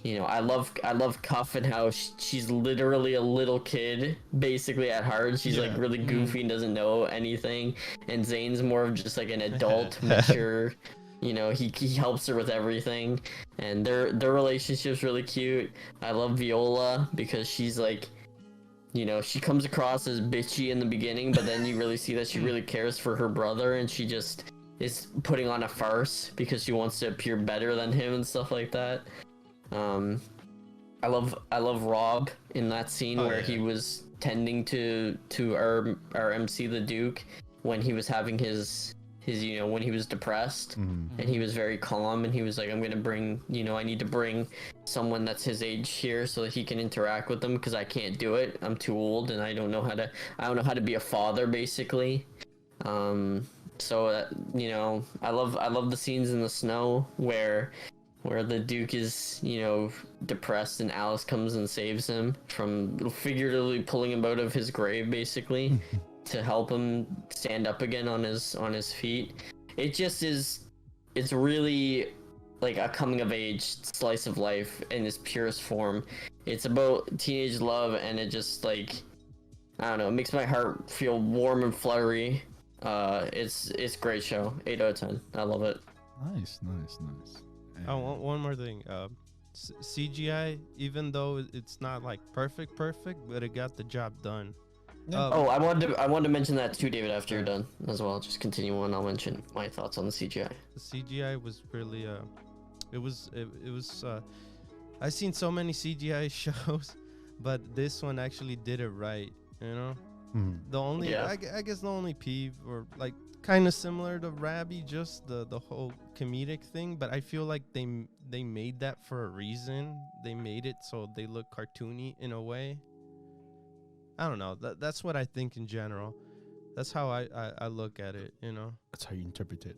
I love Cuff and how she's literally a little kid basically at heart. She's like really goofy and doesn't know anything, and Zane's more of just like an adult, mature. He helps her with everything, and their relationship's really cute. I love Viola because she's like, she comes across as bitchy in the beginning, but then you really see that she really cares for her brother, and she just is putting on a farce because she wants to appear better than him and stuff like that. I love Rob in that scene where he was tending to our MC the Duke when he was having his when he was depressed, and he was very calm, and he was like, I'm gonna bring I need to bring someone that's his age here so that he can interact with them, because I can't do it. I'm too old and I don't know how to be a father basically. So I love the scenes in the snow where the Duke is, depressed, and Alice comes and saves him from figuratively pulling him out of his grave, basically, to help him stand up again on his feet. It just is, it's really like a coming of age slice of life in its purest form. It's about teenage love, and it just like, I don't know, it makes my heart feel warm and fluttery. It's a great show. 8 out of 10. I love it. Nice. Oh, one more thing. CGI, even though it's not like perfect, but it got the job done. I wanted to mention that too, David, after you're done as well. Just continue on. I'll mention my thoughts on the CGI. The CGI was really it was I've seen so many CGI shows, but this one actually did it right. The only I guess the only peeve, or like kind of similar to Rabbi, just the whole comedic thing, but I feel like they made that for a reason. They made it so they look cartoony in a way. I don't know. That's what I think in general. That's how I look at it. That's how you interpret it.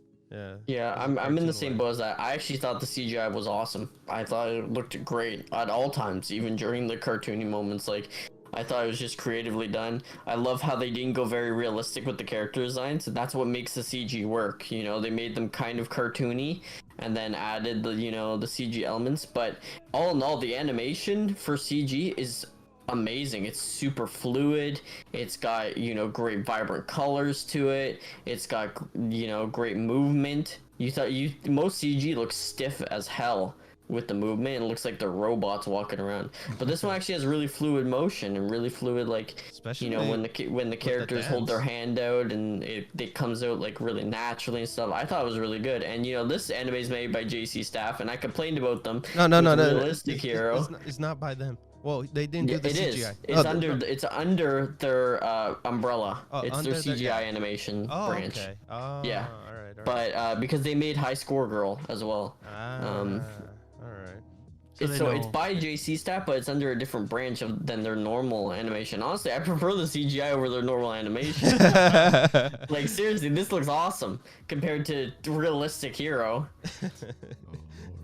Yeah, I'm in the same boat as that. I actually thought the CGI was awesome. I thought it looked great at all times, even during the cartoony moments. Like, I thought it was just creatively done. I love how they didn't go very realistic with the character designs. And that's what makes the CG work. They made them kind of cartoony and then added the CG elements. But all in all, the animation for CG is amazing. It's super fluid. It's got, great vibrant colors to it. It's got, great movement. Most CG looks stiff as hell with the movement, and it looks like they're robots walking around, but this one actually has really fluid motion and really fluid, like, especially when the characters hold their hand out and it comes out like really naturally and stuff. I thought it was really good. And this anime is made by JC staff, and I complained about them. No, Realistic Hero. It's not by them. Well, they didn't do the CGI. It's under their umbrella. It's their CGI animation branch. Okay. All right. But because they made High Score Girl as well. All right. So it's by JC staff, but it's under a different branch than their normal animation. Honestly, I prefer the CGI over their normal animation. Like, seriously, this looks awesome compared to Realistic Hero.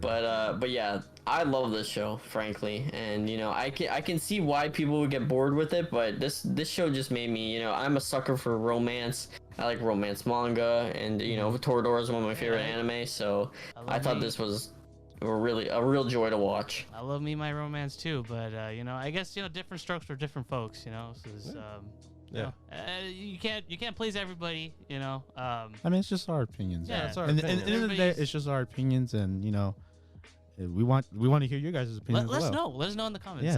But yeah, I love this show, frankly, and I can see why people would get bored with it, but this show just made me, I'm a sucker for romance. I like romance manga, and Toradora is one of my favorite anime, so I thought this was a real joy to watch. I love me my romance too, but I guess different strokes for different folks. You can't please everybody. I mean, it's just our opinions. Yeah, it's our and opinions. at the end of the day, it's just our opinions, and we want to hear your guys' opinions. Let us know in the comments.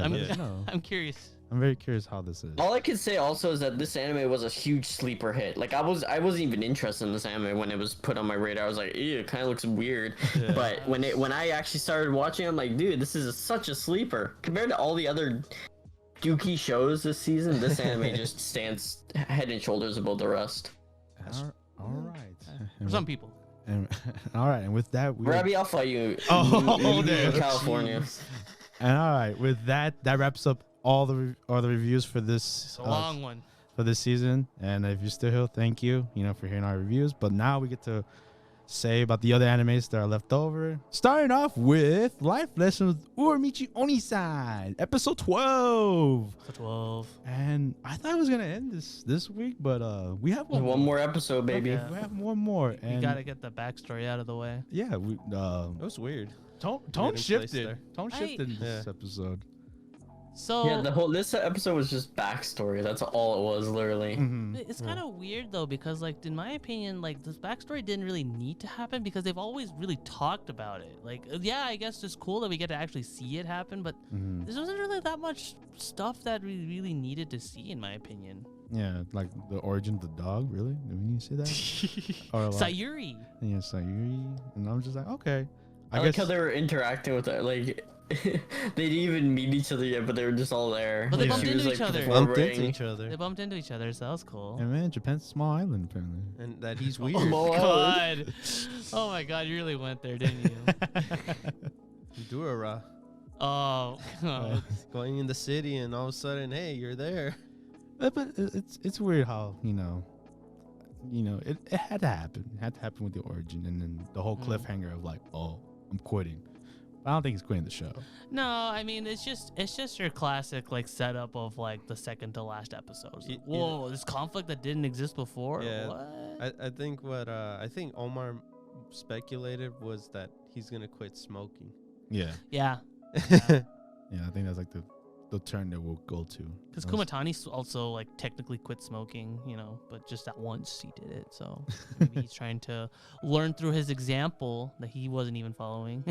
I'm curious. I'm very curious how this is. All I can say also is that this anime was a huge sleeper hit. Like, I wasn't even interested in this anime when it was put on my radar. I was like, ew, it kind of looks weird. Yeah. But when I actually started watching, I'm like, dude, this is such a sleeper compared to all the other Dookie shows this season. This anime just stands head and shoulders above the rest. All right. For some people. All right, and with that, Robbie, I'll fight you. In California. And all right, with that wraps up all the reviews for this. It's a long one for this season. And if you're still here, thank you, for hearing our reviews. But now we get to say about the other animes that are left over. Starting off with Life Lessons with Uramichi-Oniisan, episode 12. 12. And I thought it was gonna end this week, but we have one more episode, baby. Okay. We have one more. And You gotta get the backstory out of the way. yeah, we It was weird. tone shifted. there. Tone shifted in this episode. So Yeah, this episode was just backstory. That's all it was, literally. Mm-hmm. it's kind of weird though, because like in my opinion, like this backstory didn't really need to happen because they've always really talked about it. Like yeah, I guess it's cool that we get to actually see it happen, but there wasn't really that much stuff that we really needed to see, in my opinion. Yeah, like the origin of the dog. Really? Do we need to see that? Or like, Sayuri. yeah, Sayuri. And I'm just like, okay. I like how they were interacting with it. Like, they didn't even meet each other yet, but they were just all there. But they Like, bumped she was, into each other. Bumped into performing. each other. They bumped into each other, so that was cool. And man, Japan's a small island apparently. And that he's weird. Oh, God. Oh my God, you really went there, didn't you? Durara. Oh. Going in the city and all of a sudden, hey, you're there. But it's weird how it had to happen. It had to happen with the origin, and then the whole cliffhanger of like, oh, I'm quitting. But I don't think he's quitting the show. No, I mean it's just your classic like setup of like the second to last episodes. Whoa, this conflict that didn't exist before. Yeah. What? I think I think Omar speculated was that he's gonna quit smoking. Yeah. Yeah. Yeah, I think that's like the turn that we'll go to. Because Kumatani also like technically quit smoking, but just at once he did it. So maybe he's trying to learn through his example that he wasn't even following.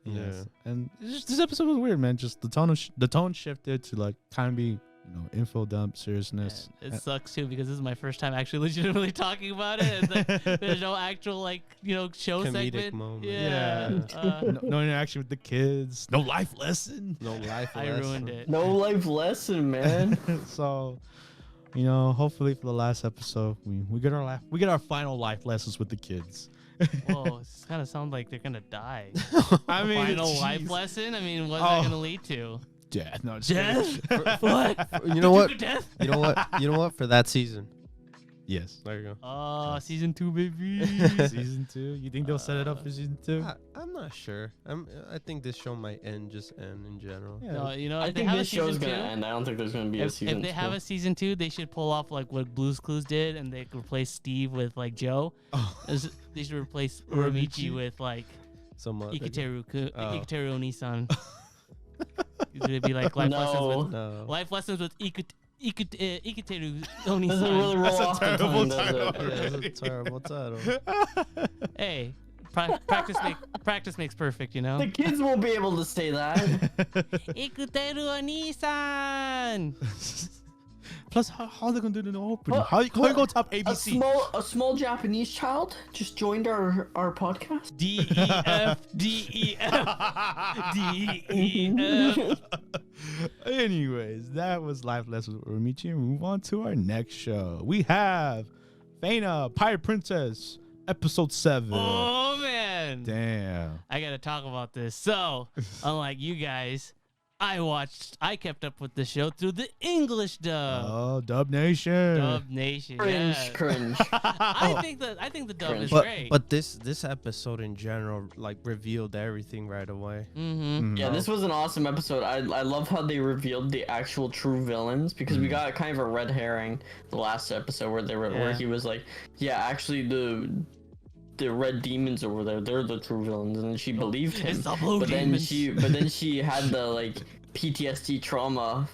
Yes. And this episode was weird, man. Just the tone shifted to like kind of be info dump seriousness. And it sucks too because this is my first time actually legitimately talking about it. It's like, there's no actual show Comedic segment. moment. Yeah. No interaction with the kids. No life lesson. No life I lesson. ruined it. No life lesson, man. So, hopefully for the last episode, we get our final life lessons with the kids. Whoa, this kind of sounds like they're gonna die. I mean, Final geez. life lesson. I mean, what's that gonna lead to? Death. No, just Death? What? You know what? Death? You know what? You know what? For that season. Yes. There you go. Oh, season 2, baby. Season 2. You think they'll set it up for season 2? I'm not sure. I think this show might end in general. Yeah. No, I if they think have this a season show's gonna 2, end. I don't think there's gonna be a season if they have a season 2, they should pull off like what Blue's Clues did, and they could replace Steve with like Joe. They should replace Uramichi with like Iketeru Oniisan. It'd be like life lessons with Iketeru Oniisan. Doesn't really roll off the tongue, does it? Yeah, that's a terrible title. Hey, practice makes perfect, The kids won't be able to say that. Iketeru Oniisan. Plus, how are they gonna do the opening? How you go top ABC? A small Japanese child just joined our podcast. DEF. Anyways, that was Life Lessons with Uramichi. And move on to our next show. We have Fena, Pirate Princess, episode 7. Oh man! Damn. I gotta talk about this. So, unlike you guys, I kept up with the show through the English dub. Oh, Dub Nation. Dub Nation. Cringe. I think the dub is But great. this episode in general like revealed everything right away. Yeah, this was an awesome episode. I love how they revealed the actual true villains because we got kind of a red herring the last episode where he was like, yeah, actually the red demons over there, they're the true villains, and then she believed him. It's the blue but demons. then she had the like PTSD trauma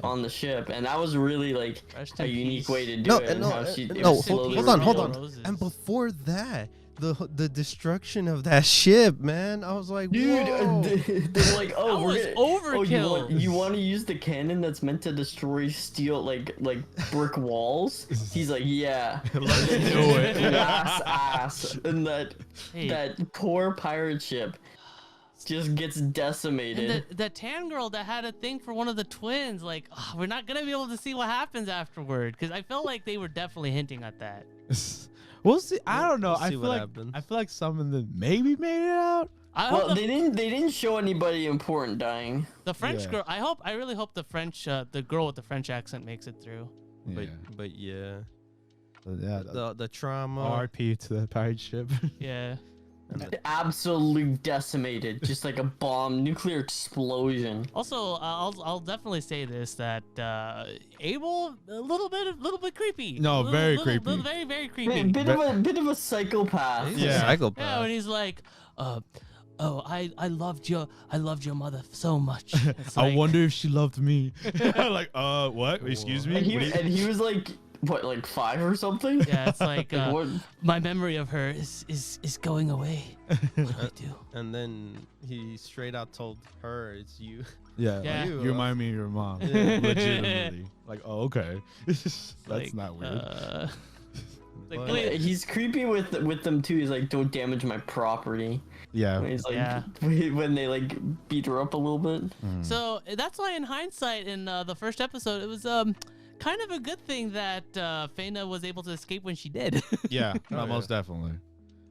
on the ship, and that was really like Rest a in unique peace. way to do it. And how it was slowly hold on. revealed. Roses. And before that, the destruction of that ship, man, I was like, Dude, whoa. they're like, oh, That was overkill. you want to use the cannon that's meant to destroy steel, like brick walls? He's like, yeah. Let's do it. Glass ass, and that poor pirate ship just gets decimated. And the tan girl that had a thing for one of the twins, like, we're not gonna be able to see what happens afterward, because I felt like they were definitely hinting at that. We'll see. I don't know. We'll I see feel what like happens. I feel like some of them maybe made it out. I hope Well, they didn't show anybody important dying. the French Yeah. girl. I really hope the French, the girl with the French accent makes it through. But yeah. Yeah, the trauma. RP to the pirate ship. Yeah. Absolutely decimated, just like a bomb, nuclear explosion. Also, I'll definitely say this that Abel a little bit creepy. No, very creepy. Very very creepy. Bit of a psychopath. He's a psychopath. Yeah, when he's like, oh, I loved your mother so much. It's I like, wonder if she loved me. Like, what? Excuse me. And he was like, what, like 5 or something? Yeah, it's like What? my memory of her is going away. What do I do? And then he straight out told her, "It's you." Yeah, Yeah. like, you remind me of your mom. Yeah. Legitimately. Like, oh, okay. That's Like, not weird. Like, But- wait, He's creepy with them too. He's like, don't damage my property. Yeah. He's like, Yeah. when they like beat her up a little bit. so that's why in hindsight in the first episode it was kind of a good thing that Fena was able to escape when she did. Yeah, Oh, most definitely.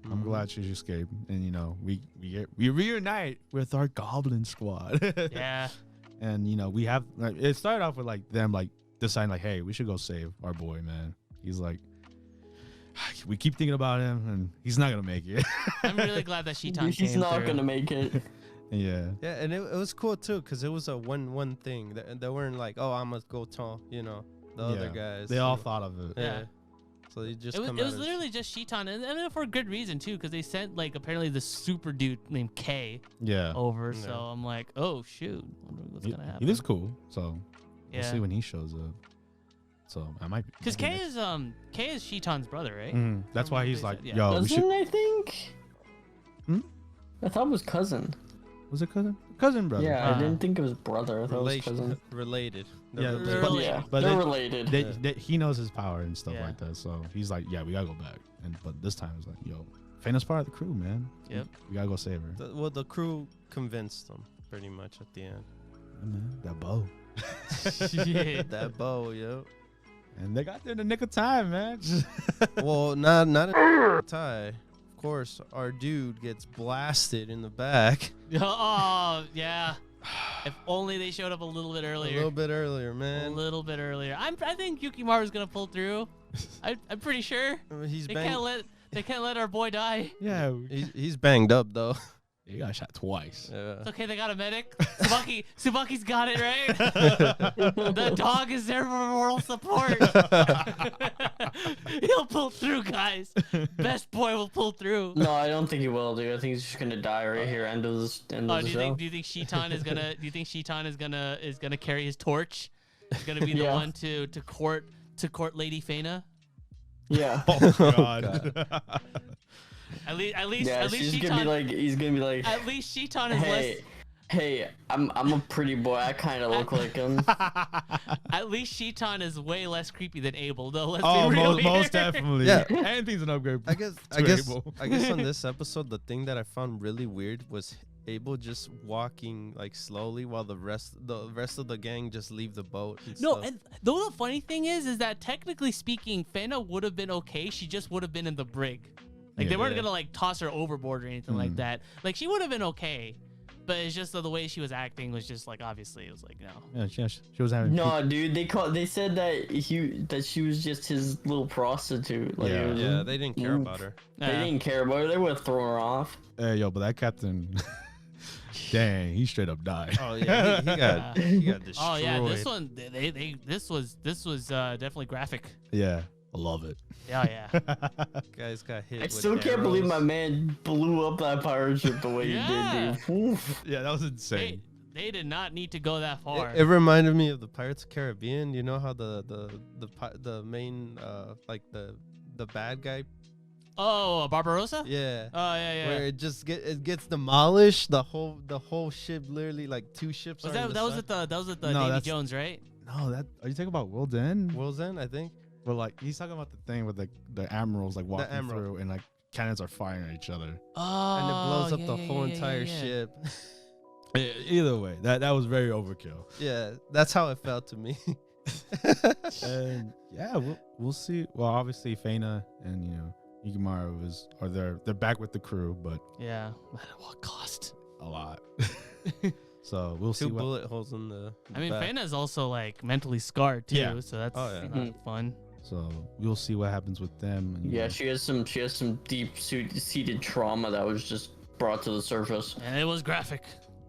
I'm glad she escaped, and you know we reunite with our Goblin Squad. Yeah. And you know we have it started off with like them like deciding like, hey, we should go save our boy, man. He's like, we keep thinking about him, and he's not gonna make it. I'm really glad that Shitan He's came not through. gonna make it. Yeah. Yeah, and it was cool too, cause it was a one thing. They weren't like, oh, I'm gonna go tall, you know, the other guys. They all thought of it. Yeah. Yeah. So they just It was, come it out was as- literally just Shitan, and for good reason too, because they sent like apparently the super dude named K Yeah. over. Yeah. So I'm like, oh shoot, wonder what's He, gonna happen. he looks cool, so Yeah. we'll see when he shows up. So I might Because might be K is Shitan's brother, right? Mhm. That's why From what he's they like, said, yeah. yo, we Cousin, should. I think. Hmm? I thought it was cousin. Was it cousin brother? Yeah, Ah. I didn't think it was brother. I thought it was cousin. related. Yeah, They're They're related. related. Yeah, But they're they- related. He knows his power and stuff Yeah. like that, so he's like, yeah, we gotta go back. And but this time it's like, yo, Fena's part of the crew, man. Yep. We gotta go save her. Well, the crew convinced them pretty much at the end. Yeah, man, that bow. Shit. That bow, yo. And they got there in the nick of time, man. Well, not a tie. Of course, our dude gets blasted in the back Oh yeah. If only they showed up a little bit a earlier. little bit earlier, A man. little bit earlier. I think Yukimaru's gonna pull through. I'm pretty sure. I mean, he's They banged. can't let our boy die. Yeah, He's banged up though. he got shot twice. Yeah. It's okay, they got a medic. Tsubaki's got it, right? The dog is there for moral support. He'll pull through, guys. Best boy will pull through. No, I don't think he will, dude. I think he's just gonna die right here. End of the Oh, do show. you think Shitan is gonna? Do you think Shitan is gonna carry his torch? He's gonna be the Yeah. one to court Lady Fena. Yeah. Oh God. At least Yeah, Shitan. he's gonna be like, At least Shitan is less. hey, I'm a pretty boy. I kind of look like him. At least Shitan is way less creepy than Abel, though. Let's Oh, be real most here. definitely. Yeah. Anything's an upgrade. I guess Abel. on this episode, the thing that I found really weird was Abel just walking like slowly while the rest of the gang just leave the boat. And No, stuff. and though the funny thing is that technically speaking, Fena would have been okay. She just would have been in the brig. Like they weren't Yeah. gonna like toss her overboard or anything like that. Like she would have been okay. But it's just the way she was acting was just like obviously it was like no. Yeah, she was having. No, dude, they said that she was just his little prostitute. Like, Yeah. it was- Yeah, they didn't care about her. They didn't care about her. They would have thrown her off. Hey, yo, but that captain, dang, he straight up died. Oh yeah, he got destroyed. Oh yeah, this one this was definitely graphic. Yeah, I love it. Yeah, yeah. Guys got hit. I with still can't believe my arrows. man blew up that pirate ship the way Yeah. he did, dude. Oof. Yeah, that was insane. They did not need to go that far. It reminded me of the Pirates of the Caribbean. You know how the main like the bad guy. Oh, Barbarossa? Yeah. Oh yeah, Where yeah. it gets demolished. The whole ship, literally like 2 ships. Was are in that the was side. at the No, Davy that's- Jones, right? No, that are you talking about World's End? World's End, I think. But like he's talking about the thing with the admirals like walking admiral. through and like cannons are firing at each other. Oh, And it blows up yeah, the yeah, whole yeah, entire yeah. ship. Either way, that was very overkill. Yeah, that's how it felt to me. And yeah, we'll see. Well, obviously Fena and Yukimaru they're back with the crew, but Yeah. At what cost? a lot. So we'll see 2 what. bullet holes in the I mean, back. Fena's also like mentally scarred too, Yeah. so that's Oh, yeah. not fun. So we'll see what happens with them. And, Yeah, she has some deep seated trauma that was just brought to the surface. And it was graphic.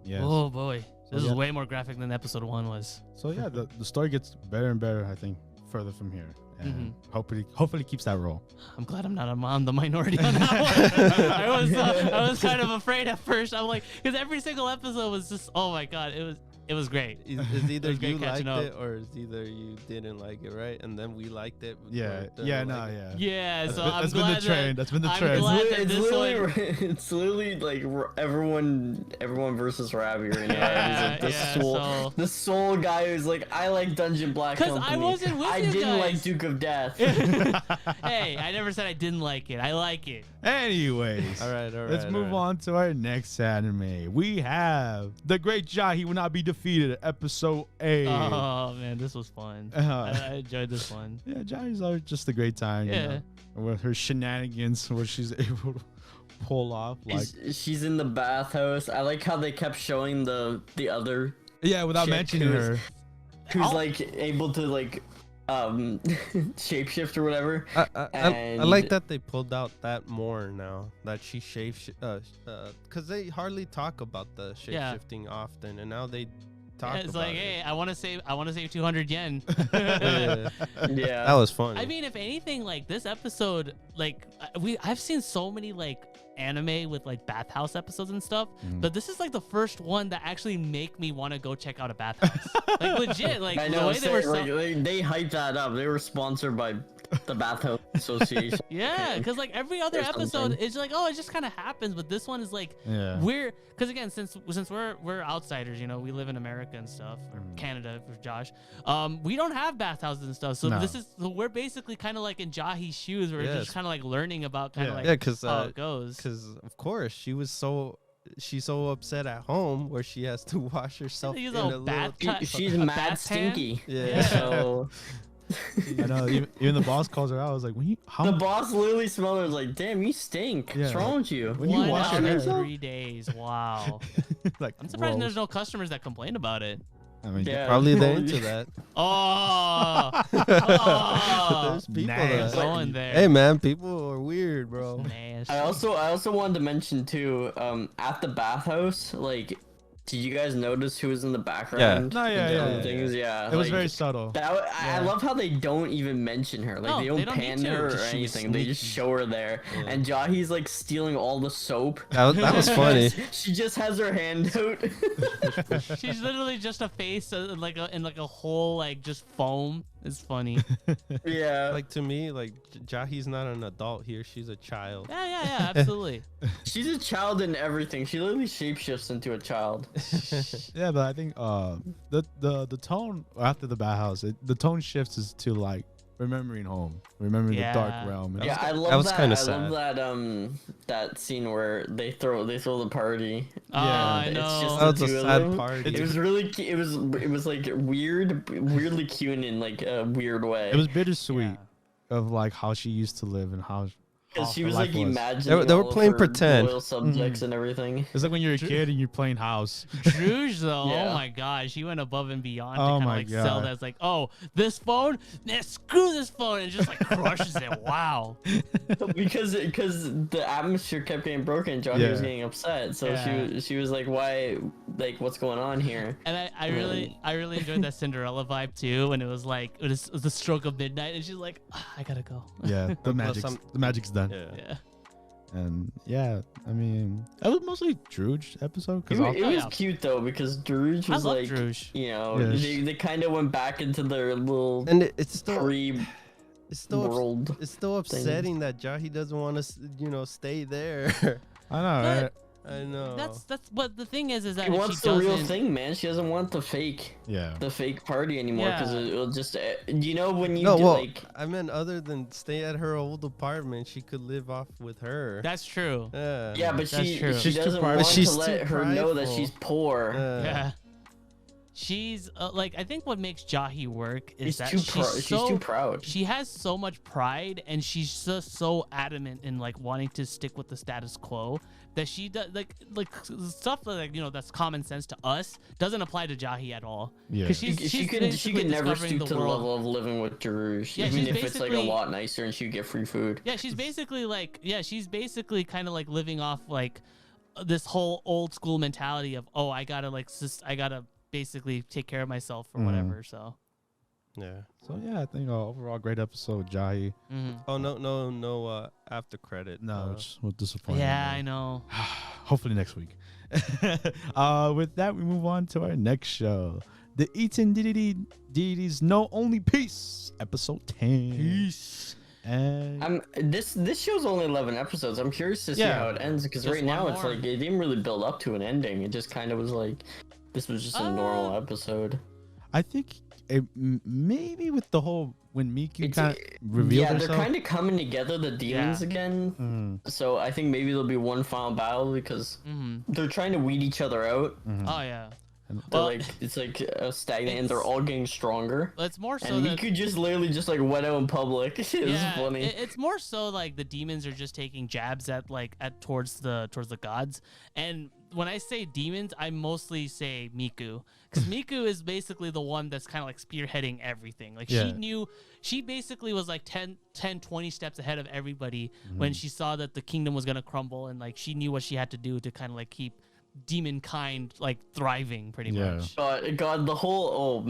Yes. Oh boy, this So, is way more graphic than episode 1 was. So yeah, the story gets better and better, I think, further from here. And hopefully keeps that role. I'm glad I'm not on the minority on that one. I was kind of afraid at first. I'm like, because every single episode was just, oh my god, it was great. It's either was great you liked catching up. it or it's either you didn't like it, right? And then we liked it. Yeah. or Yeah. didn't No. like it. Yeah. Yeah, so That's I'm been glad the trend. That's been the trend. I'm glad that It's this literally, one. it's literally like everyone versus Ravi right now. Yeah, He's like yeah, the soul guy who's like, I like Dungeon Black 'Cause Company. I wasn't with I you didn't like guys." Duke of Death. Hey, I never said I didn't like it. I like it. Anyways, All right. let's move on to our next anime. We have The Great Jahy Will Not Be Defeated, episode 8. Oh man, this was fun. I enjoyed this one. Yeah, Jahy's always just a great time. Yeah. You know, with her shenanigans, where she's able to pull off like. She's in the bathhouse. I like how they kept showing the other Yeah, without chick mentioning her. who's like able to like shapeshift or whatever. I like that they pulled out that more now that she because they hardly talk about the shape shifting often, and now they talk It's about like, it. hey, I want to save 200 yen. Yeah. Yeah. That was fun. I mean, if anything, like this episode, like I've seen so many like anime with like bathhouse episodes and stuff, but this is like the first one that actually make me want to go check out a bathhouse. Like legit, like I the know, way they were. they hyped that up. They were sponsored by the Bathhouse Association. Yeah, because like every other Or episode, something. it's like, oh, it just kind of happens. But this one is like, Yeah. we're because again, since we're outsiders, you know, we live in America and stuff, or Canada for Josh. We don't have bathhouses and stuff, so No. we're basically kind of like in Jahi's shoes. We're Yes. just kind of like learning about kind of like because how it goes. of course she's so upset at home where she has to wash herself Use in a a little bath tub. She's A mad bath pan? stinky. Yeah. So I know. Even the boss calls her out. I was like, when you the boss literally smelled her was like, damn, you stink. What's Yeah. wrong with you? When you One wash out your of hair. 3 days. Wow. like, I'm surprised gross. there's no customers that complain about it. I mean, Yeah. Probably they're into that. Oh, oh. There's people Nice. that Going there. hey man, people are weird, bro. Nasty. I also wanted to mention too, at the bathhouse, like, did you guys notice who was in the background? No, yeah, and yeah, doing yeah, things? Yeah. It was like, very subtle. I love how they don't even mention her. Like No, they they don't don't need pan to. her or She was anything. They just sneaky. show her there. Yeah. And Jahi's like stealing all the soap. That was funny. She just has her hand out. She's literally just a face in like a whole like just foam. It's funny. Yeah. Like to me, like Jahi's not an adult here; she's a child. Yeah, absolutely. She's a child in everything. She literally shapeshifts into a child. Yeah, but I think the tone after the bathhouse, the tone shifts is to like remembering home, remembering Yeah. the dark realm. And Yeah, I love that was that. kinda I sad. love that scene where they throw the party. I It's know. just That was the a two of sad them. party. It was really it was like weirdly cute in like a weird way. it was bittersweet Yeah. of like how she used to live and how because she her was life like was. imagining. They were all of playing her pretend. loyal subjects and everything. It's like when you're a kid and you're playing house. Druge though, Yeah. oh my god, she went above and beyond Oh to kind my of like sell God. that as like, oh, this phone, nah, screw this phone, and just like crushes it. Wow. because the atmosphere kept getting broken. Johnny Yeah. was getting upset, so Yeah. she was like, "Why? Like, what's going on here?" And I really enjoyed that Cinderella vibe too, when it was like it was the stroke of midnight, and she's like, I gotta go. Yeah, the magic's done. Yeah. Yeah. And yeah, I mean, that was mostly Druge episode It, because was yeah. cute though because Druge I was love like, Druge. you know, Yeah. they kind of went back into their little And it's still pre it's still world. it's still upsetting that Jahi doesn't want to stay there. I know, But- right? I know. That's what the thing is that She if wants she the real doesn't- thing, man. She doesn't want the fake Yeah. party anymore because Yeah. it'll just you know when you no, do well, like I meant other than stay at her old apartment, she could live off with her. That's true. Yeah. yeah, but That's she true. she She's too doesn't prideful. want She's to let too her know that prideful. she's poor. Yeah. Yeah. She's like, I think what makes Jahy work is She's that she's too proud. She has so much pride, and she's just so adamant in like wanting to stick with the status quo that she does like stuff like that's common sense to us doesn't apply to Jahy at all. Yeah, she can never stoop to the level of living with Darush, even if it's like a lot nicer, and she'd get free food. Yeah, she's basically kind of like living off like this whole old school mentality of I gotta basically take care of myself or whatever. So yeah. So yeah, I think overall great episode, Jahy. Oh no after credit. No, which was disappointing. Yeah, I know. Hopefully next week. With that, we move on to our next show, the Deities Know Only Peace, episode 10. Peace. And this show's only 11 episodes. I'm curious to see how it ends, because right now it's like it didn't really build up to an ending. It just kind of was like this was just a normal episode. I think maybe with the whole when Meikyuu kind of revealed herself. They're kind of coming together, the demons again. So I think maybe there'll be one final battle, because they're trying to weed each other out. Oh yeah. It's like stagnant, and they're all getting stronger. It's more so and that Meikyuu just literally just like went out in public. It was funny. It's more so like the demons are just taking jabs at towards the gods. And when I say demons, I mostly say Meikyuu, because Meikyuu is basically the one that's kind of like spearheading everything. Like she basically was like 10, 20 steps ahead of everybody when she saw that the kingdom was gonna crumble, and like she knew what she had to do to kind of like keep demon kind like thriving pretty much. God, the whole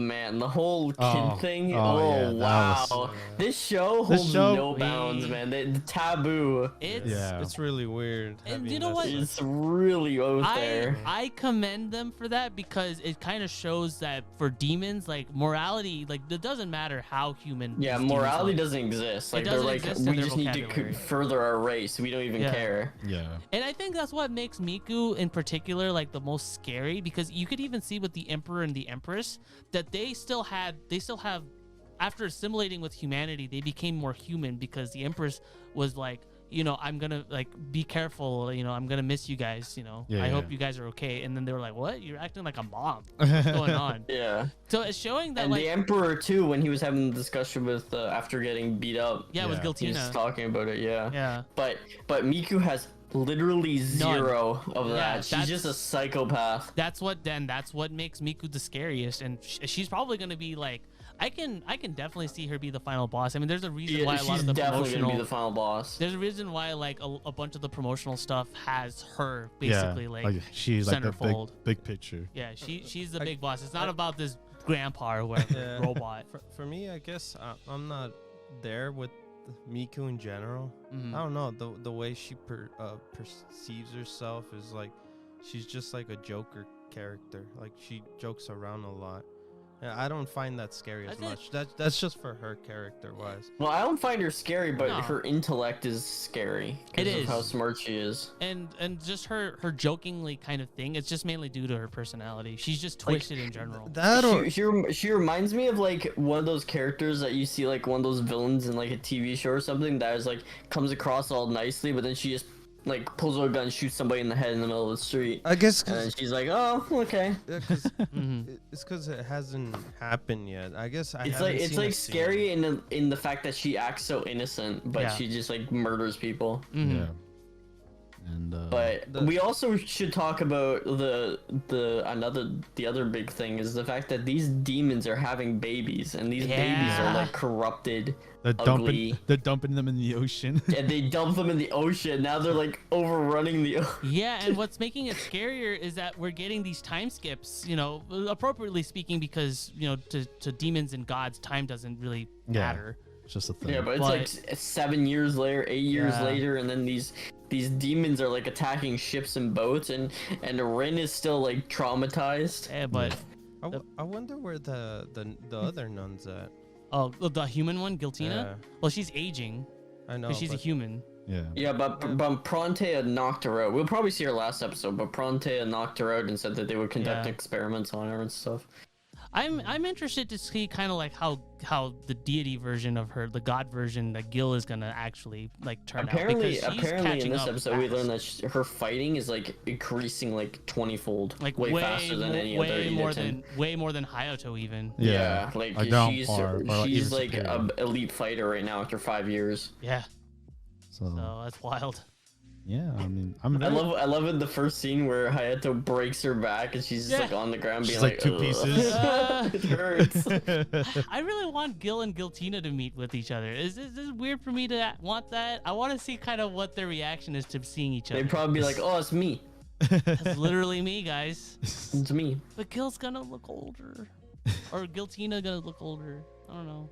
kid thing. Wow. This show holds no bounds, man. The taboo. It's really weird. And you know what? It's really out there. I commend them for that, because it kind of shows that for demons, like morality, like it doesn't matter how human. Yeah, morality doesn't exist. Like they're like, we just need to further our race. We don't even care. Yeah. And I think that's what makes Meikyuu in particular like the most scary, because you could even see with the Emperor and the Empress that they still have after assimilating with humanity, they became more human, because the Empress was like, I'm gonna like be careful, I'm gonna miss you guys, I hope you guys are okay. And then they were like, what, you're acting like a mom, what's going on? So it's showing that, and like the Emperor too, when he was having the discussion with after getting beat up, with Giltina, he was talking about it. But Meikyuu has literally zero of that. She's just a psychopath. That's what makes Meikyuu the scariest, and she's probably gonna be like, I can definitely see her be the final boss. I mean, there's a reason why a lot of the definitely gonna be the final boss. There's a reason why like a bunch of the promotional stuff has her basically like she's like the centerfold. big picture. Yeah, she's the big boss. It's not about this grandpa or whatever robot. For me, I guess I'm not there with Meikyuu in general. I don't know, the way she perceives herself is like she's just like a Joker character. Like she jokes around a lot. Yeah, I don't find that scary as much. That's just for her character wise. Well, I don't find her scary, but her intellect is scary. It is of how smart she is, and just her jokingly kind of thing. It's just mainly due to her personality. She's just twisted in general. She reminds me of like one of those characters that you see like one of those villains in like a TV show or something that is like comes across all nicely, but then she just like pulls out a gun and shoots somebody in the head in the middle of the street. I guess and she's like, oh, okay. Yeah, it's because it hasn't happened yet. I guess it's like scary in the fact that she acts so innocent, but she just like murders people. Yeah. And but we also should talk about the other big thing is the fact that these demons are having babies, and these babies are like corrupted. They're dumping them in the ocean. Yeah, they dump them in the ocean. Now they're like overrunning the ocean. Yeah, and what's making it scarier is that we're getting these time skips, appropriately speaking, because, to demons and gods, time doesn't really matter. It's just a thing. Yeah, but it's like 7 years later, 8 years later, and then these demons are like attacking ships and boats, and Rin is still like traumatized. Yeah, but I wonder where the other nun's at. Oh, the human one, Giltina? Yeah. Well, she's aging. I know. She's a human. Yeah. Yeah, but Prontea knocked her out. We'll probably see her last episode, but Prontea knocked her out and said that they would conduct experiments on her and stuff. I'm interested to see kind of like how the deity version of her, the god version that Gil is gonna actually like turn out. Apparently in this up episode fast. we learned that her fighting is like increasing like 20-fold, like way faster than any other Idaten. Way more than Hayato even. Yeah, like she's like an elite fighter right now after 5 years. Yeah. So that's wild. Yeah, I mean, I love in the first scene where Hayato breaks her back and she's just like on the ground being like two pieces. It hurts. I really want Gil and Giltina to meet with each other. Is this weird for me to want that? I want to see kind of what their reaction is to seeing each other. They'd probably be like, "Oh, it's me." It's literally me, guys. It's me. But Gil's gonna look older, or Giltina gonna look older. I don't know.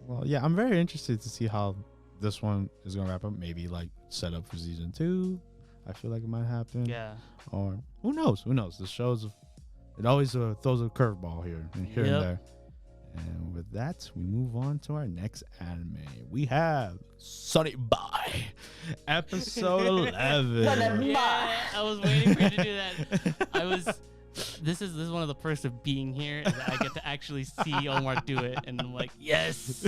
Well, yeah, I'm very interested to see how this one is gonna wrap up. Maybe like set up for season 2. I feel like it might happen. Yeah. Or who knows? Who knows? The show's it always throws a curveball here and there. And with that, we move on to our next anime. We have Sonny Boy, episode 11. Yeah, I was waiting for you to do that. This is one of the perks of being here, is that I get to actually see Omar do it, and I'm like, yes.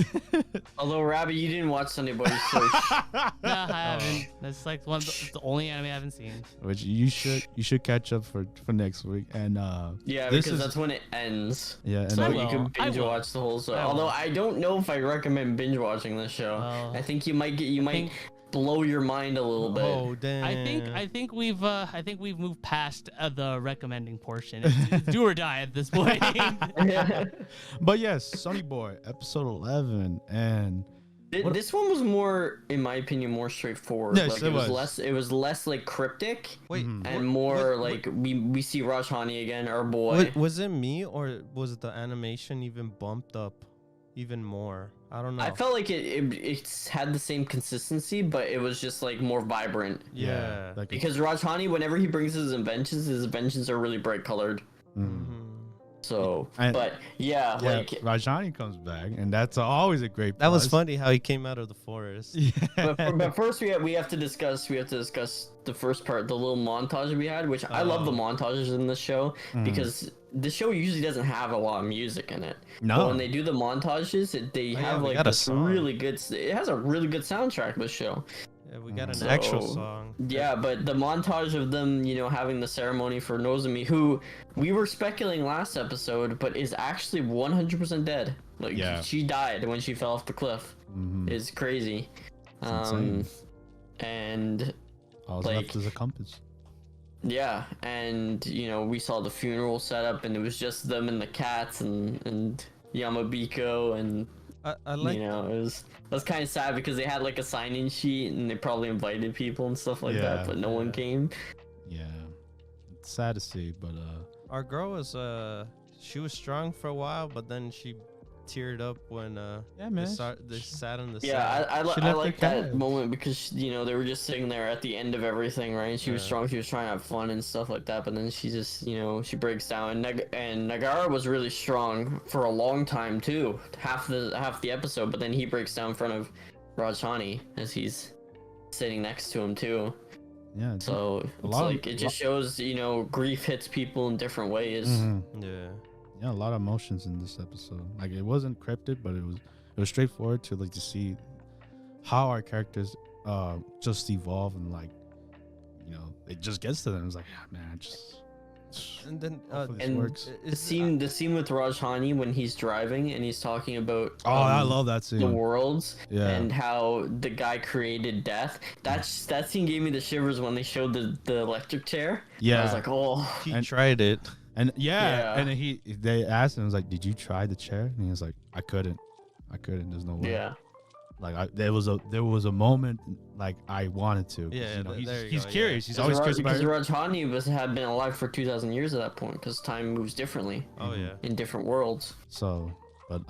Although Rabbit, you didn't watch Sonny Boy, so No, I haven't. That's like the only anime I haven't seen. Which you should catch up for next week. And because that's when it ends. Yeah, and so you can binge watch the whole show. Although I don't know if I recommend binge watching this show. I think you might blow your mind a little bit. Oh damn! I think we've moved past the recommending portion. It's do or die at this point. But yes, Sonny Boy, episode 11, and this one was more, in my opinion, more straightforward. Yes, like it was less like cryptic. Wait, and more like we see Rajhani again, our boy. Was it me, or was the animation even bumped up even more? I don't know. I felt like it had the same consistency, but it was just like more vibrant. Yeah. Because Rajhani, whenever he brings his inventions are really bright colored. So, like Rajhani comes back, and that's always a great. That was funny how he came out of the forest. But first we have to discuss the first part, the little montage we had, which I love the montages in this show because the show usually doesn't have a lot of music in it. No. But when they do the montages, they have like this really good. It has a really good soundtrack. This show. Yeah, we got an actual song. Yeah, but the montage of them, having the ceremony for Nozomi, who we were speculating last episode, but is actually 100% dead. Like she died when she fell off the cliff. Is crazy. And all left is a compass. Yeah, and we saw the funeral setup, and it was just them and the cats and Yamabiko, and I like it was kind of sad because they had like a sign-in sheet and they probably invited people and stuff like that, but no one came. Yeah, it's sad to see, but our girl was she was strong for a while, but then she teared up when they sat on the side. I like that moment because they were just sitting there at the end of everything, right? And she was strong, she was trying to have fun and stuff like that, but then she just she breaks down. And Nagara was really strong for a long time too, half the episode, but then he breaks down in front of Rajhani as he's sitting next to him too. Yeah, so it just shows grief hits people in different ways. Yeah, a lot of emotions in this episode. Like, it wasn't cryptic, but it was straightforward to to see how our characters just evolve, and it just gets to them. It's like, man, and then works. The scene with Rajhani when he's driving and he's talking about I love that scene, the worlds, and how the guy created death. That scene gave me the shivers when they showed the electric chair. I was like, he tried it. And and they asked him, like, did you try the chair? And he was like, I couldn't. There's no way. Like there was a moment like I wanted to. He's curious. He's always curious about it. Because Rajhani had been alive for 2,000 years at that point, because time moves differently. In different worlds. So, but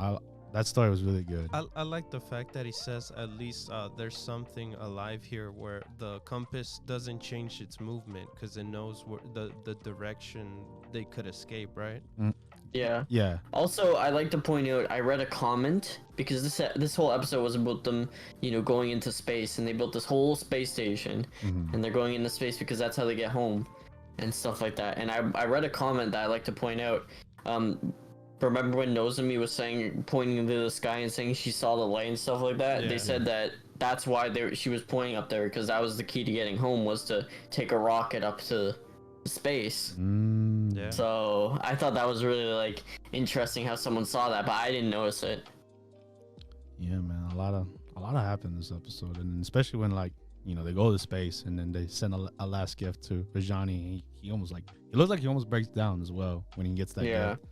that story was really good. I like the fact that he says at least there's something alive here where the compass doesn't change its movement because it knows where the direction they could escape, right? Yeah. Also, I like to point out, I read a comment because this whole episode was about them, going into space, and they built this whole space station, and they're going into space because that's how they get home, and stuff like that. And I read a comment that I like to point out. remember when Nozomi was saying, pointing into the sky and saying she saw the light and stuff like that? Yeah. They said that that's why she was pointing up there, because that was the key to getting home, was to take a rocket up to space. Yeah. So I thought that was really like interesting how someone saw that, but I didn't notice it. Yeah, man, a lot of happened this episode, and especially when like they go to space and then they send a last gift to Rajani. He almost like it looks like he almost breaks down as well when he gets that gift.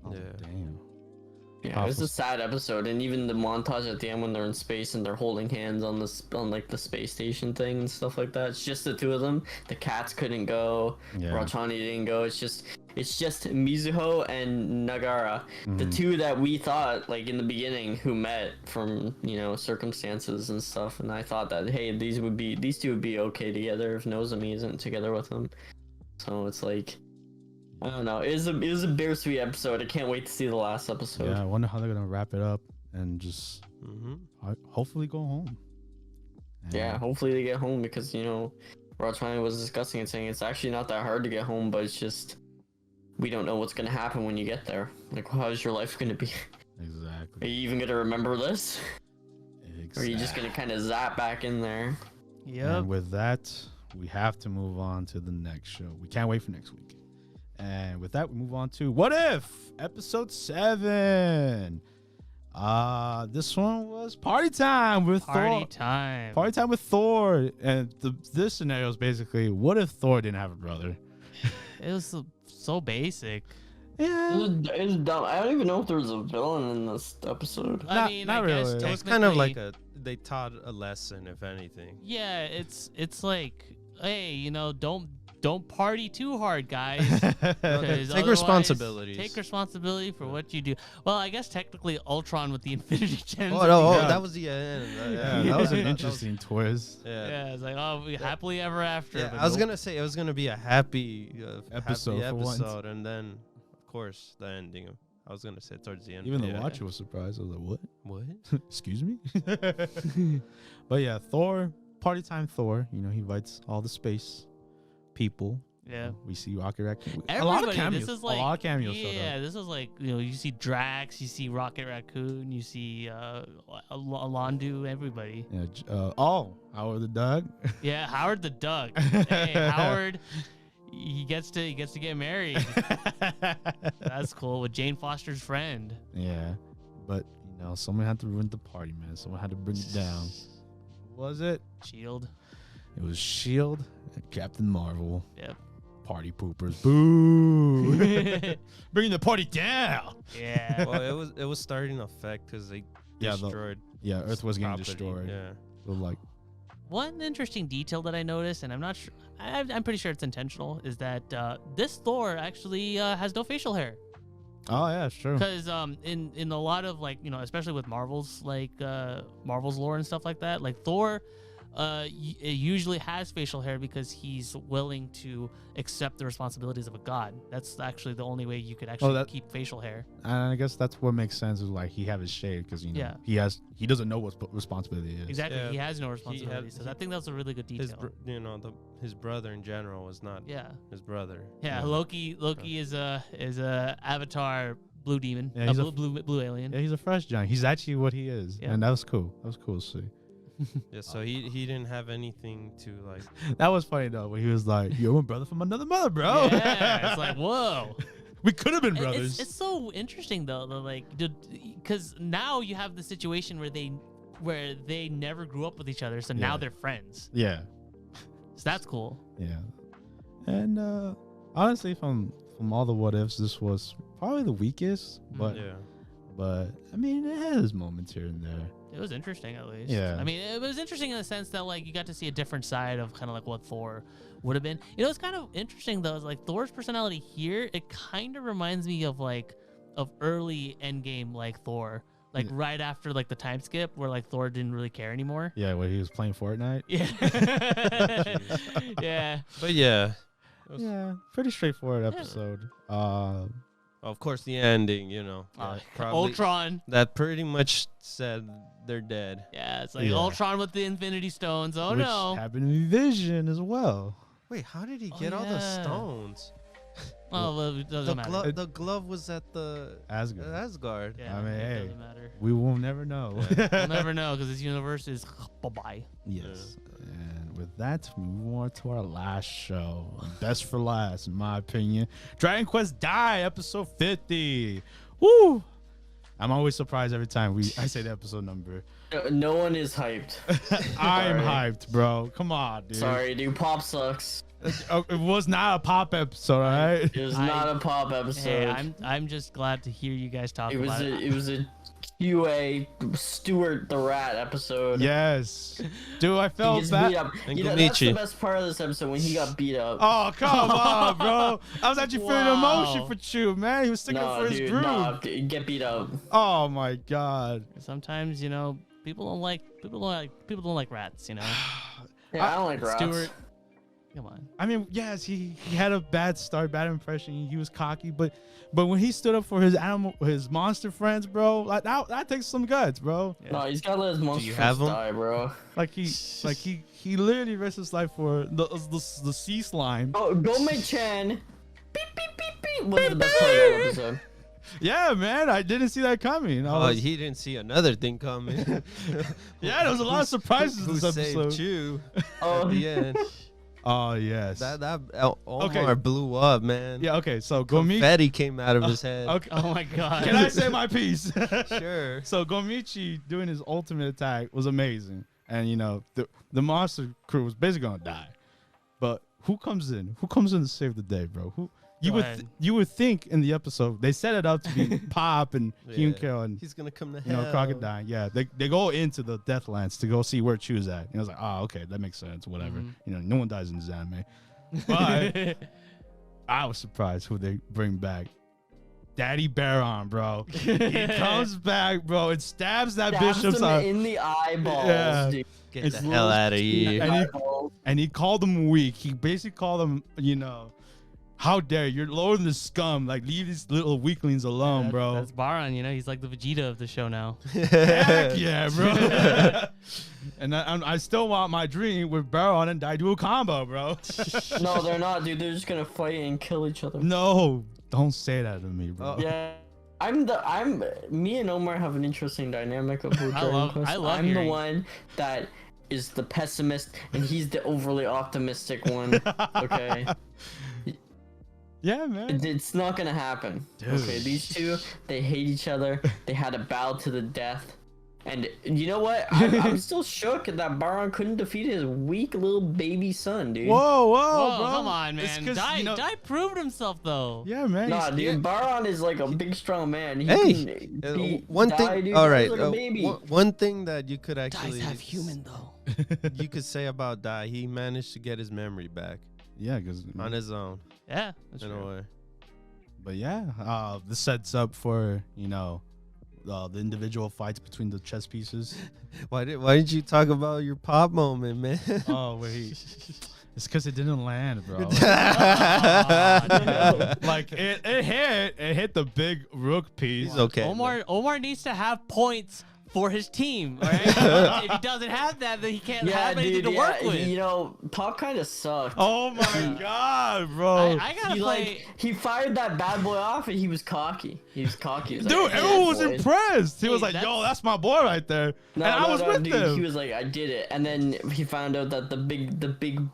I was like, damn. Yeah, it was a sad episode, and even the montage at the end when they're in space and they're holding hands on like the space station thing and stuff like that. It's just the two of them. The cats couldn't go. Yeah. Rachani didn't go. It's just Mizuho and Nagara, the two that we thought like in the beginning who met from circumstances and stuff. And I thought that hey, these two would be okay together if Nozomi isn't together with them. So it's like, I don't know. It was a bittersweet episode. I can't wait to see the last episode. Yeah, I wonder how they're gonna wrap it up and just hopefully go home. And yeah, hopefully they get home, because Rachani was discussing it, saying it's actually not that hard to get home, but it's just we don't know what's gonna happen when you get there. Like, how's your life gonna be? Exactly. Are you even gonna remember this? Or are you just gonna kind of zap back in there? Yep. And with that, we have to move on to the next show. We can't wait for next week. And with that, we move on to What If? Episode 7. This one was party time with Thor. Party time with Thor. And this scenario is basically, what if Thor didn't have a brother? It was so basic. Yeah. It was dumb. I don't even know if there was a villain in this episode. I mean, not I guess really. It was kind of like technically- they taught a lesson, if anything. Yeah, it's like, hey, don't party too hard, guys. Take responsibilities. Take responsibility for what you do. Well, I guess technically Ultron with the Infinity Gems. That was the end. Yeah, that was an interesting twist. Yeah, it's like, oh, we happily ever after. Yeah, but I was nope. gonna say it was gonna be a happy Episode for once. and then of course the ending. I was gonna say towards the end. Even but the watcher was surprised. I was like, what? Excuse me? But yeah, Thor, party time Thor. He invites all the space people. Yeah. We see Rocket Raccoon. Everybody, A lot of cameos. This is like, a lot of cameos. Yeah, this is like, you see Drax, you see Rocket Raccoon, you see Alondu, everybody. Yeah. Howard the Duck. Yeah, Howard the Duck. Hey, Howard, he gets to get married. That's cool, with Jane Foster's friend. Yeah, but someone had to ruin the party, man. Someone had to bring it down. What was it? Shield. It was Shield and Captain Marvel. Yep. Party poopers. Boo! Bringing the party down. Yeah. Well, it was starting to affect because they destroyed. Earth was getting property. destroyed. Yeah. So like, one interesting detail that I noticed, and I'm not sure, I'm pretty sure it's intentional, is that this Thor actually has no facial hair. oh yeah, it's true. Because in a lot of especially with Marvel's Marvel's lore and stuff like that, like Thor usually has facial hair because he's willing to accept the responsibilities of a god. That's actually the only way you could actually keep facial hair. And I guess that's what makes sense is like he have his shade because he doesn't know what responsibility is. Exactly, he has no responsibility. So I think that's a really good detail. His brother in general was not. His brother. Yeah, Loki is a Avatar blue demon. Yeah, he's a blue alien. Yeah, he's a fresh giant. He's actually what he is, and that was cool. That was cool to see. Yeah, so he didn't have anything to like. That was funny though when he was like, "You're a brother from another mother, bro." Yeah, it's like whoa. We could have been brothers. It's so interesting though, because now you have the situation where they never grew up with each other, so now they're friends. Yeah. So that's cool. Yeah. And honestly, from all the what ifs, this was probably the weakest. But I mean, it had its moments here and there. It was interesting, at least. Yeah. I mean, it was interesting in the sense that, like, you got to see a different side of kind of like what Thor would have been. It's kind of interesting, though, is like Thor's personality here, it kind of reminds me of early Endgame, like Thor. Like, right after, like, the time skip where, like, Thor didn't really care anymore. Yeah, where he was playing Fortnite. Yeah. Yeah. But yeah. Pretty straightforward episode. Of course, the ending, Ultron. That pretty much said they're dead. Yeah, it's like Ultron with the Infinity Stones. Oh, Which no. happened in Vision as well. Wait, how did he get all the stones? Oh, well, it doesn't matter. The glove was at the Asgard. Yeah, I mean, it hey, doesn't matter. we will never know. We'll never know because this universe is bye-bye. Yes. And with that, we move on to our last show. Best for last, in my opinion. Dragon Quest Die, episode 50. Woo! I'm always surprised every time I say the episode number. No one is hyped. I'm hyped, bro. Come on, dude. Sorry, dude. Pop sucks. It was not a pop episode, all right? It was not a pop episode. Hey, I'm just glad to hear you guys talk about it. It was a QA Stuart the Rat episode. Yes. Dude, I He felt gets bad. beat up. You know, that's the best part of this episode when he got beat up. Oh, come on, bro. I was actually feeling emotion for Chu, man. He was sticking up for his group. No, get beat up. Oh my god. Sometimes, you know, people don't like rats, you know. Yeah, I don't like rats. Stuart, come on. I mean, yes, he had a bad start, bad impression. He was cocky, but when he stood up for his monster friends, bro, like that takes some guts, bro. Yeah. No, he's gotta let his monster friends die, bro. Like he literally risked his life for the sea slime. Oh, Gome-chan. Beep beep beep beep. Was the best part of that episode. Yeah, man, I didn't see that coming. He didn't see another thing coming. Yeah, there was a lot of surprises in this episode. Chu Oh, at the end. Oh yes. That Omar blew up, man. Yeah. Okay. So confetti came out of his head. Okay. Oh my god. Can I say my piece? Sure. So Gomichi doing his ultimate attack was amazing, and you know the monster crew was basically gonna die, but who comes in? Who comes in to save the day, bro? Who? You would think in the episode they set it up to be Pop and Hyunkyo and he's gonna come to hell. Crocodile. Yeah, they go into the Deathlands to go see where Chu's at. And I was like, oh, okay, that makes sense. Whatever. You know, no one dies in this anime. But I was surprised who they bring back. Daddy Baron, bro. He comes back, bro, and stabs that bishop's eye in the eyeballs. Yeah. Dude. Get the hell out of here. And he called them weak. He basically called them, you know, how dare you're lower than the scum. Like, leave these little weaklings alone, bro. That's Baron, you know, he's like the Vegeta of the show now. Heck yeah, bro. And I still want my dream with Baron and Daibouken combo, bro. No, they're not, dude. They're just gonna fight and kill each other. No, don't say that to me, bro. Yeah. Me and Omar have an interesting dynamic of who I'm the one that is the pessimist and he's the overly optimistic one. Okay. Yeah, man. It's not gonna happen. Dude. Okay, these two, they hate each other. They had a battle to the death. And you know what? I'm still shook that Baron couldn't defeat his weak little baby son, dude. Whoa, bro. Come on, man. Dai proved himself, though. Yeah, man. Nah, dude. Baron is like a big, strong man. One thing. Dude, all right. Like one thing that you could actually. Dai's half human, though. You could say about Dai, he managed to get his memory back. Yeah, because on his own. Yeah, that's in true. a way. But yeah, this sets up for, you know, the individual fights between the chess pieces. Why did you talk about your Pop moment, man? Oh wait, it's because it didn't land, bro. Like it hit the big rook piece. He's okay. Omar needs to have points for his team, all right? If he doesn't have that, then he can't have anything to work with. You know, Pop kind of sucked. Oh my god, bro! I gotta play. He fired that bad boy off, and he was cocky. He was Dude, like, everyone was impressed. He was like, "Yo, that's my boy right there," and I was with him. He was like, "I did it," and then he found out that the big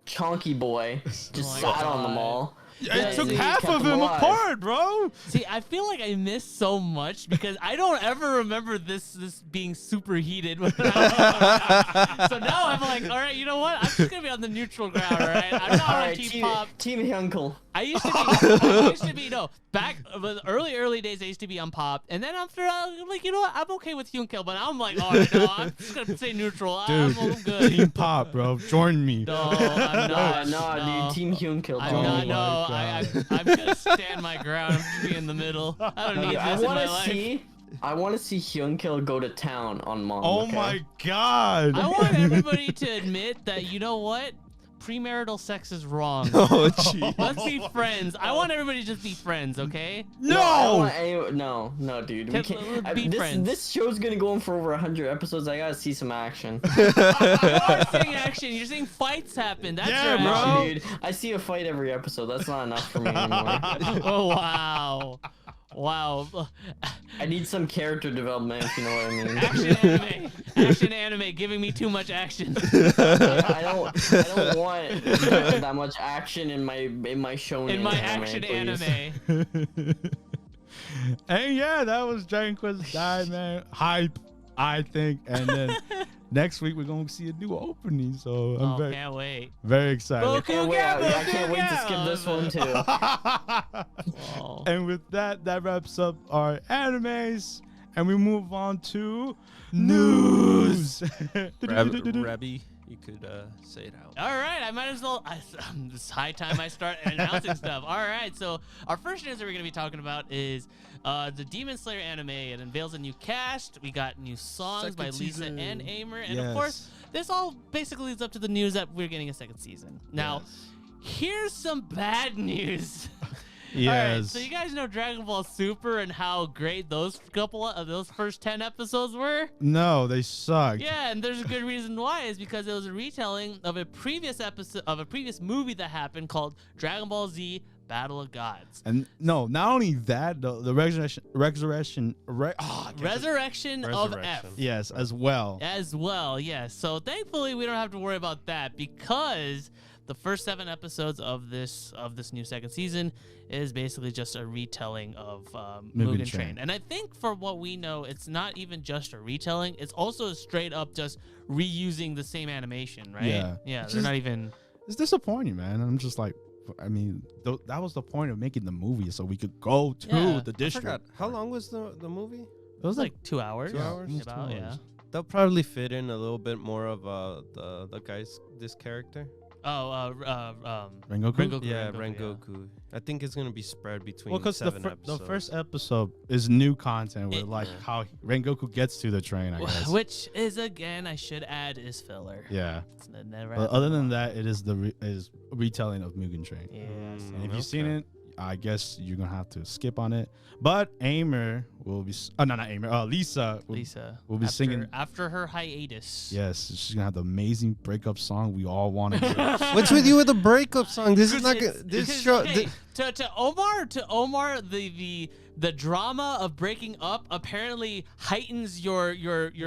chonky boy just sat on them all. It took half of him apart, bro. See, I feel like I missed so much because I don't ever remember this being super heated. So now I'm like, all right, you know what? I'm just gonna be on the neutral ground, all right? I'm not on Team Pop. Team Hyunkle. I used to be back the early days. I used to be on Pop, and then after I'm like, you know what? I'm okay with Hyunkle, but I'm like, all right, no, I'm just gonna say neutral. Dude, I'm good. Team Pop, bro, join me. No, I'm not. No, dude, Team Hyunkle. I'm not. No, I'm gonna stand my ground. I'm gonna be in the middle. I don't need this in my life. I want to see Hyunkle go to town on Mom. Oh my god! I want everybody to admit that, you know what? premarital sex is wrong. Oh, jeez. Let's be friends. I want everybody to just be friends, okay? No, dude. We Let's can't. be friends. This show's gonna go on for over 100 episodes. I gotta see some action. You're not seeing action. You're seeing fights happen. That's your No, action. dude. I see a fight every episode. That's not enough for me anymore. Oh, wow. Wow. I need some character development, if you know what I mean. Action anime giving me too much action. I don't want that much action in my show. In my anime, action please. anime. And yeah, that was Dragon Quest Die, man. Hype, I think. And then next week we're gonna see a new opening, so I'm Can't wait. very excited. I can't wait to skip this one too. Oh. And with that wraps up our animes, and we move on to news. Rabbi, you could say it out. All right, I might as well. It's high time I start announcing stuff. All right, so our first news that we're going to be talking about is the Demon Slayer anime. It unveils a new cast. We got new songs by Lisa and Aimer. And of course, this all basically leads up to the news that we're getting a second season. Now, here's some bad news. Yes. All right, so you guys know Dragon Ball Super and how great those first 10 episodes were? No, they sucked. Yeah, and there's a good reason why is because it was a retelling of a previous episode of a previous movie that happened called Dragon Ball Z Battle of Gods. And no, not only that, the resurrection of F. Yes, as well. As well, yes. So thankfully we don't have to worry about that because the first 7 episodes of this new second season is basically just a retelling of Mugen Train. And I think for what we know, it's not even just a retelling. It's also straight up just reusing the same animation, right? Yeah. Yeah, It's they're just- not even... It's disappointing, man. I'm just like, I mean, that was the point of making the movie, so we could go to Yeah. the I district. forgot. How long was the movie? It was It's like 2 hours. 2 hours? almost 2 About, yeah. hours. They'll probably fit in a little bit more of the guy's this character. Oh, Rengoku? Yeah, Rengoku. I think it's gonna be spread between Well, because 7 the episodes. first episode is new content with It- like how Rengoku gets to the train, I guess. Which is, again, I should add, is filler. Yeah. It's never But other than that, it is is retelling of Mugen Train. Yes. And if you've seen it, I guess you're gonna have to skip on it. But Aimer will be not Aimer. Lisa will be singing. after her hiatus. Yes, she's gonna have the amazing breakup song we all wanted. What's with you with the breakup song? This is not good. This Because, show. hey, to Omar, the drama of breaking up apparently heightens your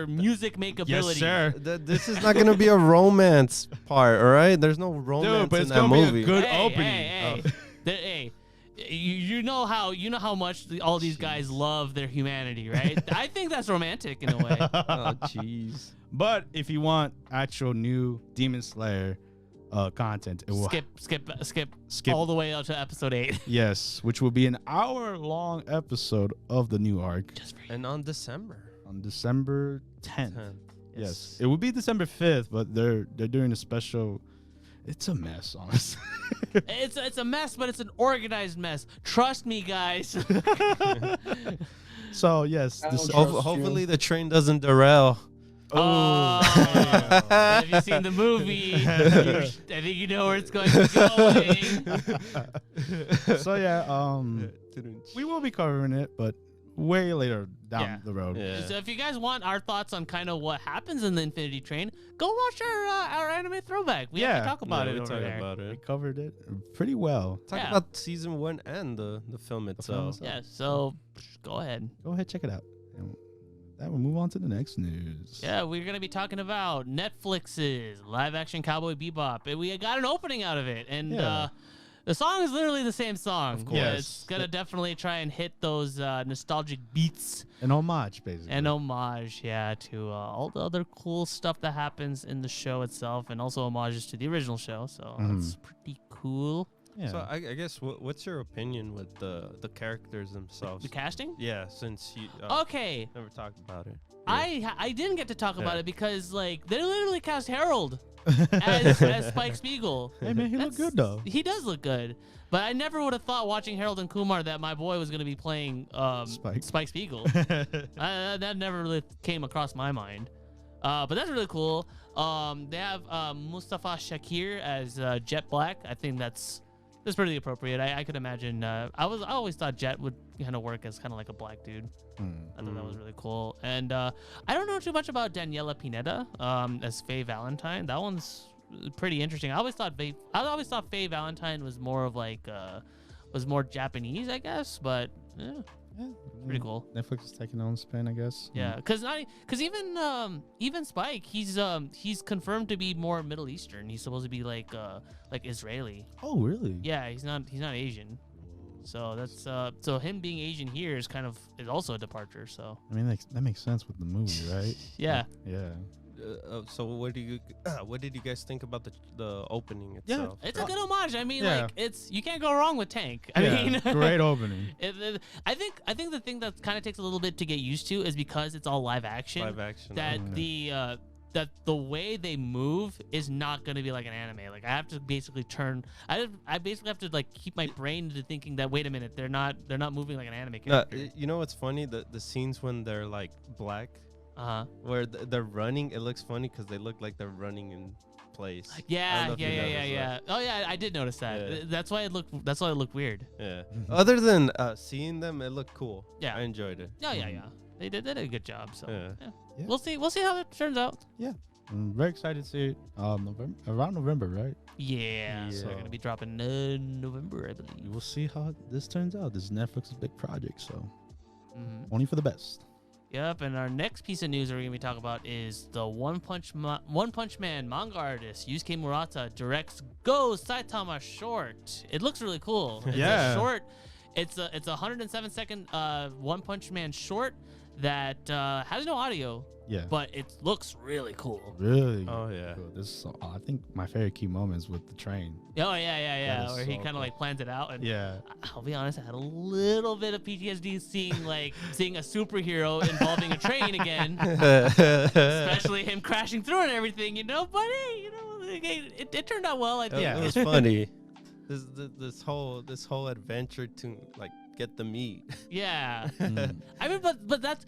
music makeability. Yes, sir. This is not gonna be a romance part, all right? There's no romance but in it's that gonna movie. be a good Hey, opening. hey. Hey, you know how much all these guys love their humanity, right? I think that's romantic in a way. Oh, jeez. But if you want actual new Demon Slayer content, it will Skip all the way up to episode 8. yes, which will be an hour-long episode of the new arc And on December on December 10th. 10th. Yes, it will be December 5th, but they're doing a special. It's a mess, honestly. It's a mess, but it's an organized mess. Trust me, guys. So yes, I don't this, trust you. Hopefully the train doesn't derail. Oh, but if you've seen the movie, I think you know where it's going to be going. so yeah, we will be covering it, but way later down Yeah. the road. Yeah. So if you guys want our thoughts on kind of what happens in the Infinity Train, go watch our anime throwback. We have to talk about it we over talk there. about We it. covered it pretty well. Talk Yeah. about season 1 and the film itself. Yeah, so go ahead. Go ahead, check it out. And that will move on to the next news. Yeah, we're going to be talking about Netflix's live-action Cowboy Bebop. And we got an opening out of it, and Yeah. the song is literally the same song. Of course. Yeah, it's going to definitely try and hit those nostalgic beats An homage, basically. and homage, to all the other cool stuff that happens in the show itself, and also homages to the original show. So that's pretty cool. yeah. So I guess what's your opinion with the characters themselves? The casting? Yeah, since you Okay, never talked about it. I didn't get to talk about Yeah. it because like they literally cast Harold as Spike Spiegel. Hey man, he looked good though. He does look good, but I never would have thought watching Harold and Kumar that my boy was going to be playing Spike Spiegel. That never really came across my mind. But that's really cool. They have Mustafa Shakir as Jet Black. I think that's pretty appropriate. I could imagine. I always thought Jet would kind of work as kind of like a black dude. I thought that was really cool. And I don't know too much about Daniela Pineda as Faye Valentine. That one's pretty interesting. I always thought Faye Valentine was more of like was more Japanese, I guess. But yeah. Pretty cool. Netflix is taking their own spin, I guess. Yeah, because even Spike, he's confirmed to be more Middle Eastern. He's supposed to be like Israeli. Oh, really? Yeah, he's not Asian. So that's so him being Asian here is also a departure. So I mean, that makes sense with the movie, right? Yeah. Yeah. So what did you guys think about the opening itself? It's a good homage. I mean, like you can't go wrong with Tank. I mean, great opening. I think the thing that kind of takes a little bit to get used to is because it's all live action. That the way they move is not going to be like an anime. Like I have to basically I basically have to like keep my brain into thinking that wait a minute, they're not moving like an anime character. You know what's funny? The scenes when they're like black. Where they're running, it looks funny because they look like they're running in place. Yeah. Oh yeah, I did notice that. Yeah. That's why it looked weird. Yeah. Other than seeing them, it looked cool. Yeah. I enjoyed it. Yeah. They did a good job. So Yeah. We'll see how it turns out. Yeah. I'm very excited to see it. Around November, right? Yeah. So they're gonna be dropping November, I believe. We'll see how this turns out. This is Netflix's big project, so only for the best. Yep, and our next piece of news we're gonna be talking about is the One Punch Man manga artist Yusuke Murata directs Go Saitama short. It looks really cool. It's a short. It's a 107-second One Punch Man short that has no audio. Yeah. But it looks really cool. Really? Oh yeah. Cool. This is I think my favorite key moments with the train. Oh yeah. Where he so kind of like plans it out. And yeah. I'll be honest, I had a little bit of PTSD seeing a superhero involving a train again, especially him crashing through and everything. But hey, it turned out well. I think. Yeah, it was funny. This whole adventure to like get the meat. Yeah. I mean, but that's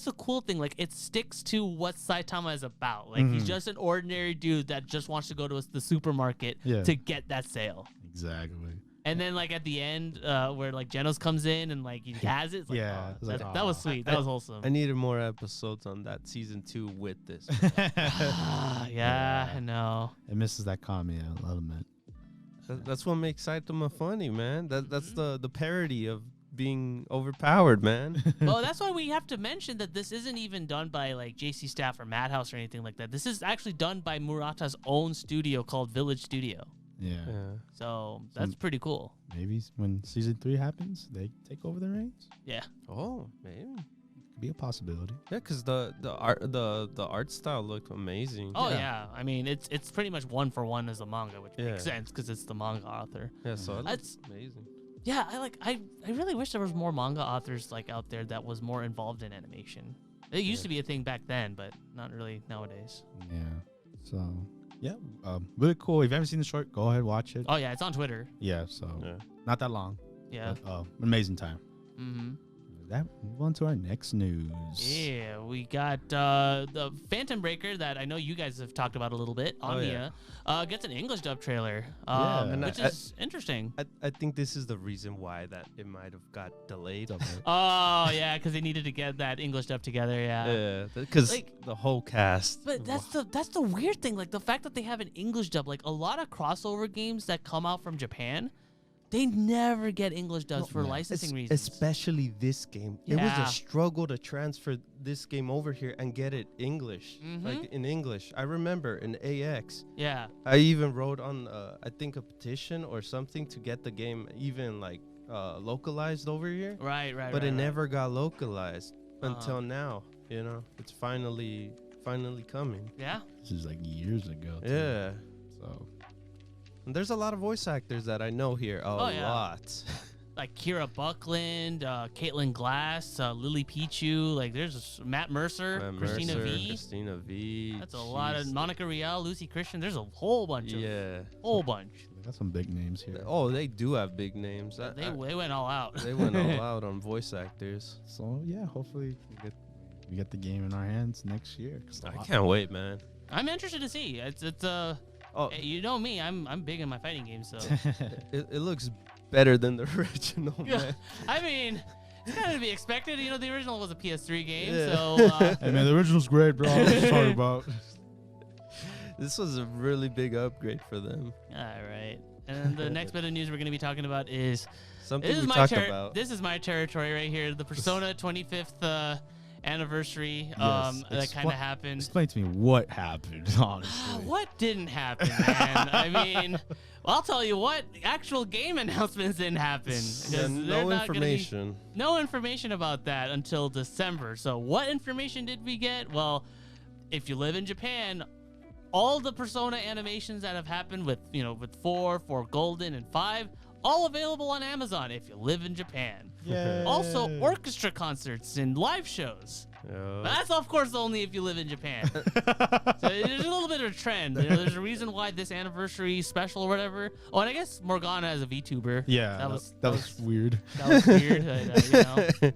the cool thing. Like, it sticks to what Saitama is about. Like, he's just an ordinary dude that just wants to go to the supermarket to get that sale. Exactly. And then, like, at the end, where, like, Genos comes in and, like, he has it. It's like, that was sweet. That was wholesome. I needed more episodes on that season 2 with this. Yeah, I know. It misses that comedy element. That's what makes Saitama funny, man. That's the parody of being overpowered, man. Well, that's why we have to mention that this isn't even done by like JC Staff or Madhouse or anything like that. This is actually done by Murata's own studio called Village Studio. Yeah. So that's pretty cool. Maybe when season 3 happens, they take over the reins. Yeah. Oh, maybe. Could be a possibility. Yeah, because the art style looked amazing. Oh yeah. I mean, it's pretty much 1-for-1 as the manga, which makes sense because it's the manga author. Yeah, so that's amazing. Yeah, I really wish there was more manga authors like out there that was more involved in animation. It used to be a thing back then, but not really nowadays. Yeah. So yeah, really cool. If you haven't seen the short, go ahead watch it. Oh yeah, it's on Twitter. Yeah, so not that long. Yeah. But, amazing time. Mm-hmm. That move on to our next news. Yeah, we got the Phantom Breaker that I know you guys have talked about a little bit. Anya gets an English dub trailer, which is interesting. I think this is the reason why that it might have got delayed. Oh yeah, because they needed to get that English dub together. Yeah, because like, the whole cast. But that's the weird thing. Like the fact that they have an English dub. Like a lot of crossover games that come out from Japan, they never get English dubs for licensing reasons. Especially this game. Yeah. It was a struggle to transfer this game over here and get it English, like in English. I remember in AX. Yeah. I even wrote on, I think, a petition or something to get the game even like localized over here. Right. But it never got localized until now. It's finally coming. Yeah. This is like years ago. Too. Yeah. So. And there's a lot of voice actors that I know here. A lot. Like Kira Buckland, Caitlin Glass, Lily Pichu. Like there's Matt Mercer, Christina V. That's a lot of Monica Rial, Lucy Christian. There's a whole bunch of whole bunch. They got some big names here. Oh, they do have big names. They went all out. They went all out on voice actors. So yeah, hopefully we get the game in our hands next year. I can't wait, man. I'm interested to see. It's you know me, I'm big in my fighting games, so it looks better than the original. Man. I mean, it's kind of to be expected. You know, the original was a PS3 game, Yeah. so Hey man, the original's great, bro. Sorry about. This was a really big upgrade for them. all right. And the next bit of news we're going to be talking about is Something this is we my talked about. This is my territory right here. The Persona 25th anniversary. Yes. That kind of happened. Explain to me what happened, honestly. What didn't happen, man? I mean, well, I'll tell you what. Actual game announcements didn't happen. 'Cause Yeah, they're no not gonna be- information. no information about that until December. So what information did we get? Well, if you live in Japan, all the Persona animations that have happened with 4 Golden, and 5, all available on Amazon if you live in Japan. Yeah. Also, orchestra concerts and live shows. But that's, of course, only if you live in Japan. So there's a little bit of a trend. There's a reason why this anniversary special or whatever. Oh, and I guess Morgana as a VTuber. Yeah, That was weird. That was weird.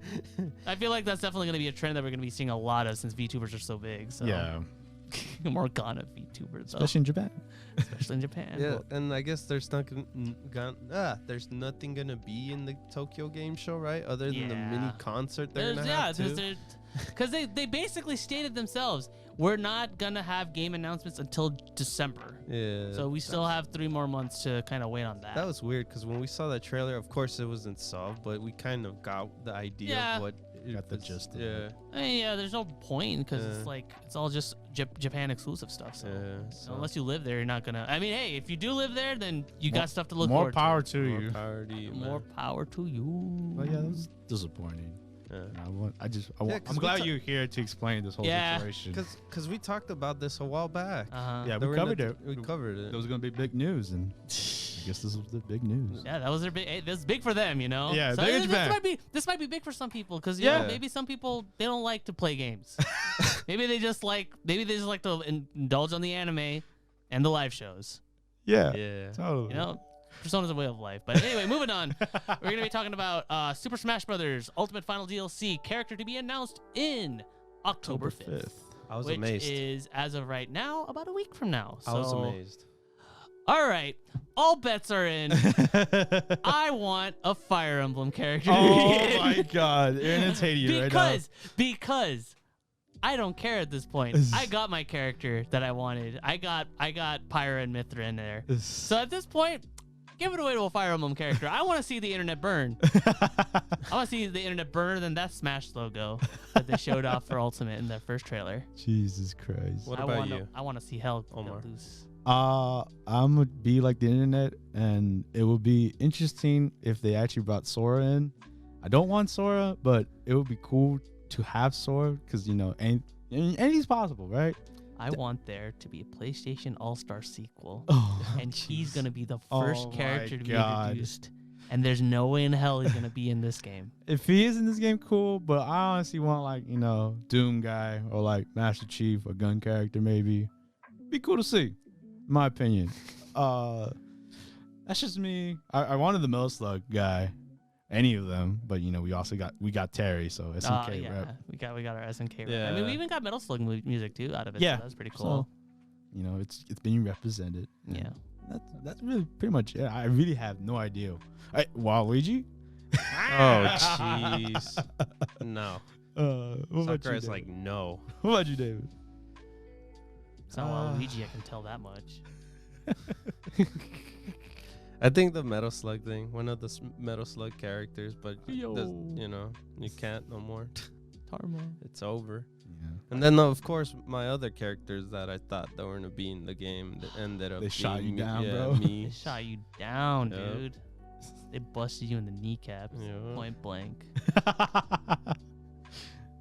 I feel like that's definitely going to be a trend that we're going to be seeing a lot of since VTubers are so big. So. Yeah, Morgana VTuber, though. especially in Japan. Especially in Japan. Yeah, and I guess there's there's nothing gonna be in the Tokyo Game Show, right? Other than the mini concert they're gonna have too. Because they basically stated themselves, we're not gonna have game announcements until December. Yeah. So we still have 3 more months to kind of wait on that. That was weird because when we saw that trailer, of course it wasn't solved, but we kind of got the idea of what. Got the gist of Yeah. it. I mean, yeah, there's no point because it's like it's all just Japan exclusive stuff. So. So Unless you live there, you're not gonna. I mean, hey, if you do live there, then you got stuff to look More forward power to. to you. more power to you, man. More power to you. But yeah, that was disappointing. Yeah. I'm glad you're here to explain this whole situation. Because we talked about this a while back. Yeah, They we were in covered the- it. We covered it. There was gonna be big news, and I guess this was the big news. Yeah, that was their big. Hey, that's big for them, you know. Yeah, so big in this Japan. might be big for some people because Yeah. maybe some people they don't like to play games. maybe they just like to indulge on the anime and the live shows. Yeah, Yeah. totally. You know, Persona's a way of life. But anyway, moving on. We're gonna be talking about Super Smash Bros. Ultimate Final DLC character to be announced in October 5th. I was which amazed. is, as of right now, about a week from now. So, I was amazed. all right, all bets are in. I want a Fire Emblem character. Oh my god, Aaron's hating you right now. Because I don't care at this point. I got my character that I wanted. I got Pyra and Mithra in there. So at this point, give it away to a Fire Emblem character. I want to see the internet burn. I want to see the internet burner than that Smash logo that they showed off for Ultimate in their first trailer. Jesus Christ. What about you? I want to see hell Omar? loose. I'm gonna be like the internet, and it would be interesting if they actually brought Sora in. I don't want Sora, but it would be cool to have Sora because anything's possible, right? I want there to be a PlayStation All-Star sequel, Oh, and he's jeez. gonna be the Oh first my character to be God. introduced. And there's no way in hell he's gonna be in this game. If he is in this game, cool. But I honestly want Doom guy or like Master Chief, a gun character maybe. Be cool to see, in my opinion. That's just me. I wanted the Metal Slug guy, any of them, but we also got Terry, so SNK Yeah, rep. we got our SNK rep. I Yeah. mean, we even got Metal Slug music too out of it. Yeah, so that's pretty cool. So, it's being represented. Yeah. That's really pretty much it. I really have no idea. Waluigi? Oh, jeez. No. What about you, Sakurai's David? like, no. What about you, David? It's not Waluigi, I can tell that much. I think the Metal Slug thing, one of the Metal Slug characters, but Yo. you can't no more. Tarmo. It's over. Yeah. And then, of course, my other characters that I thought that were gonna be in the game that ended up They shot being you me, down, yeah, bro. me. They shot you down, Yep. dude. They busted you in the kneecaps, Yeah. point blank.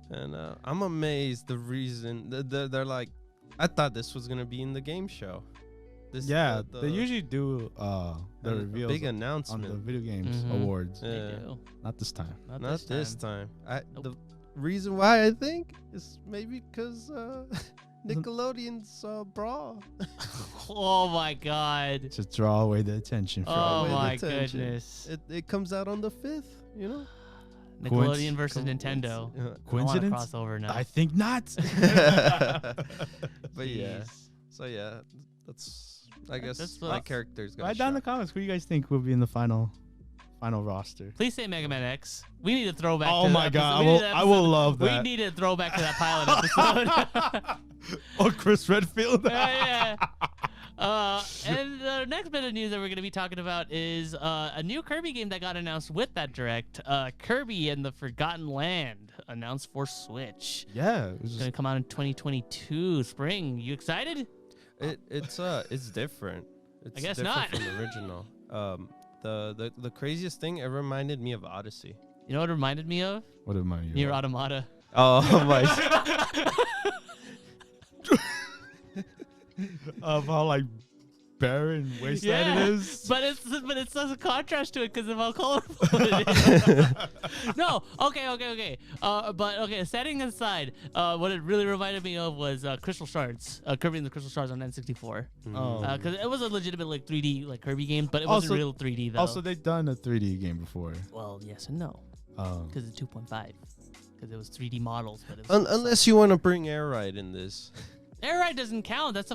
And I'm amazed the reason they're like, I thought this was gonna be in the game show. This, They usually do the a reveals big on announcement. the video games Mhm. awards. Yeah. They do. Not this time. Not this time. Nope. The reason why I think is maybe because Nickelodeon's Brawl. Oh my god. To draw away the attention from Oh away the my attention. goodness. It comes out on the 5th, you know? Nickelodeon versus Nintendo. Coincidence? I want a crossover now. I think not. But yeah. So yeah, that's I guess my character's got Write down in the comments who you guys think will be in the final roster. Please say Mega Man X. We need a throwback. Oh to my that god, episode. I will love that. We need a throwback to that pilot episode. Oh, Chris Redfield. Yeah. And the next bit of news that we're going to be talking about is a new Kirby game that got announced with that direct. Kirby and the Forgotten Land announced for Switch. Yeah, It's going to come out in 2022 spring. You excited? It's different. It's I guess different not. from the original. The craziest thing, it reminded me of Odyssey. You know what it reminded me of? What am I? Nier Automata. Oh my! Of how like barren wasteland it is. But it's such a contrast to it because of how colorful it is. No, okay. Setting aside, what it really reminded me of was Crystal Shards, Kirby and the Crystal Shards on N64. Because it was a legitimate like 3D like Kirby game, but it wasn't real 3D though. Also, they've done a 3D game before. Well, yes and no. Because it's 2.5. Because it was 3D models, but it was Unless you want to bring Air Ride in this. Air Ride doesn't count. That's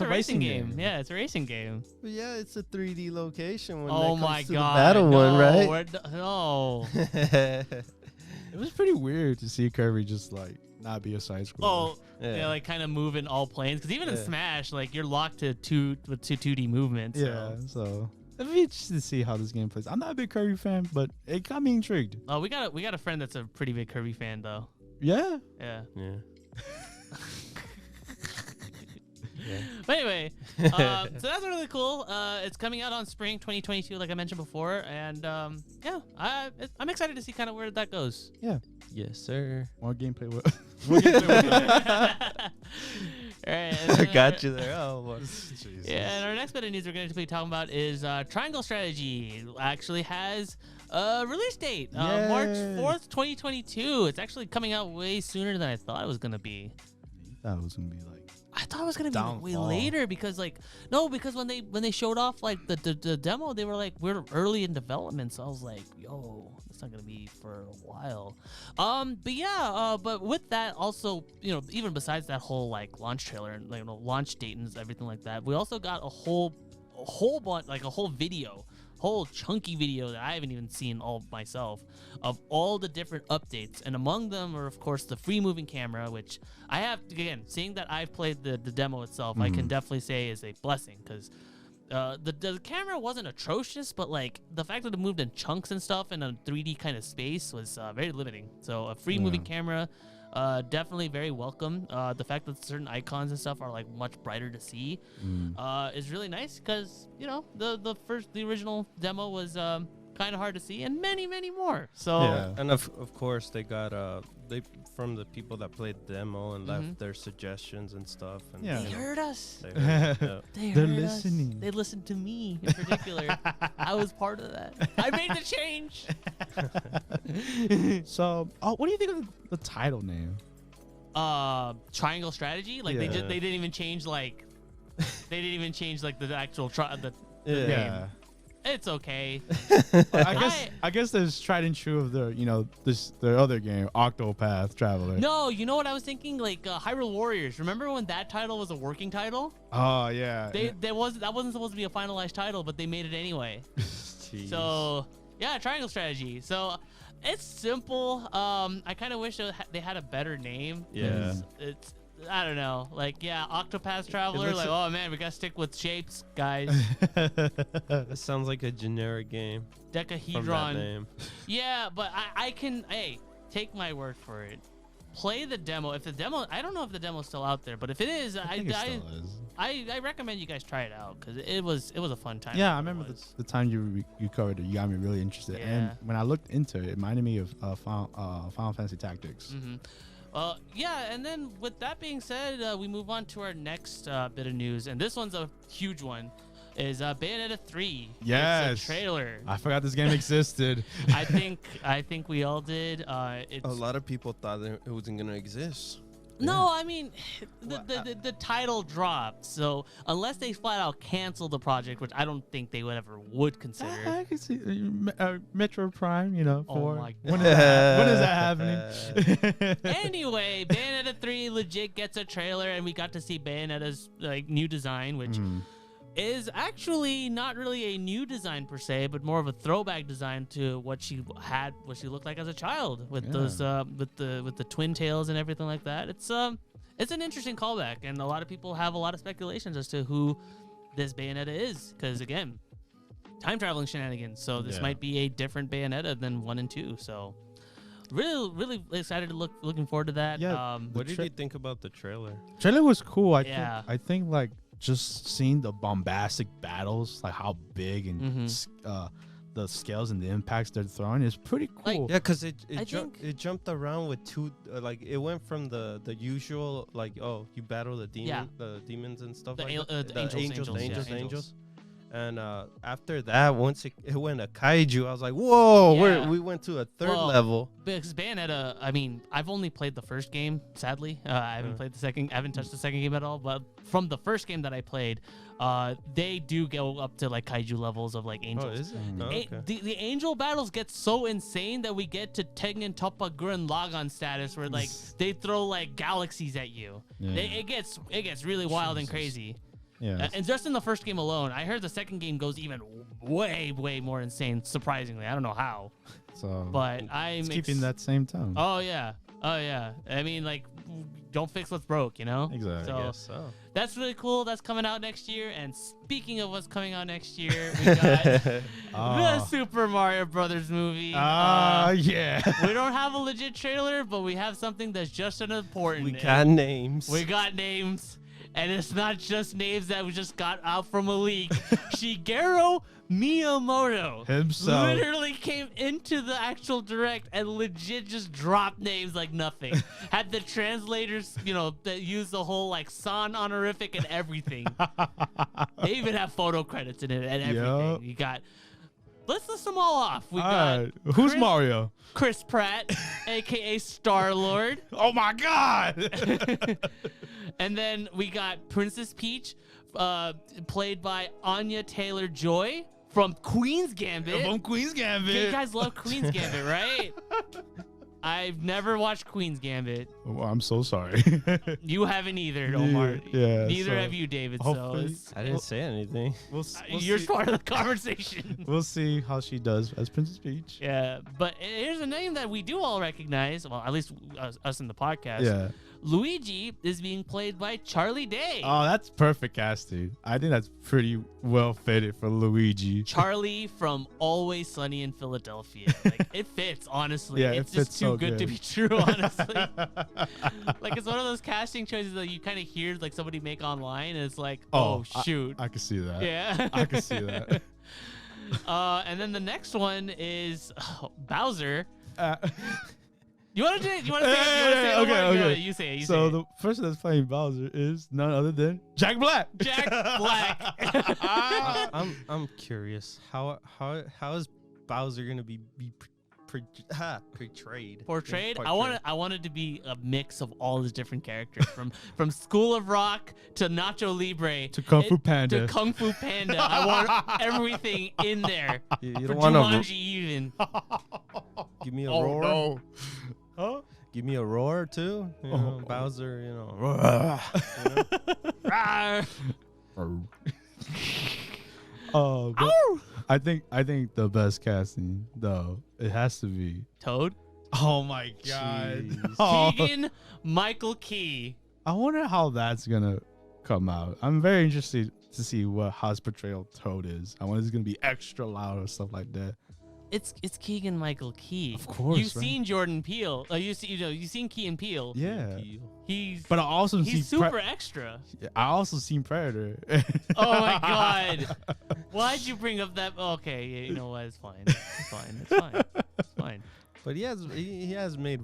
a racing game. Yeah, it's a racing game. But yeah, it's a 3D location. When Oh that my comes to god! the battle no, one, right? No. It was pretty weird to see Kirby just like not be a side scroller. Oh, yeah, like kind of move in all planes. Because even in Smash, like you're locked to 2D movements. Yeah, so it'd be interesting to see how this game plays. I'm not a big Kirby fan, but it got me intrigued. Oh, we got a friend that's a pretty big Kirby fan though. Yeah. Yeah. Yeah. But anyway, so that's really cool. It's coming out on spring 2022, like I mentioned before, and I'm excited to see kind of where that goes. Yeah. Yes, sir. More gameplay. All right, I got you there. Oh, what? Yeah, and our next bit of news we're going to be talking about is Triangle Strategy actually has a release date, March 4th, 2022. It's actually coming out way sooner than I thought it was going to be. That was going to be like. I thought it was gonna be like way later because when they showed off like the demo, they were like, we're early in development, so I was like, yo, it's not gonna be for a while. But with that also, even besides that whole like launch trailer and like launch date and everything like that, we also got a whole bunch, like a whole chunky video that I haven't even seen all myself of all the different updates, and among them are of course the free moving camera, which I have, again, seeing that I've played the demo itself, I can definitely say is a blessing, because the camera wasn't atrocious, but like the fact that it moved in chunks and stuff in a 3D kind of space was very limiting. So a free moving camera, definitely very welcome. The fact that certain icons and stuff are like much brighter to see is really nice, because the original demo was kind of hard to see, and many more. So and of course they got they from the people that played the demo and left their suggestions and stuff. And they heard us. They're listening. Us. They listened to me in particular. I was part of that. I made the change. So, what do you think of the title name? Triangle Strategy. Like they didn't even change like the actual the name. It's okay. I guess there's tried and true of the other game, Octopath Traveler. No, you know what I was thinking? Like Hyrule Warriors. Remember when that title was a working title? Oh yeah. That wasn't supposed to be a finalized title, but they made it anyway. So yeah, Triangle Strategy. So it's simple. I kind of wish they had a better name. Yeah. It's I don't know. Like, yeah, Octopath Traveler. Like, oh man, we gotta stick with shapes, guys. It sounds like a generic game. Decahedron. From that name. Yeah, but I can. Hey, take my word for it. Play the demo. If the demo, I don't know if the demo's still out there, but if it is, I recommend you guys try it out, because it was a fun time. Yeah, I remember the time you covered it. You got me really interested, and when I looked into it, it reminded me of Final Fantasy Tactics. Yeah, and then with that being said, we move on to our next bit of news, and this one's a huge one. Is Bayonetta 3? Yes, it's a trailer. I forgot this game existed. I think we all did. A lot of people thought it wasn't gonna exist. No, I mean, the title dropped. So unless they flat out cancel the project, which I don't think they would consider. I can see Metro Prime, Oh for my when is that happening? Anyway, Bayonetta 3 legit gets a trailer, and we got to see Bayonetta's new design, which is actually not really a new design per se, but more of a throwback design to what she looked like as a child with those with the twin tails and everything like that. It's an interesting callback, and a lot of people have a lot of speculations as to who this Bayonetta is, because again, time traveling shenanigans. So this might be a different Bayonetta than 1 and 2. So really excited to looking forward to that. Yeah. What did you think about the trailer? Trailer was cool. I think like just seeing the bombastic battles, like how big and the scales and the impacts they're throwing is pretty cool. Yeah, because it jumped around with two, like it went from the usual, like, oh, you battle the demons and stuff, the angels. And after that, once it went a kaiju, I was like, whoa, we went to a third level. Because Bayonetta, I mean, I've only played the first game, sadly. I haven't played the second, I haven't touched the second game at all. But from the first game that I played, they do go up to like kaiju levels of like angels. Oh, is it? Oh, okay. The angel battles get so insane that we get to Tengen Toppa Gurren Lagann status, where like they throw like galaxies at you. Yeah. It gets really wild and crazy. Yeah. And just in the first game alone, I heard the second game goes even way more insane. Surprisingly, I don't know how. So, but I'm keeping that same tone. Oh yeah. I mean, like, don't fix what's broke, you know? Exactly. So that's really cool. That's coming out next year. And speaking of what's coming out next year, we got the Super Mario Brothers movie. Yeah. We don't have a legit trailer, but we have something that's just as important. We got names. And it's not just names that we just got out from a leak. Shigeru Miyamoto himself literally came into the actual direct and legit just dropped names like nothing. Had the translators, that use the whole like San honorific and everything. They even have photo credits in it and everything. Yep. You got. Let's list them all off. We got who's Mario? Chris Pratt, aka Star-Lord. Oh my God! And then we got Princess Peach, played by Anya Taylor-Joy from Queen's Gambit. You guys love Queen's Gambit, right? I've never watched Queen's Gambit. Oh, I'm so sorry. You haven't either, Omar. Yeah. Neither have you, David. So I didn't say anything. You're part of the conversation. We'll see how she does as Princess Peach. Yeah, but here's a name that we do all recognize. Well, at least us in the podcast. Yeah. Luigi is being played by Charlie Day. Oh, that's perfect casting. I think that's pretty well fitted for Luigi. Charlie from Always Sunny in Philadelphia. Like, it fits, honestly. Yeah, it's it fits just too so good to good. be true, honestly. Like, it's one of those casting choices that you kind of hear like somebody make online, and it's like, oh shoot. I can see that. Yeah. I can see that. And then the next one is Bowser. You want to say it? Okay. You say it. So the person that's playing Bowser is none other than Jack Black. Jack Black. I'm curious. How is Bowser gonna be portrayed? I want it to be a mix of all the different characters, from School of Rock to Nacho Libre to Kung Fu Panda. I want everything in there. You for don't want Jumanji even. Give me a roar. No. Huh? Give me a roar too. Bowser. But I think the best casting though, it has to be Toad. Oh my God. Keegan Michael Key. I wonder how that's gonna come out. I'm very interested to see how his portrayal of Toad is. I wonder if it's gonna be extra loud or stuff like that. It's Keegan Michael Key. Of course, you've seen Jordan Peele. You've seen Key and Peele. Yeah. He's super extra. I also seen Predator. Oh my God! Why'd you bring up that? Okay, you know what? It's fine. It's fine. But he has made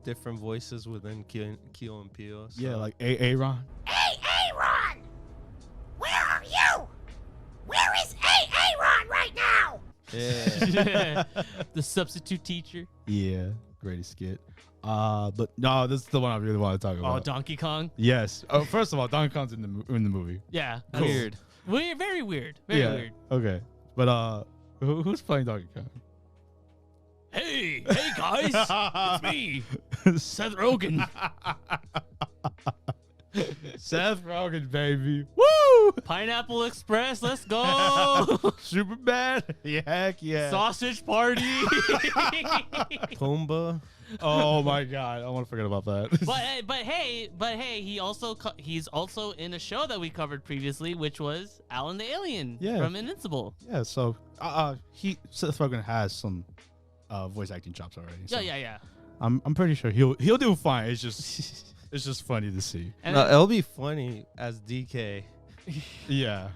different voices within Key and Peele. So. Yeah, like Aaron. Hey, Aaron! Where are you? Where is Aaron right now? Yeah. The substitute teacher. Yeah. greatest skit. But no, this is the one I really want to talk about. Oh, Donkey Kong. Yes. Oh, first of all, Donkey Kong's in the movie. Yeah. Cool. Weird. Weird. Very weird. Very weird. Okay. But who's playing Donkey Kong? Hey guys, it's me, Seth Rogen. Seth Rogen, baby. Woo! Pineapple Express, let's go. Superman. Yeah, heck yeah. Sausage Party. Pumbaa. Oh my god, I want to forget about that. but hey, he's also in a show that we covered previously, which was Alan the Alien from Invincible. Yeah, so Seth Rogen has some voice acting chops already. So Yeah. I'm pretty sure he'll do fine. It's just funny to see. And No, it'll be funny as DK. Yeah.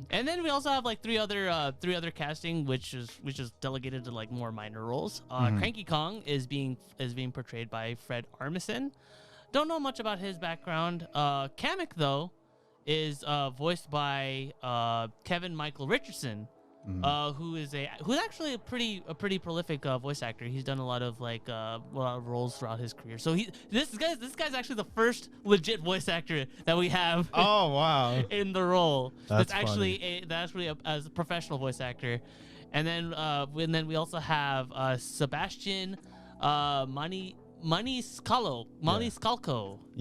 And then we also have like three other casting, which is delegated to like more minor roles. Cranky Kong is being portrayed by Fred Armisen. Don't know much about his background. Kamek though is voiced by Kevin Michael Richardson, who's actually a pretty prolific voice actor. He's done a lot of roles throughout his career. So this guy's actually the first legit voice actor that we have. Oh wow. In the role. That's actually as a professional voice actor. And then we also have Sebastian Maniscalco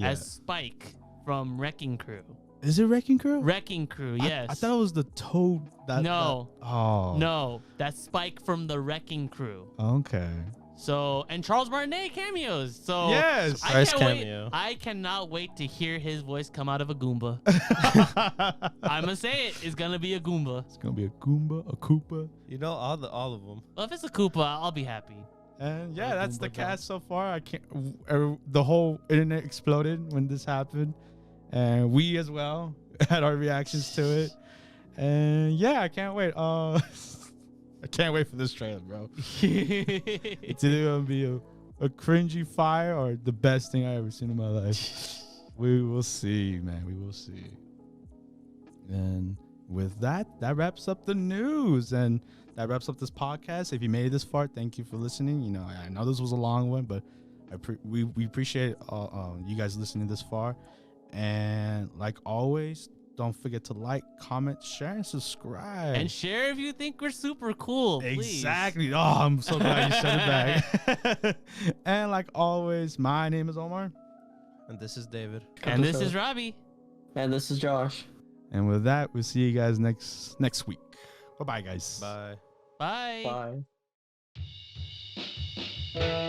as Spike from Wrecking Crew. Is it Wrecking Crew? Wrecking Crew, yes. I thought it was the Toad. No, that's Spike from the Wrecking Crew. Okay. So, and Charles Martinet cameos. So yes, I cannot wait to hear his voice come out of a Goomba. I'm gonna say it's gonna be a Goomba. It's gonna be a Goomba, a Koopa. You know all of them. Well, if it's a Koopa, I'll be happy. And yeah, that's the cast so far. The whole internet exploded when this happened, and we as well had our reactions to it. And yeah, I can't wait. I can't wait for this trailer, bro. It's either gonna be a cringy fire or the best thing I ever seen in my life. We will see, man. We will see. And with that wraps up the news, and that wraps up this podcast. If you made it this far, thank you for listening. You know, I know this was a long one, but we appreciate you guys listening this far. And like always, don't forget to like, comment, share, and subscribe. And share if you think we're super cool, please. Exactly. Oh, I'm so glad you said it back. And like always, my name is Omar. And this is David. And this is Robbie. And this is Josh. And with that, we'll see you guys next week. Bye-bye, guys. Bye. Bye. Bye.